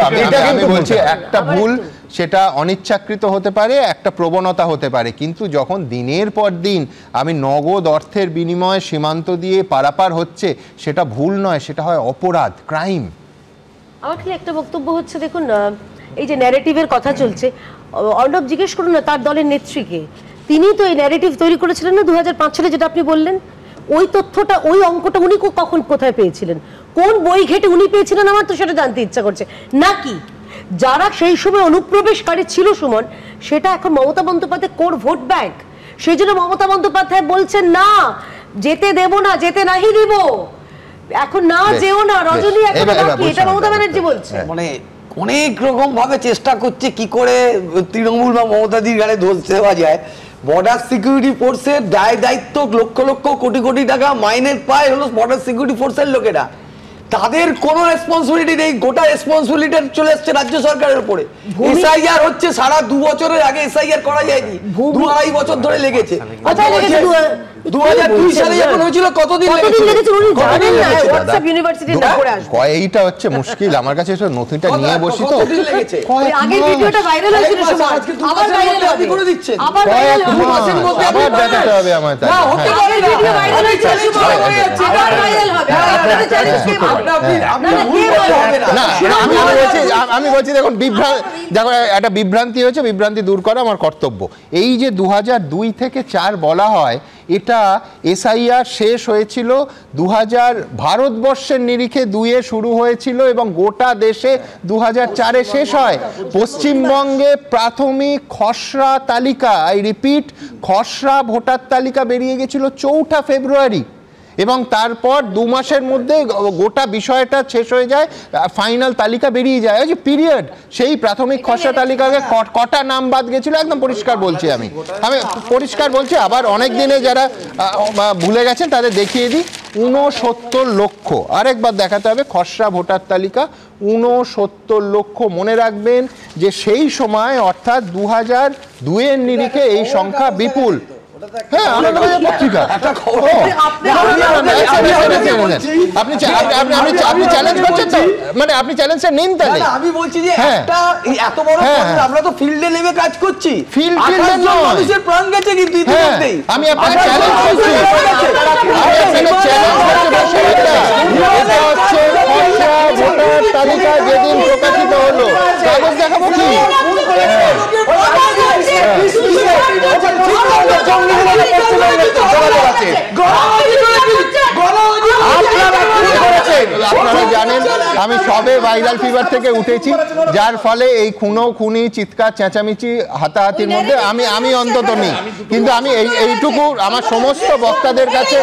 আমি বলছি একটা ভুল সেটা অনিচ্ছাকৃত হতে পারে, একটা প্রবণতা হতে পারে, কিন্তু যখন দিনের পর দিন আমি নগদ অর্থের বিনিময়ে সীমান্ত দিয়ে পারাপার হচ্ছে, সেটা ভুল নয়, সেটা হয় অপরাধ, ক্রাইম। আমার খালি একটা বক্তব্য হচ্ছে, দেখুন এই যে ন্যারেটিভের কথা চলছে, অর্ণব জিজ্ঞেস করুন না তার দলের নেত্রীকে, তিনি তো এই ন্যারেটিভ তৈরি করেছিলেন না 2005 সালে, যেটা আপনি বললেন। ওই তথ্যটা, ওই অঙ্কটা উনি কখন কোথায় পেয়েছিলেন, কোন বই ঘেটে উনি পেয়েছিলেন, আমার তো সেটা জানতে ইচ্ছা করছে। নাকি যারা সেই সময় অনুপ্রবেশকারী ছিল সুমন, সেটা এখন Mamata Bandyopadhyay core vote bank, সেই জন্য মমতা বন্দ্যোপাধ্যায় বলছেন না যেতে দেব না, যেতে নাহি দিব, এখন না যেও না রজনী, এখন এটা মমতা ব্যানার্জি বলছে। মানে অনেক রকম ভাবে চেষ্টা করছে কি করে তৃণমূল বা মমতাদির গাড়ি দোষ দেওয়া যায়। বর্ডার সিকিউরিটি ফোর্সের দায়িত্ব লক্ষ লক্ষ কোটি কোটি টাকা মাইনে পায় হলো বর্ডার সিকিউরিটি ফোর্সের লোকেরা, তাদের কোনো রেসপন্সিবিলিটি নেই, গোটা রেসপন্সিবিলিটি চলে আসছে রাজ্য সরকারের উপরে। এসআইআর হচ্ছে সারা 2 বছরের আগে এসআইআর করা যায়নি, 2-2.5 বছর ধরে লেগেছে। 2002 সালে যখন হয়েছিল কতদিন লেগেছে উনি জানেন না, হোয়াটসঅ্যাপ ইউনিভার্সিটির না করে আসবে। এইটা হচ্ছে মুশকিল, আমার কাছে এটা নথিটা নিয়ে বসি তো আগের ভিডিওটা ভাইরাল হয়েছিল, আবার ভাইরাল হবে করে দিচ্ছেন, আবার ভাইরাল হবে, আবার দেখাতে হবে আমায়, তাই না হতে পারে ভিডিও ভাইরাল হয়েছে, আবার ভাইরাল হবে, আপনাদের চ্যালেঞ্জ কে আমি বলছি দেখুন, একটা বিভ্রান্তি হয়েছে, বিভ্রান্তি দূর করা আমার কর্তব্য। এই যে 2002 থেকে 4 বলা হয়, এটা এসআইআর শেষ হয়েছিল 2000 ভারতবর্ষের নিরিখে 2-এ শুরু হয়েছিল এবং গোটা দেশে 2004-এ শেষ হয়। পশ্চিমবঙ্গে প্রাথমিক খসড়া তালিকা, আই রিপিট, খসড়া ভোটার তালিকা বেরিয়ে গেছিল 4 ফেব্রুয়ারি এবং তারপর 2 মাসের মধ্যে গোটা বিষয়টা শেষ হয়ে যায়, ফাইনাল তালিকা বেরিয়ে যায়। ওই যে পিরিয়ড, সেই প্রাথমিক খসড়া তালিকাকে কটা নাম বাদ গেছিল একদম পরিষ্কার বলছি, আমি পরিষ্কার বলছি। আবার অনেক দিনে যারা ভুলে গেছেন তাদের দেখিয়ে দিই, 69 লক্ষ, আরেকবার দেখাতে হবে খসড়া ভোটার তালিকা 69 লক্ষ। মনে রাখবেন যে সেই সময় অর্থাৎ 2002-এর নিরিখে এই সংখ্যা বিপুল। হ্যাঁ, আনন্দবাজার পত্রিকা। আপনি চ্যালেঞ্জ করছেন তো, মানে আপনি চ্যালেঞ্জটা নিন তাহলে। আমি বলছি যে একটা এত বড় আমরা তো ফিল্ডে নেমে কাজ করছি, ফিল্ডে মানুষের প্রাণ গেছে কিন্তু ইতিমধ্যেই। আমি আপনাকে চ্যালেঞ্জ করছি, এটা হচ্ছে খসড়া ভোটার তালিকা যেদিন প্রকাশিত হলো, কাগজ দেখাবো কি? আপনারা জানেন আমি সবে ভাইরাল ফিভার থেকে উঠেছি, যার ফলে এই খুনি চিৎকার চেঁচামেচি হাতাহাতির মধ্যে আমি অন্তত নেই। কিন্তু আমি এইটুকু আমার সমস্ত বক্তাদের কাছে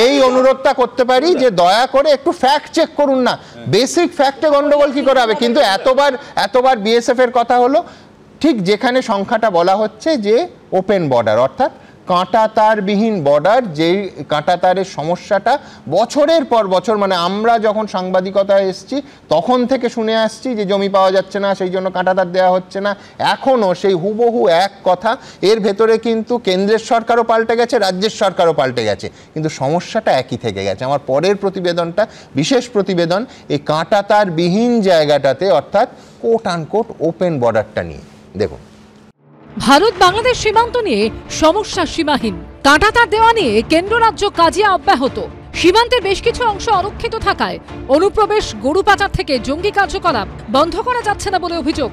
এই অনুরোধটা করতে পারি যে দয়া করে একটু ফ্যাক্ট চেক করুন না। বেসিক ফ্যাক্টে গন্ডগোল কি করে হবে? কিন্তু এতবার বিএসএফ এর কথা হলো, ঠিক যেখানে সংখ্যাটা বলা হচ্ছে যে ওপেন বর্ডার, অর্থাৎ কাঁটা তারবিহীন বর্ডার, যেই কাঁটা তারের সমস্যাটা বছরের পর বছর, মানে আমরা যখন সাংবাদিকতায় এসেছি তখন থেকে শুনে আসছি যে জমি পাওয়া যাচ্ছে না, সেই জন্য কাঁটা তার দেওয়া হচ্ছে না, এখনও সেই হুবহু এক কথা। এর ভেতরে কিন্তু কেন্দ্রের সরকারও পাল্টে গেছে, রাজ্যের সরকারও পাল্টে গেছে, কিন্তু সমস্যাটা একই থেকে গেছে। আমার পরের প্রতিবেদনটা বিশেষ প্রতিবেদন এই কাঁটা তারবিহীন জায়গাটাতে, অর্থাৎ কোট আনকোট ওপেন বর্ডারটা নিয়ে। দেখুন, ভারত বাংলাদেশ সীমান্ত নিয়ে সমস্যা সীমাহীন, কাঁটাতার দেওয়া নিয়ে কেন্দ্র রাজ্য কাজিয়া অব্যাহত, সীমান্তের বেশ কিছু অংশ অরক্ষিত থাকায় অনুপ্রবেশ, গরু পাচার থেকে জঙ্গি কার্যকলাপ বন্ধ করা যাচ্ছে না বলে অভিযোগ।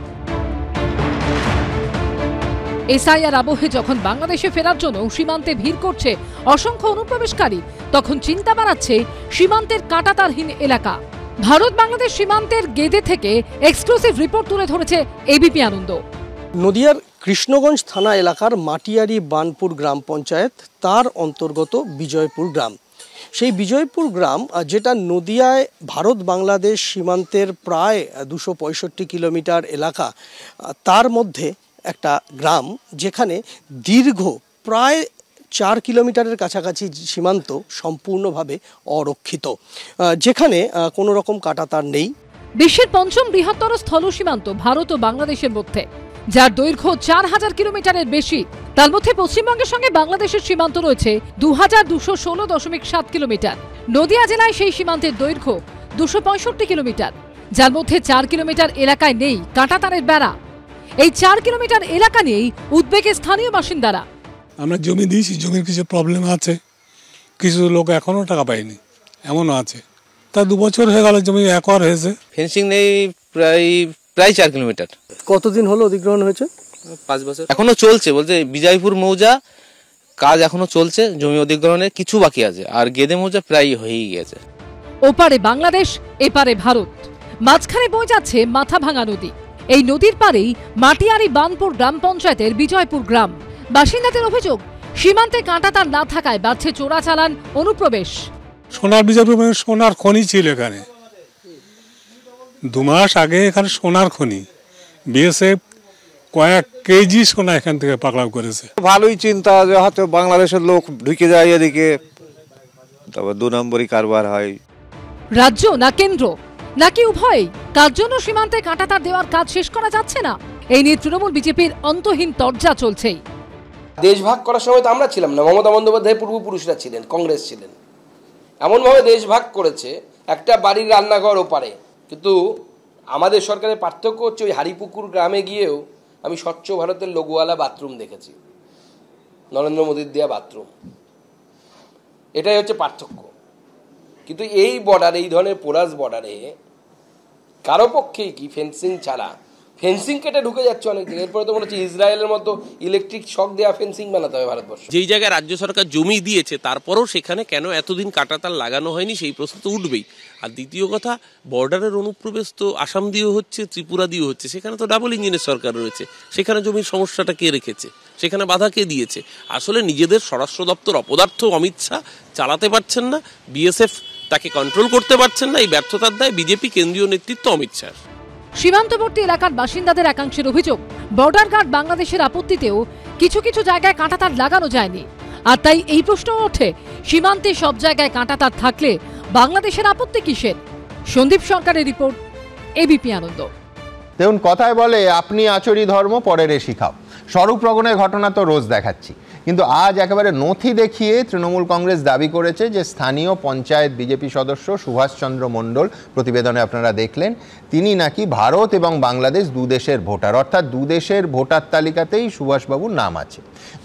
এসআইআর আবহে যখন বাংলাদেশে ফেরার জন্য সীমান্তে ভিড় করছে অসংখ্য অনুপ্রবেশকারী, তখন চিন্তা বাড়াচ্ছে সীমান্তের কাঁটাতারহীন এলাকা। ভারত বাংলাদেশ সীমান্তের গেদে থেকে এক্সক্লুসিভ রিপোর্ট তুলে ধরেছে এবিপি আনন্দ। নদিয়ার কৃষ্ণগঞ্জ থানা এলাকার মাটিয়ারি বানপুর গ্রাম পঞ্চায়েত, তার অন্তর্গত বিজয়পুর গ্রাম। সেই বিজয়পুর গ্রাম যেটা নদিয়ায় ভারত বাংলাদেশ সীমান্তের প্রায় 265 কিলোমিটার এলাকা, তার মধ্যে একটা গ্রাম যেখানে দীর্ঘ প্রায় 4 কিলোমিটারের কাছাকাছি সীমান্ত সম্পূর্ণভাবে অরক্ষিত, যেখানে কোনো রকম কাঁটাতার নেই। বিশ্বের 5ম বৃহত্তর স্থল সীমান্ত ভারত ও বাংলাদেশের মধ্যে, যার দৈর্ঘ্য 4000 কিলোমিটারের বেশি। তার মধ্যে পশ্চিমবঙ্গের সঙ্গে বাংলাদেশের সীমান্ত রয়েছে 2216.7 কিলোমিটার। নদিয়া জেলায় সেই সীমান্তের দৈর্ঘ্য 265 কিলোমিটার, যার মধ্যে 4 কিলোমিটার এলাকায় নেই কাঁটাতারের বেড়া। এই 4 কিলোমিটার এলাকা নিয়েই উদ্বেগে স্থানীয় বাসিন্দারা। আমরা জমি দিয়েছি, জমির কিছু প্রবলেম আছে, কিছু লোক এখনো টাকা পায়নি, এমনও আছে। তা 2 বছর হয়ে গেল, জমি একর হয়েছে, ফেন্সিং নেই, প্রায় 4 কিলোমিটার। কতদিন হলো অধিগ্রহণ হয়েছে? 5 বছর। এখনো চলছে, বলতে বিজয়পুর মৌজা কাজ এখনো চলছে, জমি অধিগ্রহণের কিছু বাকি আছে, আর গেদে মৌজা প্রায় হয়েই গেছে। ওপারে বাংলাদেশ, এপারে ভারত, মাঝখানে বয়ে যাচ্ছে মাথাভাঙা নদী। এই নদীর পারেই মাটিয়ারি বানপুর গ্রাম পঞ্চায়েতের বিজয়পুর গ্রাম। বাসিন্দাদের অভিযোগ, সীমান্তে কাঁটাতার না থাকায় বাড়ছে চোরাচালান, অনুপ্রবেশ। সোনার বিজয়পুর সোনার খনি ছিল এখানে, 2 মাস আগে এখানে সোনার খনি, বিএসএফ কয়েক কেজি সোনা এখান থেকে পাকড়াও করেছে। ভালোই চিন্তা যে হয়তো বাংলাদেশের লোক ঢুকে যায় এদিকে, তবে 2 নম্বরই কারবার হয়। রাজ্য না কেন্দ্র নাকি উভয়, তার জন্য সীমান্তে কাঁটাতার দেওয়ার কাজ শেষ করা যাচ্ছে না। এই নিয়ে তৃণমূল বিজেপির অন্তহীন তরজা চলছেই। দেশ ভাগ করার সময় তো আমরা ছিলাম না, মমতা বন্দ্যোপাধ্যায় পূর্বপুরুষরা ছিলেন, কংগ্রেস ছিলেন। এমনভাবে দেশ ভাগ করেছে, একটা বাড়ির রান্নাঘর ওপারে। কিন্তু আমাদের সরকারের পার্থক্য হচ্ছে, ওই হারিপুকুর গ্রামে গিয়েও আমি স্বচ্ছ ভারতের লোগোওয়ালা বাথরুম দেখেছি, নরেন্দ্র মোদীর দেওয়া বাথরুম। এটাই হচ্ছে পার্থক্য। কিন্তু এই বর্ডারে, এই ধরনের পোরাস বর্ডারে কারো পক্ষেই কি ফেন্সিং ছাড়া, ফেন্সিং কেটে ঢুকে যাচ্ছে অনেক দিন। এরপরে তো মনে হচ্ছে ইসরায়েলের মতো ইলেকট্রিক শক দেওয়া ফেন্সিং বানাতে হবে ভারতবর্ষ। যেই জায়গায় রাজ্য সরকার জমি দিয়েছে, তারপরেও সেখানে কেন এতদিন কাঁটাতার লাগানো হয়নি, সেই প্রশ্ন তো উঠবেই। আর দ্বিতীয় কথা, বর্ডারের অনুপ্রবেশ তো আসাম দিয়েও হচ্ছে, ত্রিপুরা দিয়েও হচ্ছে। সেখানে তো ডাবল ইঞ্জিনের সরকার রয়েছে, সেখানে জমির সমস্যাটা কে রেখেছে, সেখানে বাধা কে দিয়েছে? আসলে নিজেদের স্বরাষ্ট্র দপ্তর অপদার্থ অমিত শাহ চালাতে পারছেন না, বিএসএফ তাকে কন্ট্রোল করতে পারছেন না। এই ব্যর্থতার দায় বিজেপি কেন্দ্রীয় নেতৃত্ব অমিত শাহ। সীমান্তবর্তী এলাকার বাসিন্দাদের একাংশের অভিযোগ, বর্ডার গার্ড বাংলাদেশের আপত্তিতেও কিছু কিছু জায়গায় কাঁটাতার লাগানো যায়নি। আর তাই এই প্রশ্ন ওঠে, সীমান্তে সব জায়গায় কাঁটাতার থাকলে বাংলাদেশের আপত্তি কিসের? সন্দীপ সরকারের রিপোর্ট, এবিপি আনন্দ। দেখুন, কথায় বলে আপনি আচরি ধর্ম পরের শিখাও। স্বরূপ রগনের ঘটনা তো রোজ দেখাচ্ছি, কিন্তু আজ একেবারে নথি দেখিয়ে তৃণমূল কংগ্রেস দাবি করেছে যে স্থানীয় পঞ্চায়েত বিজেপি সদস্য সুভাষচন্দ্র মণ্ডল, প্রতিবেদনে আপনারা দেখলেন, তিনি নাকি ভারত এবং বাংলাদেশ দুদেশের ভোটার, অর্থাৎ দুদেশের ভোটার তালিকাতেই সুভাষবাবুর নাম আছে।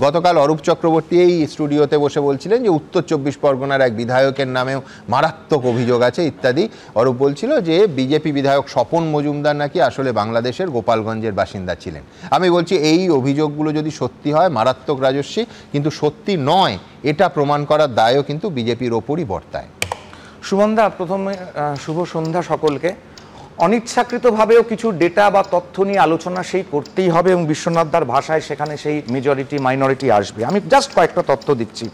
গতকাল অরূপ চক্রবর্তী এই স্টুডিওতে বসে বলছিলেন যে উত্তর 24 পরগনার এক বিধায়কের নামেও মারাত্মক অভিযোগ আছে ইত্যাদি। অরূপ বলছিল যে বিজেপি বিধায়ক স্বপন মজুমদার নাকি আসলে বাংলাদেশের গোপালগঞ্জের বাসিন্দা ছিলেন। আমি বলছি এই অভিযোগগুলো যদি সত্যি হয় মারাত্মক রাজস্বী, কিন্তু সত্যি নয় এটা প্রমাণ করার দায়ও কিন্তু বিজেপির ওপরই বর্তায়। সুমনদা, প্রথমে শুভ সন্ধ্যা সকলকে। অনিচ্ছাকৃতভাবেও কিছু ডেটা বা তথ্য নিয়ে আলোচনা সেই করতেই হবে, এবং বিশ্বনাথদার ভাষায় সেখানে সেই মেজরিটি মাইনরিটি আসবে। আমি জাস্ট কয়েকটা তথ্য দিচ্ছি।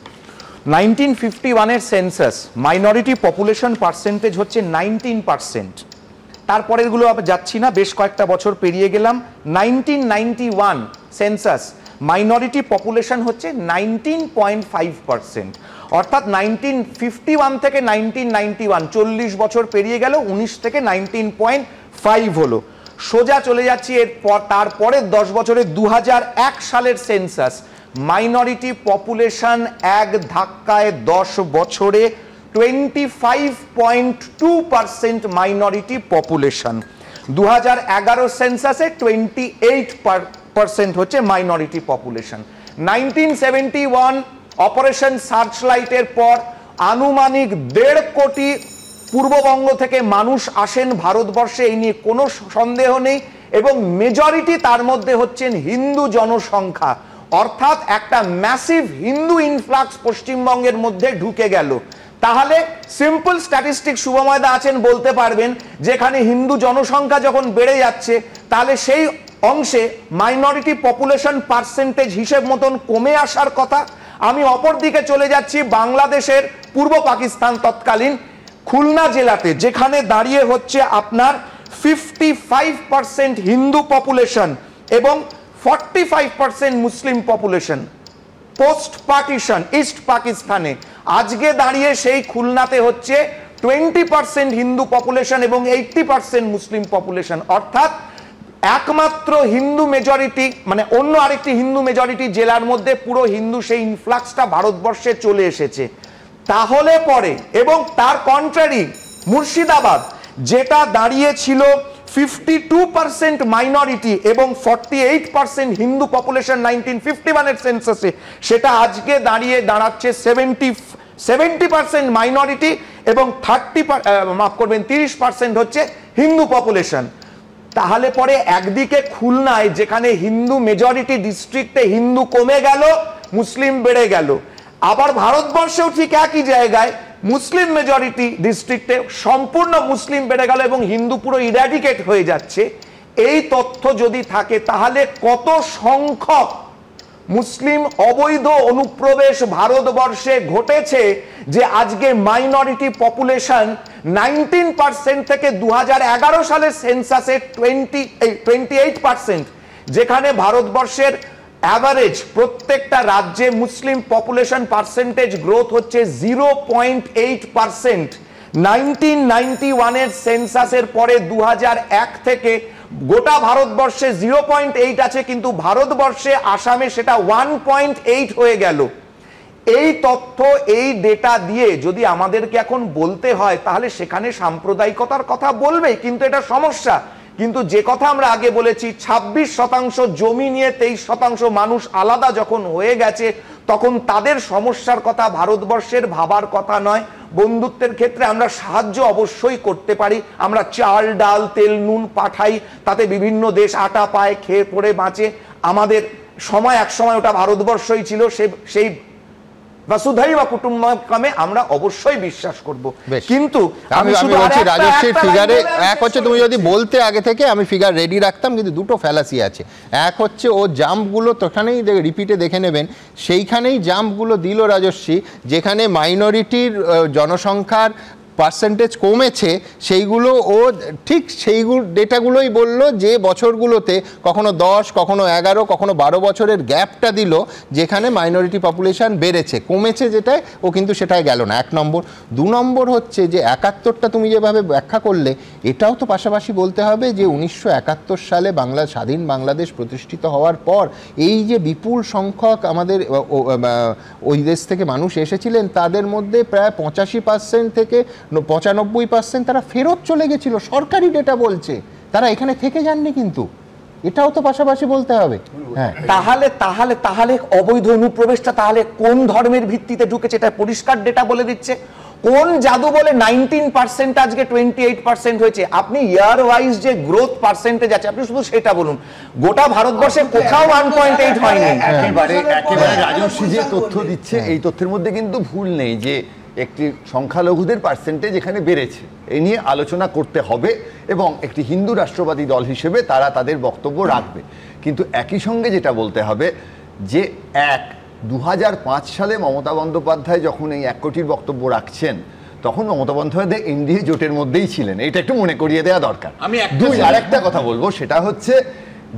1951-এর সেন্সাস মাইনরিটি পপুলেশন পার্সেন্টেজ হচ্ছে 19%। তারপরেরগুলো যাচ্ছি না, বেশ কয়েকটা বছর পেরিয়ে গেলাম। 1991 সেন্সাস মাইনরিটি পপুলেশন হচ্ছে 19.5%। অর্থাৎ 1951 থেকে 1991 40 বছর পেরিয়ে গেল, 19 থেকে 19.5 হলো। সোজা চলে যাচ্ছি এরপর, তারপরে 10 বছরে 2001 সালের সেন্সাস মাইনরিটি পপুলেশন এক ধাক্কায় 10 বছরে 25.2% মাইনরিটি পপুলেশন। 2011 সেন্সাসে 28% হচ্ছে মাইনরিটি পপুলেশন। 1971 অপারেশন সার্চলাইটের পর আনুমানিক 1.5 কোটি পূর্ববঙ্গ থেকে মানুষ আসেন ভারতবর্ষে, এই নিয়ে কোনো সন্দেহ নেই, এবং মেজরিটি তার মধ্যে হচ্ছেন হিন্দু জনসংখ্যা। অর্থাৎ একটা ম্যাসিভ হিন্দু ইনফ্লাক্স পশ্চিমবঙ্গের মধ্যে ঢুকে গেল। তাহলে সিম্পল স্ট্যাটিস্টিক শুভময়দা আছেন, বলতে পারবেন যেখানে হিন্দু জনসংখ্যা যখন বেড়ে যাচ্ছে, তাহলে সেই অংশে মাইনরিটি পপুলেশন পার্সেন্টেজ হিসেব মতন কমে আসার কথা। আমি অপর দিকে চলে যাচ্ছি বাংলাদেশের পূর্ব পাকিস্তান তৎকালীন খুলনা জেলাতে, যেখানে দাঁড়িয়ে হচ্ছে আপনার 55% হিন্দু পপুলেশন এবং 45% মুসলিম পপুলেশন। পোস্ট পার্টিশন ইস্ট পাকিস্তানে আজকে দাঁড়িয়ে সেই খুলনাতে হচ্ছে 20% হিন্দু পপুলেশন এবং 80% মুসলিম পপুলেশন। অর্থাৎ একমাত্র হিন্দু মেজরিটি, মানে অন্য আরেকটি হিন্দু মেজরিটি জেলার মধ্যে পুরো হিন্দু সেই ইনফ্লাক্সটা ভারতবর্ষে চলে এসেছে। তাহলে পরে, এবং তার কন্ট্রারি মুর্শিদাবাদ, যেটা দাঁড়িয়েছিল 52% মাইনরিটি এবং 48% হিন্দু পপুলেশন 1951-এর সেন্সাসে, সেটা আজকে দাঁড়াচ্ছে 70% মাইনরিটি এবং 30% হচ্ছে হিন্দু পপুলেশন। তাহলে পরে একদিকে খুলনায়, যেখানে হিন্দু মেজরিটি ডিস্ট্রিক্টে হিন্দু কমে গেল, মুসলিম বেড়ে গেল। আবার ভারতবর্ষেও ঠিক একই জায়গায় মুসলিম মেজরিটি ডিস্ট্রিক্টে সম্পূর্ণ মুসলিম বেড়ে গেল এবং হিন্দু পুরো ইরাডিকেট হয়ে যাচ্ছে। এই তথ্য যদি থাকে তাহলে কত সংখ্যক মুসলিম অবৈধ অনুপ্রবেশ ভারতবর্ষে ঘটেছে যে আজকে মাইনরিটি পপুলেশন 19% থেকে 2011 সালের সেন্সাসে 28%, যেখানে ভারতবর্ষের অ্যাভারেজ প্রত্যেকটা রাজ্যে মুসলিম পপুলেশন পার্সেন্টেজ গ্রোথ হচ্ছে 0.8%। 1991 এর সেন্সাসের পরে 2001 থেকে গোটা ভারতবর্ষে 0.8 আছে, কিন্তু ভারতবর্ষে আসামে সেটা 1.8 হয়ে গেল। এই তথ্য এই ডেটা দিয়ে যদি আমাদেরকে এখন বলতে হয় তাহলে সেখানে সাম্প্রদায়িকতার কথা বলবেই, কিন্তু এটা সমস্যা। কিন্তু যে কথা আমরা আগে বলেছি 26% জমি নিয়ে 23% মানুষ আলাদা যখন হয়ে গেছে তখন তাদের সমস্যার কথা ভারতবর্ষের ভাবার কথা নয়। বন্ধুত্বের ক্ষেত্রে আমরা সাহায্য অবশ্যই করতে পারি, আমরা চাল ডাল তেল নুন পাঠাই, তাতে বিভিন্ন দেশ আটা পায়, খেয়ে পড়ে বাঁচে। আমাদের সময় এক সময় ওটা ভারতবর্ষই ছিল, সেই বসুধৈব কুটুম্বকমে আমরা অবশ্যই বিশ্বাস করব। কিন্তু আমি বলছি রাজস্বীর ফিগারে এক হচ্ছে, তুমি যদি বলতে আগে থেকে আমি ফিগার রেডি রাখতাম, কিন্তু দুটো ফ্যালাসি আছে। এক হচ্ছে ও জাম্পগুলো তোখানেই রিপিটে দেখে নেবেন, সেইখানেই জাম্পগুলো দিল রাজস্বী, যেখানে মাইনরিটির জনসংখ্যার পার্সেন্টেজ কমেছে সেইগুলো ও ঠিক সেইগুলো ডেটাগুলোই বললো যে বছরগুলোতে কখনো 10, কখনো 11, কখনো 12 বছরের গ্যাপটা দিল যেখানে মাইনরিটি পপুলেশন বেড়েছে, কমেছে যেটায় ও কিন্তু সেটাই গেল না, 1 নম্বর। 2 নম্বর হচ্ছে যে 71টা তুমি যেভাবে ব্যাখ্যা করলে এটাও তো পাশাপাশি বলতে হবে যে 1971 সালে স্বাধীন বাংলাদেশ প্রতিষ্ঠিত হওয়ার পর এই যে বিপুল সংখ্যক আমাদের ওই দেশ থেকে মানুষ এসেছিলেন তাদের মধ্যে প্রায় 85% থেকে 95% তারা ফেরত চলে গেছিল, সরকারি ডেটা বলছে, তারা এখানে থেকে যাননি, কিন্তু এটাও তো পাশাপাশি বলতে হবে। হ্যাঁ, তাহলে তাহলে তাহলে অবৈধ অনুপ্রবেশটা তাহলে কোন ধর্মের ভিত্তিতে ঢুকেছে এটা পরিষ্কার ডেটা বলে দিচ্ছে। কোন জাদু বলে 19% আজকে 28% হয়েছে? আপনি ইয়ার ওয়াইজ যে গ্রোথ পার্সেন্টেজ আছে আপনি শুধু সেটা বলুন। গোটা ভারতবর্ষে কোথাও 1.8 হয়নি। একেবারে রাজস্বী যে তথ্য দিচ্ছে এই তথ্যের মধ্যে কিন্তু ভুল নেই যে একটি সংখ্যালঘুদের পার্সেন্টেজ এখানে বেড়েছে, এই নিয়ে আলোচনা করতে হবে এবং একটি হিন্দু রাষ্ট্রবাদী দল হিসেবে তারা তাদের বক্তব্য রাখবে। কিন্তু একই সঙ্গে যেটা বলতে হবে যে 2005 সালে মমতা বন্দ্যোপাধ্যায় যখন এই 1 কোটির বক্তব্য রাখছেন তখন মমতা বন্দ্যোপাধ্যায় এনডিএ জোটের মধ্যেই ছিলেন, এটা একটু মনে করিয়ে দেওয়া দরকার। আমি আরেকটা কথা বলবো, সেটা হচ্ছে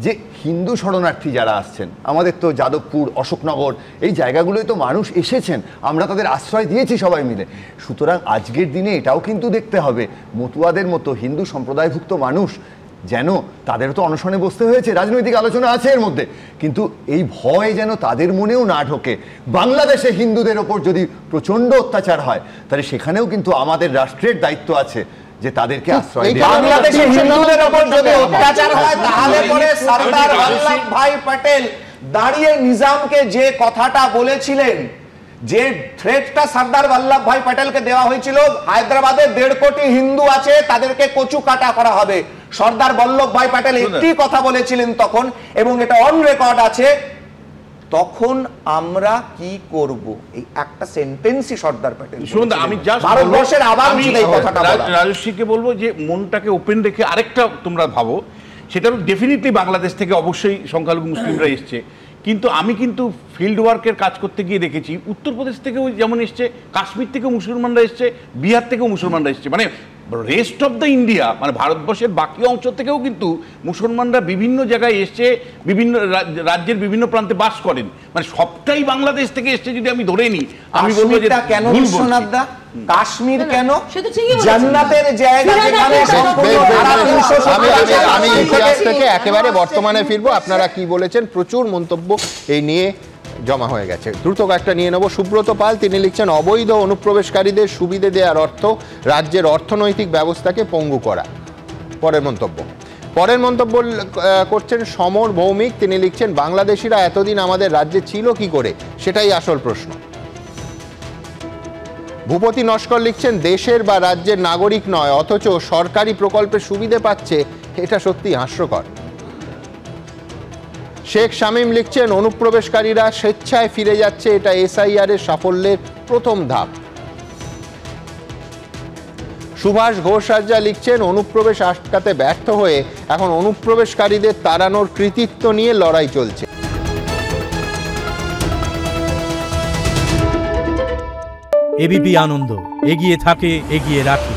যে হিন্দু শরণার্থী যারা আসছেন, আমাদের তো যাদবপুর, অশোকনগর এই জায়গাগুলোয় তো মানুষ এসেছেন, আমরা তাদের আশ্রয় দিয়েছি সবাই মিলে। সুতরাং আজকের দিনে এটাও কিন্তু দেখতে হবে মতুয়াদের মতো হিন্দু সম্প্রদায়ভুক্ত মানুষ যেন, তাদেরও তো অনশনে বসতে হয়েছে, রাজনৈতিক আলোচনা আছে এর মধ্যে, কিন্তু এই ভয় যেন তাদের মনেও না ঢোকে। বাংলাদেশে হিন্দুদের ওপর যদি প্রচণ্ড অত্যাচার হয় তাহলে সেখানেও কিন্তু আমাদের রাষ্ট্রের দায়িত্ব আছে যে তাদেরকে আশ্রয় দেওয়া। বাংলাদেশে হিন্দুদের উপর যদি অত্যাচার হয় তাহলে পরে সরদার বল্লভভাই প্যাটেল দাঁড়িয়ে নিজামকে যে কথাটা বলেছিলেন, যে থ্রেটটা সরদার বল্লভভাই প্যাটেলকে দেওয়া হয়েছিল, হায়দ্রাবাদে 1.5 কোটি হিন্দু আছে তাদেরকে কচু কাটা করা হবে, সরদার বল্লভভাই প্যাটেল একটি কথা বলেছিলেন তখন, এবং এটা অন রেকর্ড আছে। তখন আমরা কি করব? এই একটা সেন্টেন্সই সর্দার প্যাটেল। শুনুন, আমি জাস্ট ভারতবর্ষের আবার এই কথাটা বলা। রাজস্বীকে বলবো যে মনটাকে ওপেন রেখে আরেকটা তোমরা ভাবো, সেটা ডেফিনেটলি বাংলাদেশ থেকে অবশ্যই সংখ্যালঘু মুসলিমরা এসছে, কিন্তু আমি কিন্তু ফিল্ড ওয়ার্কের কাজ করতে গিয়ে দেখেছি উত্তরপ্রদেশ থেকেও যেমন এসছে, কাশ্মীর থেকেও মুসলমানরা এসছে, বিহার থেকেও মুসলমানরা এসছে, মানে রেস্ট অফ দ্য ইন্ডিয়া, মানে ভারতবর্ষের বাকি অঞ্চল থেকেও কিন্তু মুসলমানরা বিভিন্ন জায়গায় এসছে, বিভিন্ন রাজ্যের বিভিন্ন প্রান্তে বাস করেন, মানে সবটাই বাংলাদেশ থেকে এসছে যদি আমি ধরে নিই। আমি বলবো যে কেন বিশ্বনাথদা, কাশ্মীর কেন জান্নাতের জায়গা, যেখানে আমি ইতিহাস থেকে একেবারে বর্তমানে ফিরবো। আপনারা কি বলেছেন, প্রচুর মন্তব্য এই নিয়ে জমা হয়ে গেছে। দ্রুত একটা নিয়ে নেব। সুব্রত পাল তিনি লিখছেন, অবৈধ অনুপ্রবেশকারীদের সুবিধে দেওয়ার অর্থ রাজ্যের অর্থনৈতিক ব্যবস্থাকে পঙ্গু করা। পরের মন্তব্য করছেন সমর ভৌমিক, তিনি লিখছেন, বাংলাদেশিরা এতদিন আমাদের রাজ্যে ছিল কি করে, সেটাই আসল প্রশ্ন। ভূপতি নস্কর লিখছেন, দেশের বা রাজ্যের নাগরিক নয় অথচ সরকারি প্রকল্পের সুবিধে পাচ্ছে, এটা সত্যি হাস্যকর। শেখ শামীম লিখছেন, অনুপ্রবেশকারীরা স্বেচ্ছায় ফিরে যাচ্ছে, এটা এসআইআর এর সাফল্যের প্রথম ধাপ। সুভাষ ঘোষাজ্জা লিখছেন, অনুপ্রবেশ আটকাতে ব্যর্থ হয়ে এখন অনুপ্রবেশকারীদের তাড়ানোর কৃতিত্ব নিয়ে লড়াই চলছে। এবিপি আনন্দ, এগিয়ে থাকে, এগিয়ে রাখে।